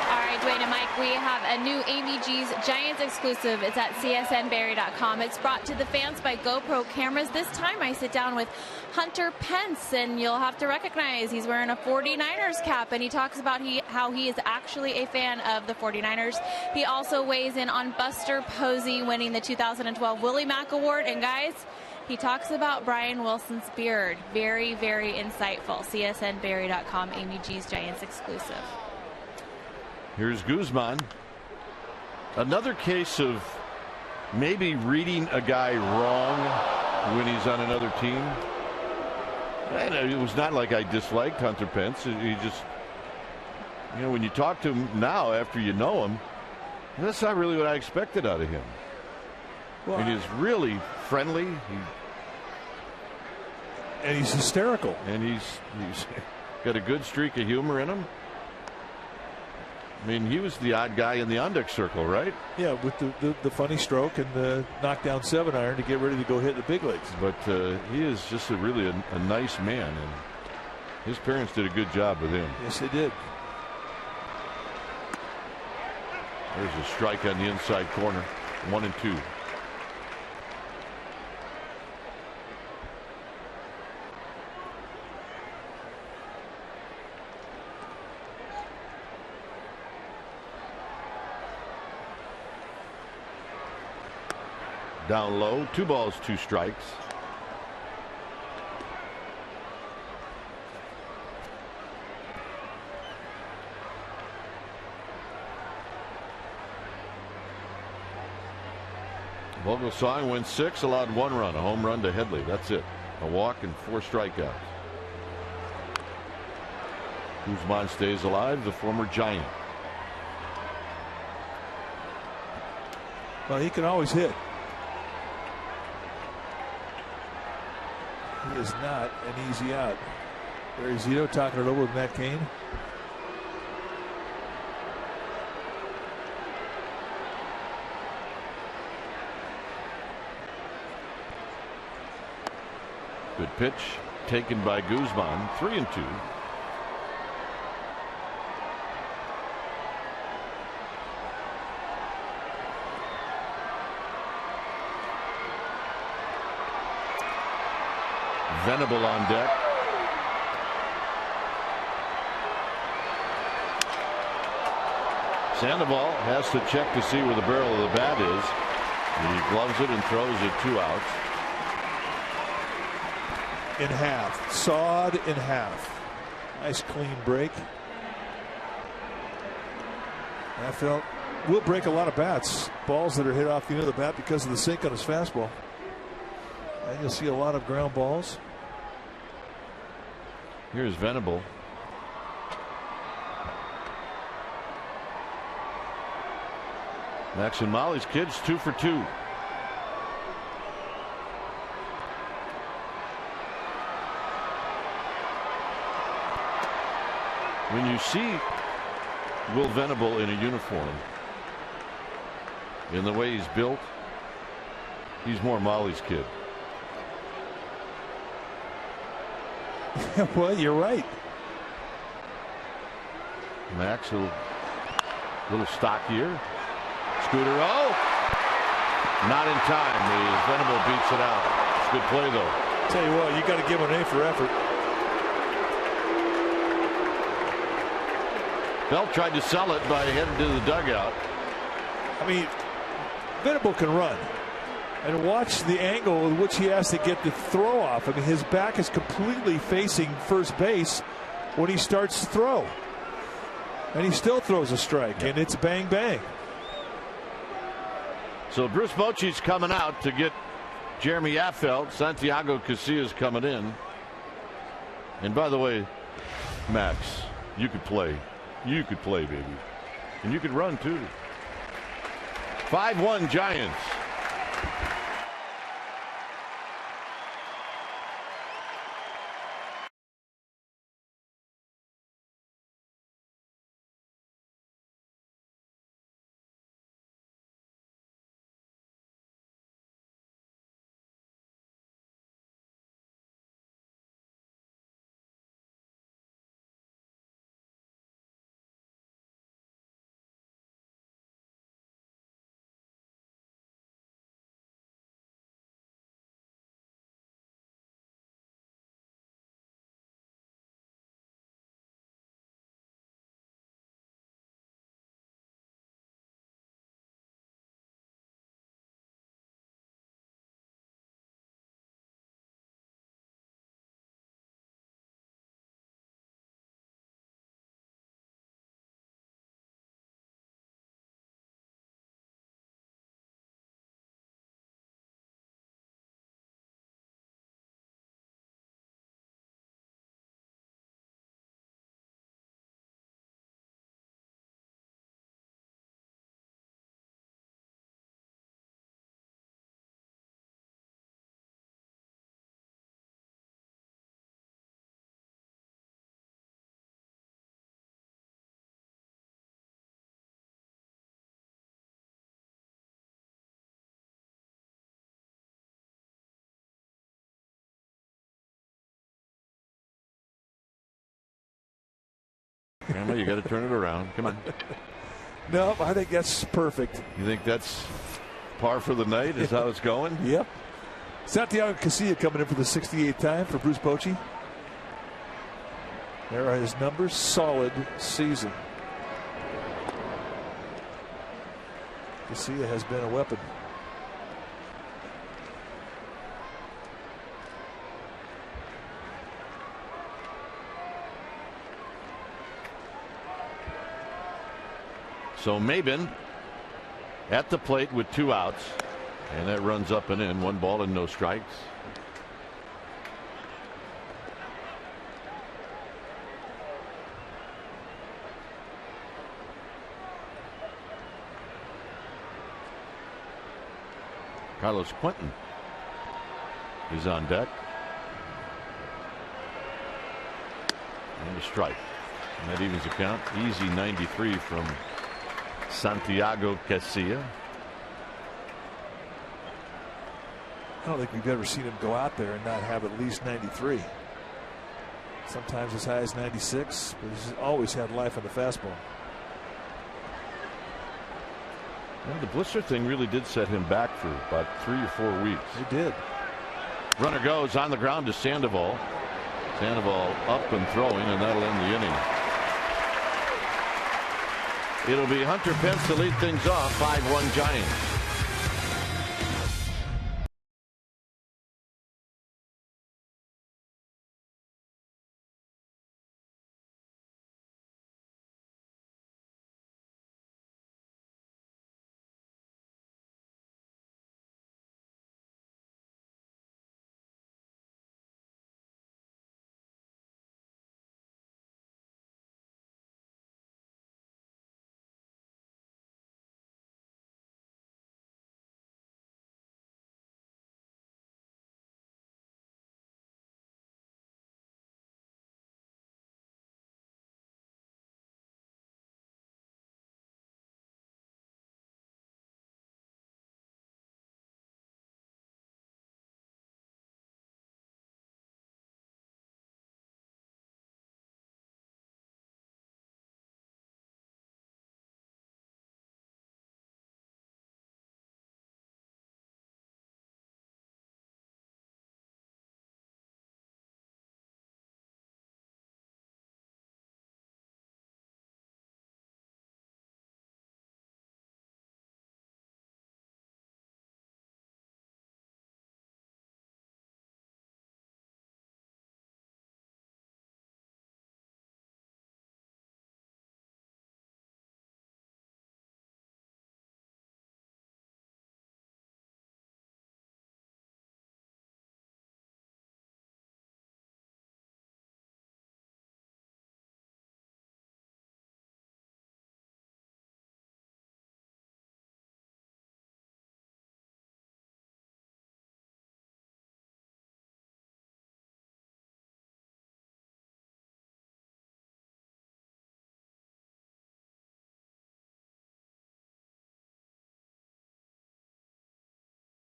All right, Dwayne and Mike, we have a new Amy G's Giants exclusive. It's at csnberry.com. It's brought to the fans by GoPro cameras. This time I sit down with Hunter Pence, and you'll have to recognize he's wearing a 49ers cap, and he talks about how he is actually a fan of the 49ers. He also weighs in on Buster Posey winning the 2012 Willie Mac Award. And guys, he talks about Brian Wilson's beard. Very, very insightful. csnberry.com, Amy G's Giants exclusive. Here's Guzman. Another case of maybe reading a guy wrong when he's on another team. And it was not like I disliked Hunter Pence. He just, you know, when you talk to him now after you know him, that's not really what I expected out of him. Well, and he's really friendly. And he's hysterical. And he's got a good streak of humor in him. I mean, he was the odd guy in the on-deck circle, right? Yeah, with the funny stroke and the knockdown 7-iron to get ready to go hit the big leagues. But he is just really a nice man, and his parents did a good job with him. Yes, they did. There's a strike on the inside corner. 1-2. Down low, 2 balls, 2 strikes. Vogelsong went 6, allowed 1 run, a home run to Headley. That's it. A walk and 4 strikeouts. Guzman stays alive, the former Giant. Well, he can always hit. He is not an easy out. There's Zito talking it over with Matt Cain. Good pitch taken by Guzman. 3-2. Venable on deck. Sandoval has to check to see where the barrel of the bat is. He gloves it and throws it 2 outs. In half. Sawed in half. Nice clean break. That felt will break a lot of bats. Balls that are hit off the end of the bat because of the sink on his fastball. And you'll see a lot of ground balls. Here's Venable. Max and Molly's kids 2 for 2. When you see Will Venable in a uniform, in the way he's built, he's more Molly's kid. Well, you're right. Max, a little stockier. Scooter, oh! Not in time. Venable beats it out. It's a good play, though. Tell you what, you got to give an A for effort. Bell tried to sell it by heading to the dugout. I mean, Venable can run. And watch the angle in which he has to get the throw off. I mean, his back is completely facing first base when he starts to throw. And he still throws a strike, and it's bang, bang. So Bruce Bochy's coming out to get Jeremy Affeldt. Santiago Casillas coming in. And by the way, Max, you could play. You could play, baby. And you could run, too. 5-1 Giants. Grandma, you got to turn it around. Come on. No, I think that's perfect. You think that's par for the night? Is how it's going? Yep. Santiago Casillas coming in for the 68th time for Bruce Bochy. There are his numbers. Solid season. Casillas has been a weapon. So Maben at the plate with 2 outs, and that runs up and in. 1 ball and no strikes. Carlos Quentin is on deck. And a strike. And that evens the count. Easy 93 from Santiago Casillas. I don't think we've ever seen him go out there and not have at least 93. Sometimes as high as 96, but he's always had life on the fastball. Well, the blister thing really did set him back for about 3 or 4 weeks. It did. Runner goes on the ground to Sandoval. Sandoval up and throwing, and that'll end the inning. It'll be Hunter Pence to lead things off. 5-1 Giants.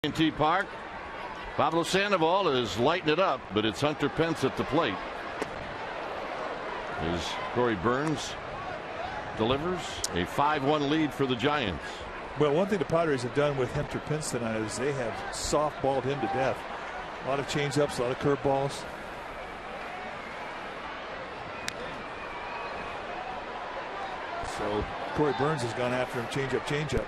AT&T Park. Pablo Sandoval is lighting it up, but it's Hunter Pence at the plate. As Corey Burns delivers a 5-1 lead for the Giants. Well, one thing the Padres have done with Hunter Pence tonight is they have softballed him to death. A lot of changeups, a lot of curveballs. So Corey Burns has gone after him, changeup.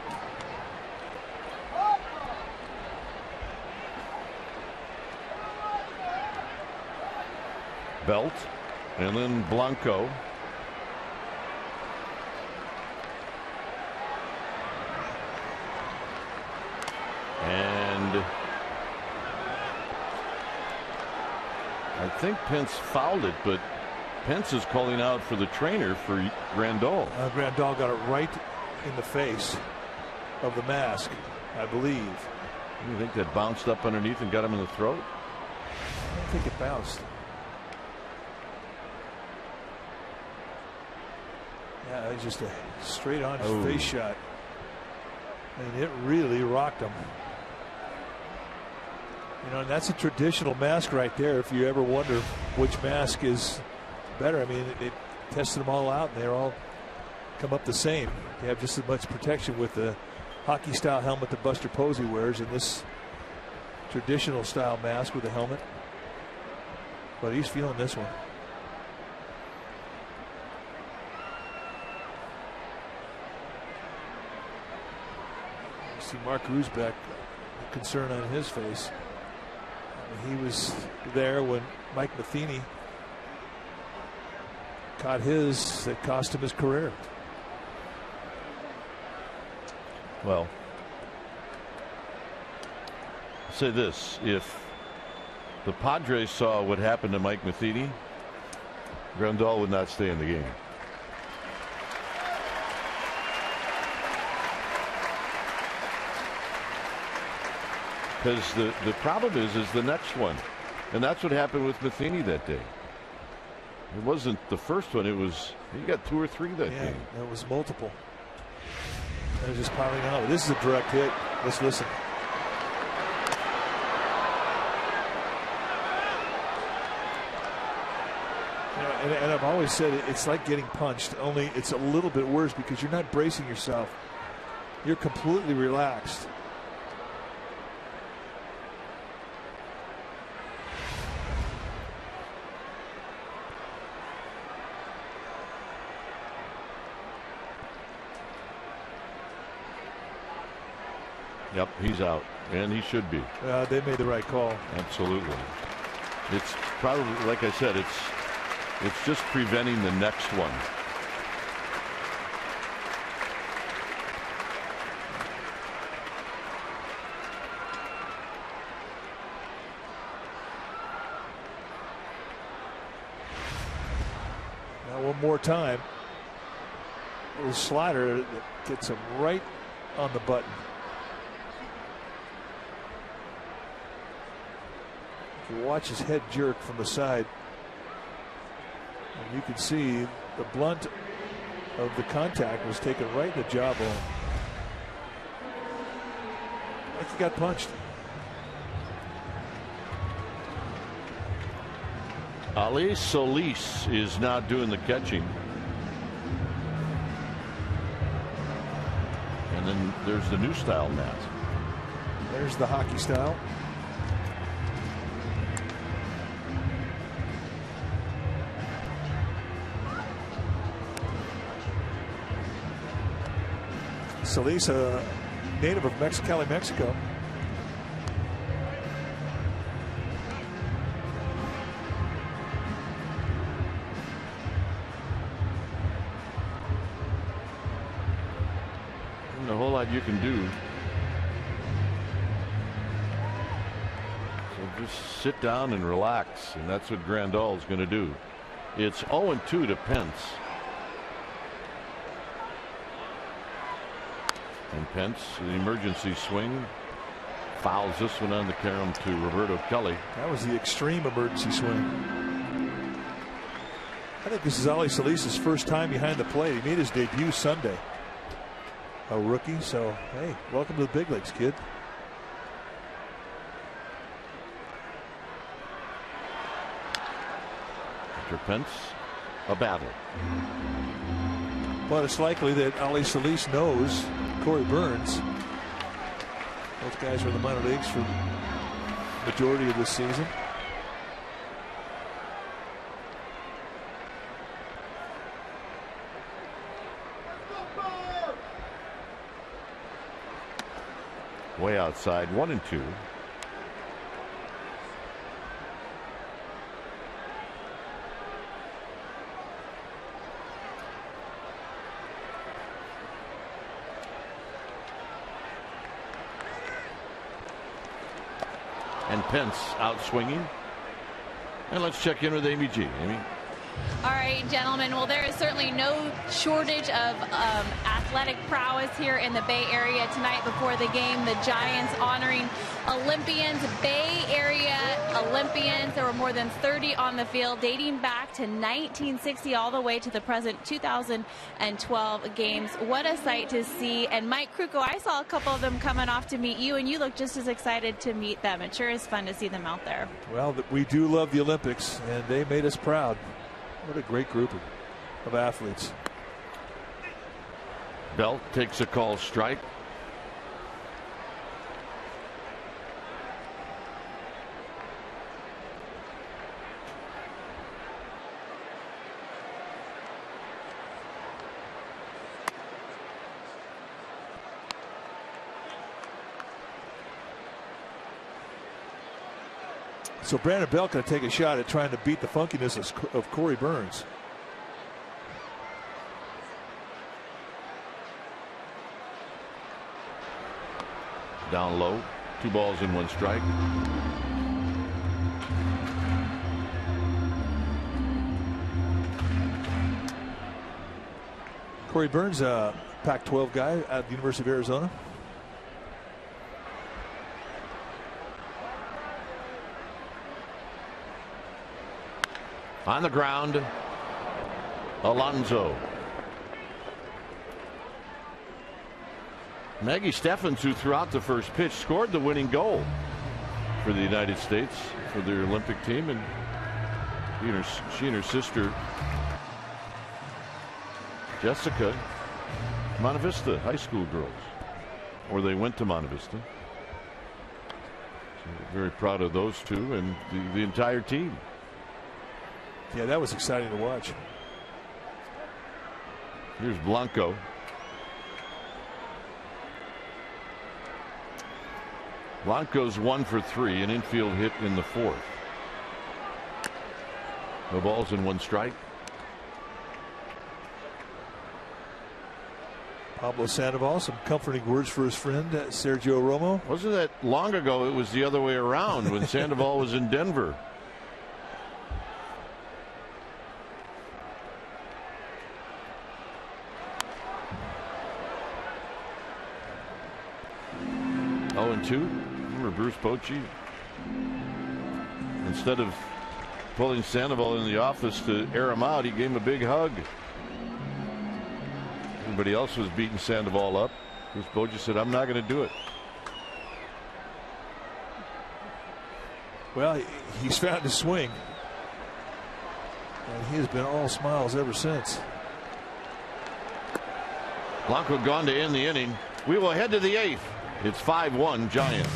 Belt, and then Blanco. And I think Pence fouled it, but Pence is calling out for the trainer for Grandal. Grandal got it right in the face of the mask, I believe. You think that bounced up underneath and got him in the throat? I don't think it bounced. Yeah, it was just a straight on face shot. And it really rocked him. You know, and that's a traditional mask right there. If you ever wonder which mask is better, I mean, they tested them all out and they all come up the same. They have just as much protection with the hockey style helmet that Buster Posey wears and this traditional style mask with the helmet. But he's feeling this one. You see Mark Rusbeck, concern on his face. He was there when Mike Matheny caught his that cost him his career. Well, I'll say this, if the Padres saw what happened to Mike Matheny, Grandal would not stay in the game. Because the problem is the next one. And that's what happened with Matheny that day. It wasn't the first one. It was, he got 2 or 3 that game. It was multiple. They're just piling out. This is a direct hit. Let's listen. You know, and I've always said it's like getting punched, only it's a little bit worse because you're not bracing yourself. You're completely relaxed. Yep, he's out, and he should be. They made the right call. Absolutely. It's probably, like I said, it's just preventing the next one. Now one more time. A little slider that gets him right on the button. You watch his head jerk from the side, and you can see the blunt of the contact was taken right in the jawbone. Like he got punched. Ali Solis is now doing the catching. And then there's the new style mask. There's the hockey style. Solis, a native of Mexicali, Mexico. There's a whole lot you can do. So just sit down and relax, and that's what Grandal is going to do. It's 0-2 to Pence. And Pence, the emergency swing, fouls this one on the carom to Roberto Kelly. That was the extreme emergency swing. I think this is Ali Solis' first time behind the plate. He made his debut Sunday. A rookie, so hey, welcome to the big leagues, kid. for Pence, a battle. But it's likely that Ali Solis knows Corey Burns. Both guys are in the minor leagues for the majority of this season. Way outside, 1-2. And Pence out swinging. And let's check in with Amy G. Amy. All right, gentlemen. Well, there is certainly no shortage of athletic prowess here in the Bay Area tonight before the game. The Giants honoring Olympians, Bay Area Olympians. There were more than 30 on the field dating back to 1960 all the way to the present 2012 games. What a sight to see. And Mike Krukow, I saw a couple of them coming off to meet you, and you look just as excited to meet them. It sure is fun to see them out there. Well, we do love the Olympics, and they made us proud. What a great group of athletes. Belt takes a call strike. So Brandon Belt going to take a shot at trying to beat the funkiness of Corey Burns. Down low, 2 balls and 1 strike. Corey Burns, a Pac-12 guy at the University of Arizona. On the ground, Alonso. Maggie Steffens, who threw out the first pitch, scored the winning goal for the United States for their Olympic team, and she and her sister Jessica, Monte Vista high school girls, or they went to Monte Vista. So very proud of those two and the entire team. Yeah, that was exciting to watch. Here's Blanco. Blanco's 1 for 3, an infield hit in the 4th. No balls and 1 strike. Pablo Sandoval, some comforting words for his friend Sergio Romo. Wasn't that long ago? It was the other way around when Sandoval was in Denver. Oh, and 2. Remember Bruce Bochy? Instead of pulling Sandoval in the office to air him out, he gave him a big hug. Everybody else was beating Sandoval up. Bruce Bochy said, "I'm not going to do it." Well, he's found his swing, and he has been all smiles ever since. Blanco gone to end the inning. We will head to the 8th. It's 5-1 Giants.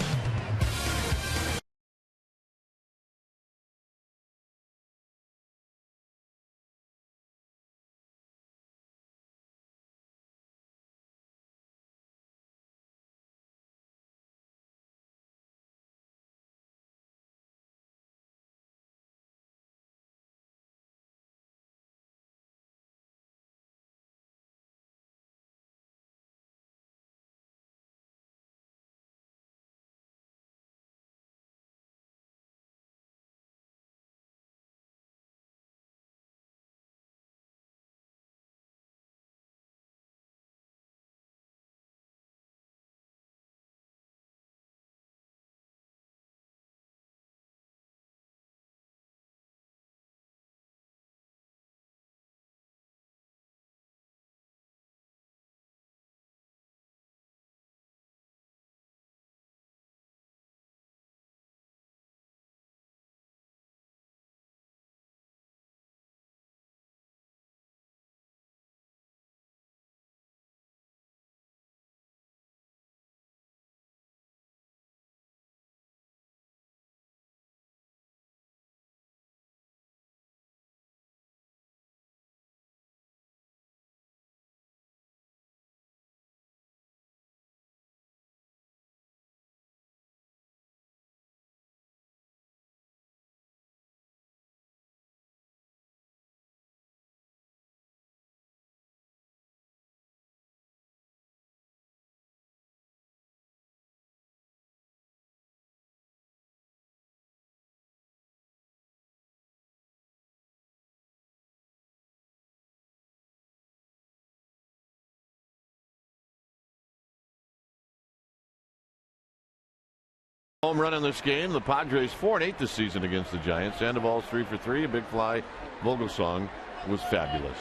Home run in this game. The Padres 4-8 this season against the Giants. Sandoval's 3 for 3. A big fly. Vogelsong was fabulous.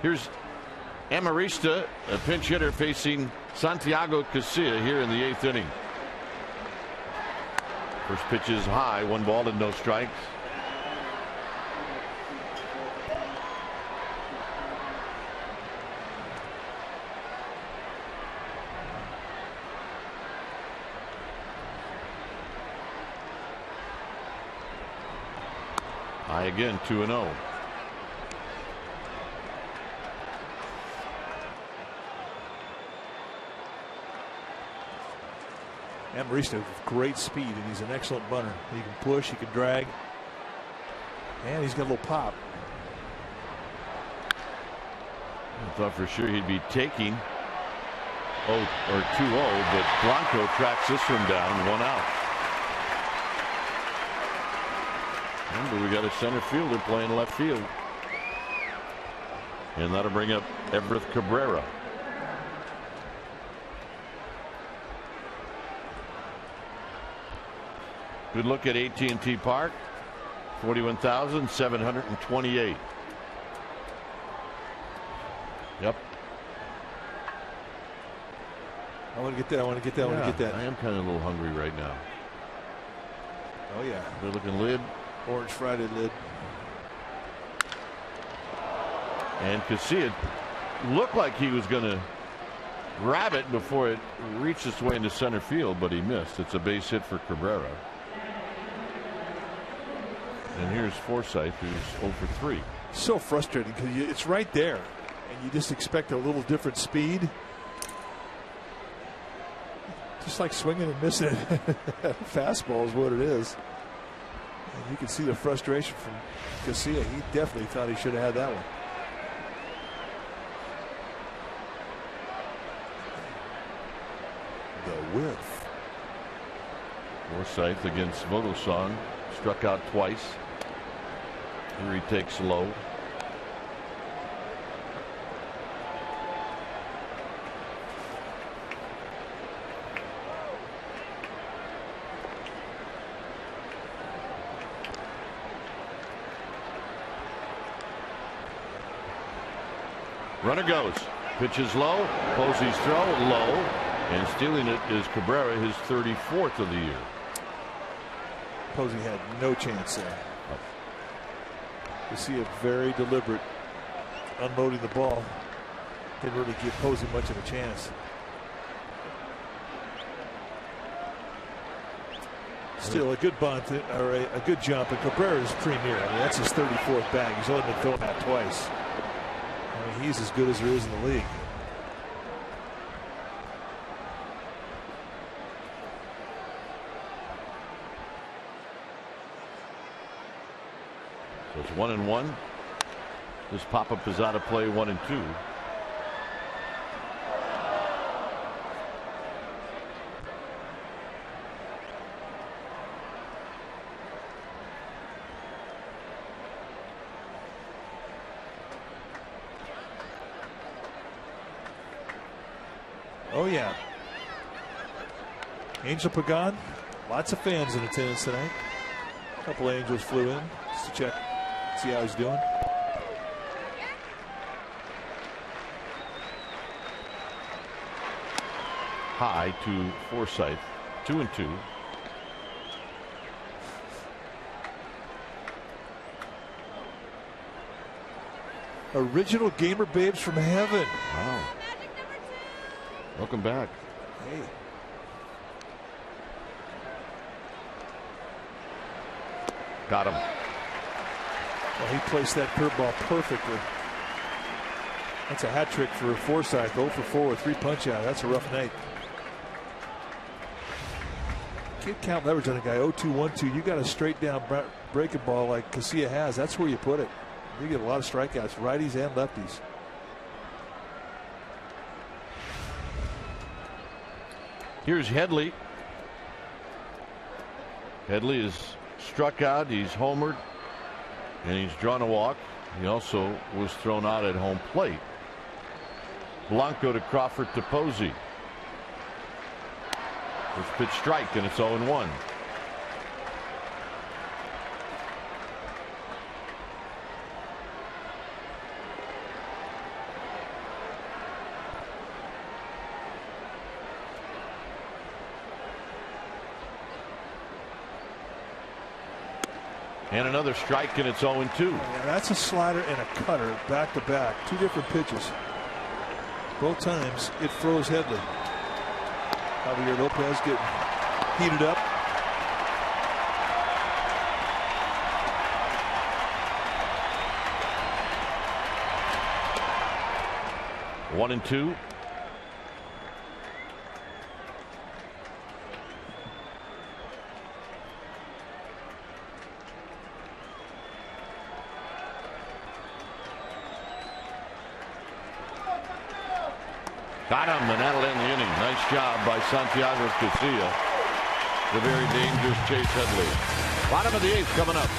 Here's Amarista, a pinch hitter facing Santiago Casilla here in the 8th inning. First pitch is high. 1 ball and no strikes. High again, 2-0. Amarista with great speed, and he's an excellent bunter. He can push, he can drag, and he's got a little pop. I thought for sure he'd be taking 2-0, but Blanco tracks this one down, 1 out. Remember, we got a center fielder playing left field. And that'll bring up Everett Cabrera. Good look at AT&T Park. 41,728. Yep. I want to get that. I want to get that. I want to get that. I am kind of a little hungry right now. Oh, yeah. Good looking lid. Orange Friday lid. And Casilla looked like he was going to grab it before it reached its way into center field, but he missed. It's a base hit for Cabrera. And here's Forsythe, who's 0 for 3. So frustrating because it's right there, and you just expect a little different speed. Just like swinging and missing it. Fastball is what it is. And you can see the frustration from Casilla. He definitely thought he should have had that one. The width. Forsythe against Vogelsong. Struck out twice. Here he takes low. Runner goes. Pitches low. Posey's throw low. And stealing it is Cabrera, his 34th of the year. Posey had no chance there. You see a very deliberate unloading the ball. Didn't really give Posey much of a chance. Still a good bunt or a good jump, and Cabrera's premier. I mean, that's his 34th bag. He's only been thrown that twice. I mean, he's as good as there is in the league. So it's 1-1. This pop-up is out of play, 1-2. Oh, yeah. Angel Pagan, lots of fans in attendance tonight. A couple of Angels flew in just to check, see how he's doing. High to Forsythe, 2-2. Original Gamer Babes from Heaven. Wow. Welcome back. Hey. Got him. Well, he placed that curveball perfectly. That's a hat trick for Forsythe. 0 for 4 with 3 punch out. That's a rough night. Can't count leverage on a guy 0-2-1-2. You got a straight down breaking ball like Casilla has. That's where you put it. You get a lot of strikeouts, righties and lefties. Here's Headley. Headley is struck out. He's homered. And he's drawn a walk. He also was thrown out at home plate. Blanco to Crawford to Posey. First pitch strike, and it's 0-1. And another strike, and it's 0-2. Yeah, that's a slider and a cutter back to back. Two different pitches. Both times it froze Headley. Javier Lopez getting heated up. One and two. Got him, and that'll end the inning. Nice job by Santiago Casilla. The very dangerous Chase Headley. Bottom of the eighth coming up.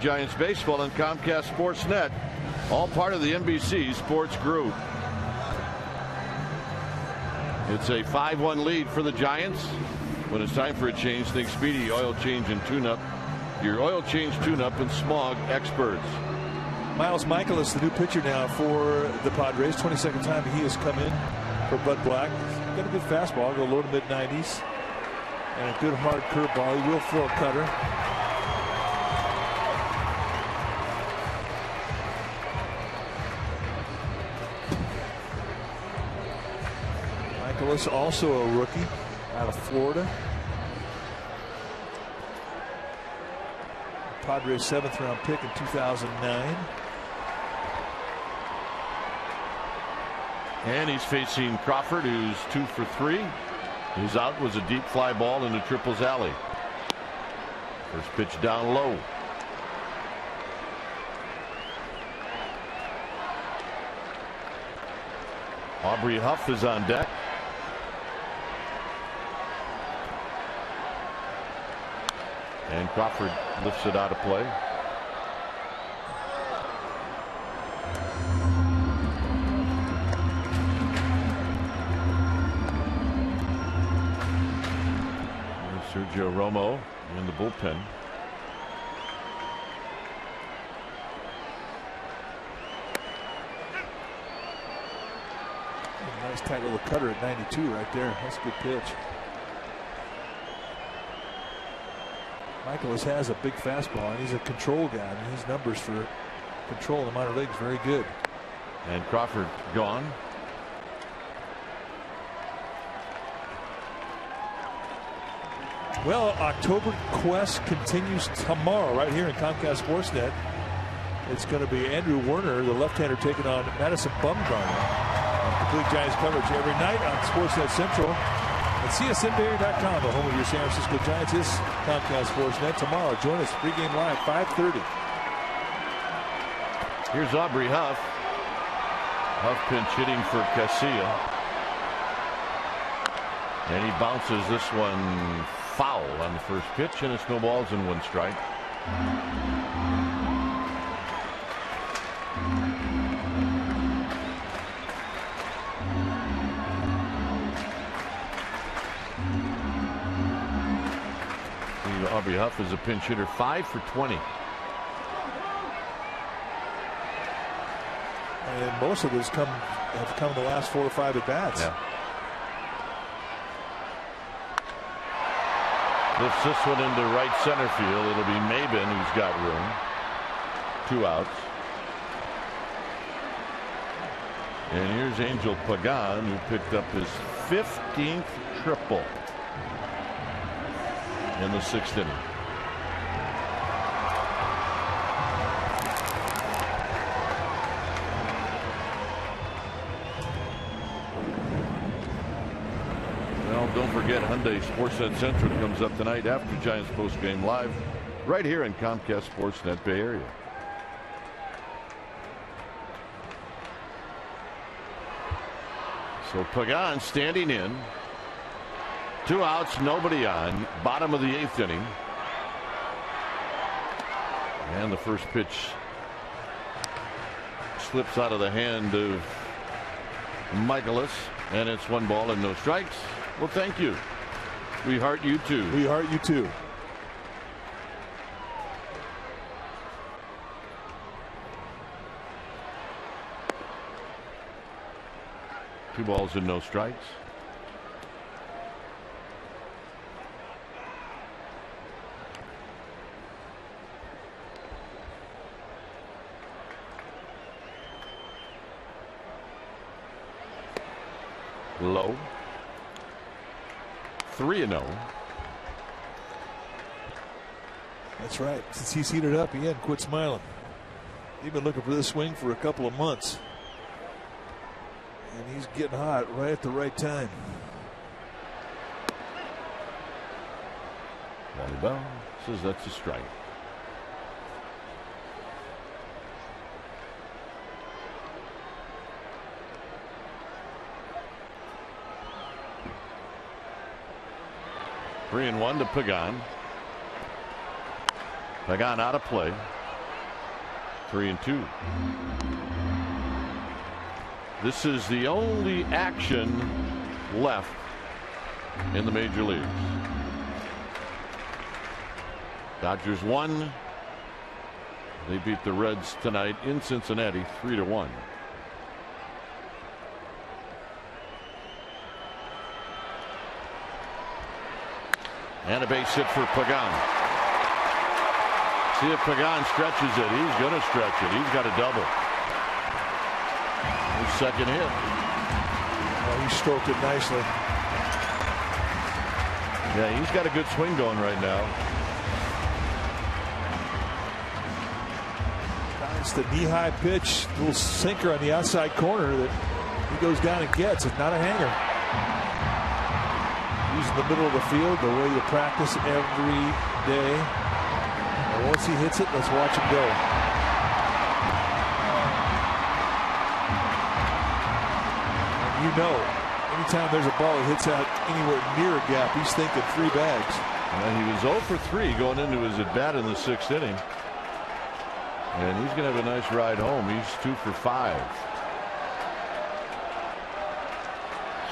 Giants baseball on Comcast Sportsnet, all part of the NBC Sports Group. It's a 5-1 lead for the Giants. When it's time for a change, think Speedy Oil Change and Tune-Up. Your oil change, tune-up, and smog experts. Miles Michaelis, the new pitcher now for the Padres. 22nd time he has come in for Bud Black. He's got a good fastball, go low to mid-90s. And a good hard curveball. He will throw a cutter. Michaelis, also a rookie out of Florida. Padres 7th round pick in 2009. And he's facing Crawford, who's 2 for 3. His out was a deep fly ball into Triple's alley. First pitch down low. Aubrey Huff is on deck. And Crawford lifts it out of play. And Sergio Romo in the bullpen. Nice tight little cutter at 92 right there. That's a good pitch. Michaelis has a big fastball, and he's a control guy. I mean, his numbers for control in the minor leagues very good. And Crawford gone. Well, October Quest continues tomorrow right here in Comcast Sportsnet. It's going to be Andrew Werner, the left-hander, taking on Madison Bumgarner. Complete Giants coverage every night on Sportsnet Central at csnbay.com. The home of your San Francisco Giants is Comcast Sportsnet. Tomorrow, join us pregame live 5:30. Here's Aubrey Huff. Huff pinch hitting for Casilla. And he bounces this one foul on the first pitch, and it's no balls and 1 strike. Aubrey Huff is a pinch hitter, 5 for 20. And most of those have come in the last 4 or 5 at bats. Yeah. Lifts this one into right center field. It'll be Maben who's got room. 2 outs. And here's Angel Pagan, who picked up his 15th triple in the 6th inning. Well, don't forget, Hyundai Sportsnet Central comes up tonight after Giants postgame live right here in Comcast Sportsnet Bay Area. So Pagan standing in. 2 outs, nobody on. Bottom of the 8th inning. And the first pitch slips out of the hand of Michaelis. And it's 1 ball and no strikes. Well, thank you. We heart you too. We heart you too. Two balls and no strikes. Low. 3-0. That's right. Since he's heated up, he hadn't quit smiling. He's been looking for this swing for a couple of months. And he's getting hot right at the right time. Wally Bell says that's a strike. Three and 1 to Pagan. Pagan out of play. 3-2. This is the only action left in the major leagues. Dodgers won. They beat the Reds tonight in Cincinnati 3-1. And a base hit for Pagan. See if Pagan stretches it. He's going to stretch it. He's got a double. His second hit. Oh, he stroked it nicely. Yeah, he's got a good swing going right now. It's the knee-high pitch, little sinker on the outside corner that he goes down and gets. It's not a hanger. He's in the middle of the field, the way you practice every day. And once he hits it, let's watch him go. And you know, anytime there's a ball that hits out anywhere near a gap, he's thinking 3 bags. Well, he was 0 for 3 going into his at-bat in the 6th inning. And he's going to have a nice ride home. He's 2 for 5.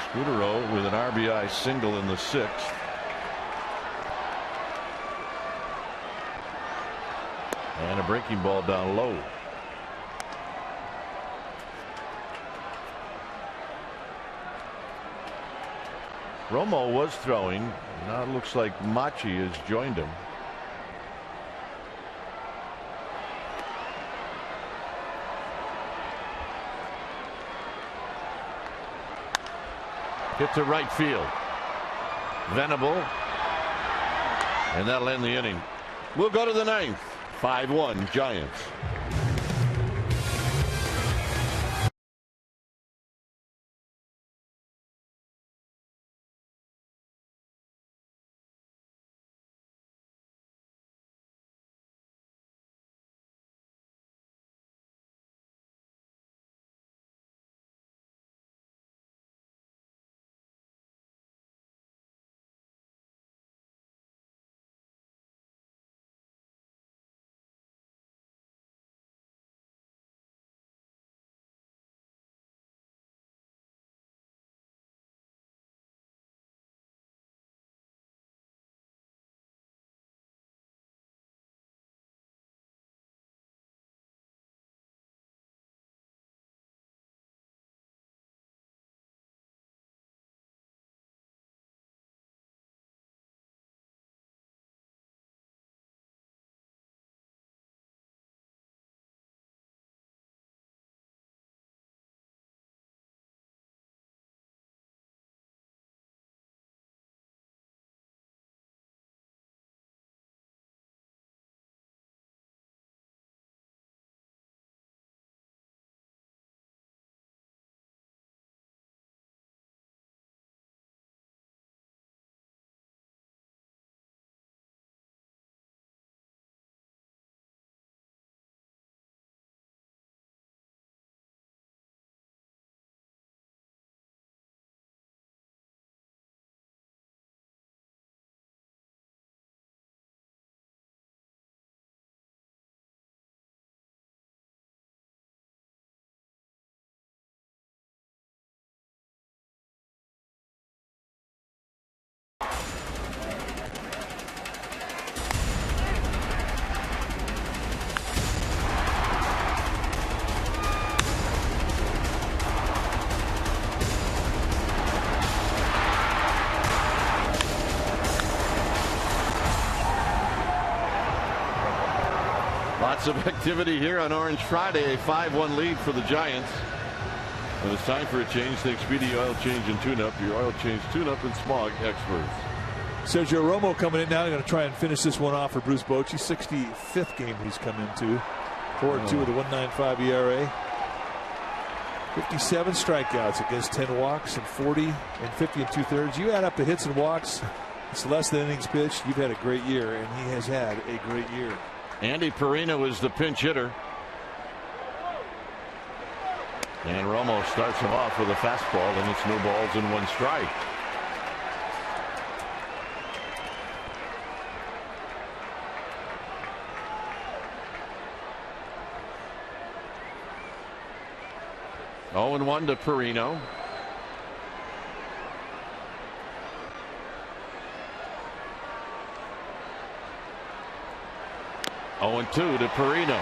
Scudero with an RBI single in the 6th. And a breaking ball down low. Romo was throwing. Now it looks like Machi has joined him. Hit to right field. Venable. And that'll end the inning. We'll go to the 9th. 5-1 Giants. Lots of activity here on Orange Friday. A 5-1 lead for the Giants. And it's time for a change. Thanks Speedy Oil Change and Tune-Up. Your oil change, tune-up, and smog experts. Sergio Romo coming in now. They're going to try and finish this one off for Bruce Bochy. 65th game he's come into. 4-2 with a 1.95 ERA. 57 strikeouts against 10 walks and 40 and 50 and 2/3. You add up the hits and walks, it's less than innings pitched. You've had a great year, and he has had a great year. Andy Perino is the pinch hitter. And Romo starts him off with a fastball, and it's no balls and 1 strike. Oh, and 1 to Perino. Oh, and 2 to Perino.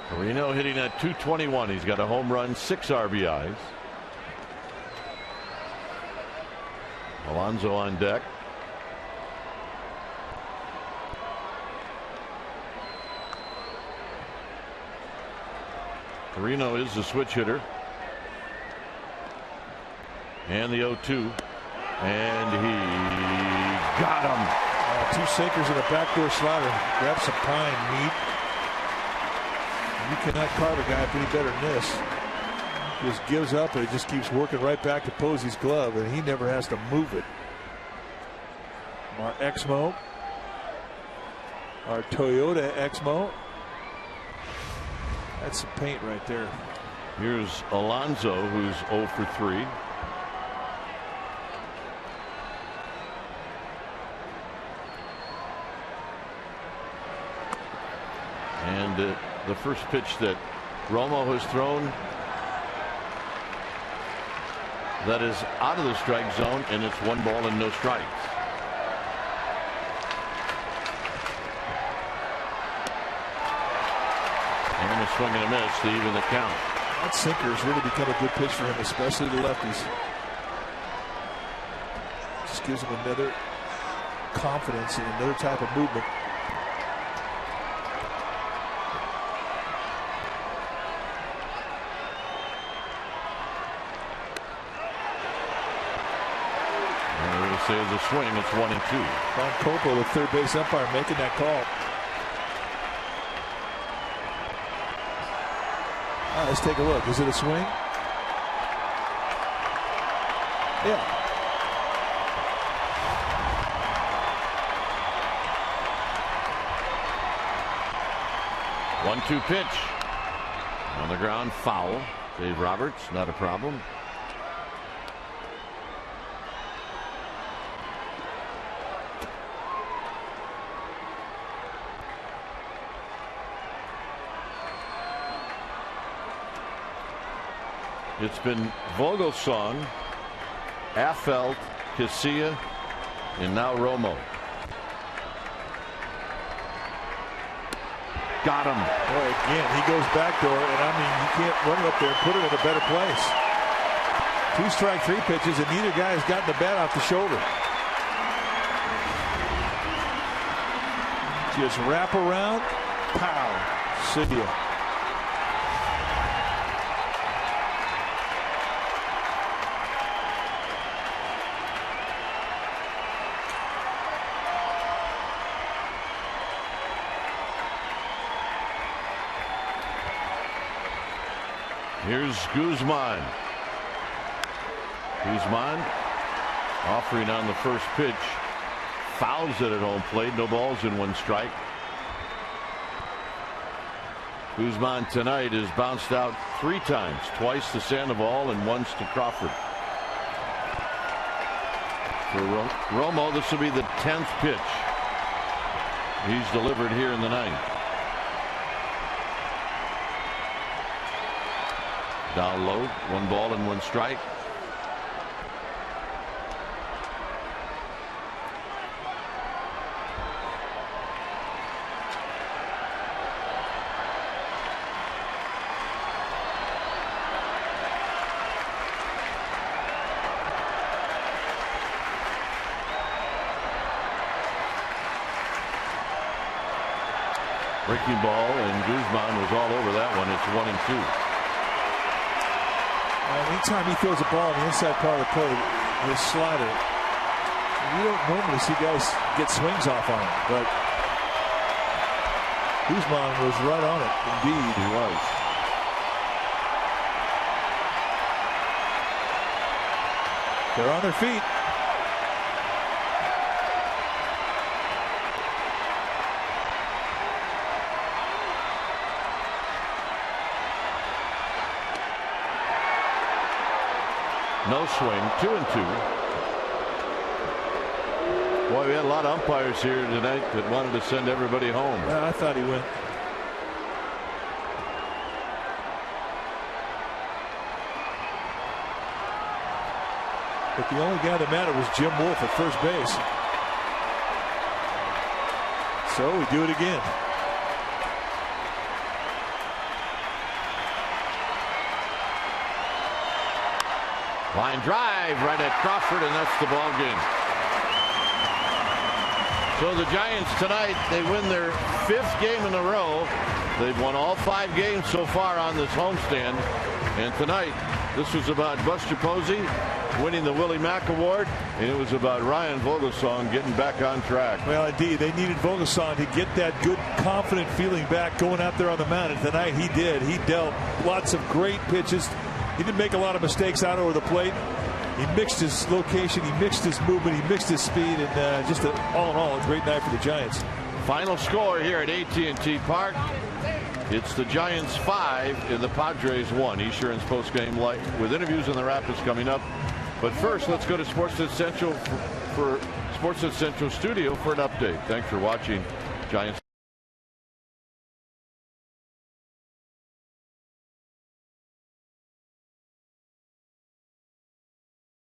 Perino hitting at .221. He's got a home run, 6 RBIs. Alonso on deck. Perino is the switch hitter. And the 0-2. And he got him. 2 sinkers and a backdoor slider. Grab some pine meat. You cannot carve a guy up any better than this. He just gives up and he just keeps working right back to Posey's glove, and he never has to move it. Our Exmo. Our Toyota Exmo. That's some paint right there. Here's Alonso, who's 0 for 3. And the first pitch that Romo has thrown that is out of the strike zone, and it's 1 ball and no strikes. And a swing and a miss to even the count. That sinker has really become a good pitch for him, especially the lefties. Just gives him another confidence and another type of movement. Say the swing, it's 1 and 2. Ron Copo, the third base umpire, making that call. Let's take a look. Is it a swing? Yeah. One-two pitch. On the ground, foul. Dave Roberts, not a problem. It's been Vogelsong, Affeldt, Casilla, and now Romo. Got him. Boy, again, he goes backdoor, and I mean, you can't run it up there and put it in a better place. 2 strike, 3 pitches, and neither guy has gotten the bat off the shoulder. Just wrap around, pow, Casilla. Here's Guzman. Guzman offering on the first pitch. Fouls it at home plate. No balls and 1 strike. Guzman tonight has bounced out 3 times. Twice to Sandoval and once to Crawford. For Romo, this will be the 10th pitch he's delivered here in the 9th. Down low, 1 ball and 1 strike. Breaking ball, and Guzman was all over that one. It's 1-2. Anytime he throws a ball in the inside part of the plate with his slider, you don't normally see guys get swings off on it, but Guzman was right on it. Indeed, he was. They're on their feet. No swing, 2-2. Boy, we had a lot of umpires here tonight that wanted to send everybody home. Yeah, I thought he went. But the only guy that mattered was Jim Wolf at first base. So we do it again. Line drive right at Crawford, and that's the ball game. So the Giants tonight, they win their 5th game in a row. They've won all 5 games so far on this homestand. And tonight, this was about Buster Posey winning the Willie Mac Award, and it was about Ryan Vogelsong getting back on track. Well, indeed, they needed Vogelsong to get that good, confident feeling back going out there on the mound. And tonight he did. He dealt lots of great pitches. He didn't make a lot of mistakes out over the plate. He mixed his location, he mixed his movement, he mixed his speed, and just all in all, a great night for the Giants. Final score here at AT&T Park. It's the Giants 5 and the Padres 1. Esurance postgame light with interviews in the Rapids coming up. But first, let's go to Sportsnet Central for Sportsnet Central Studio for an update. Thanks for watching, Giants.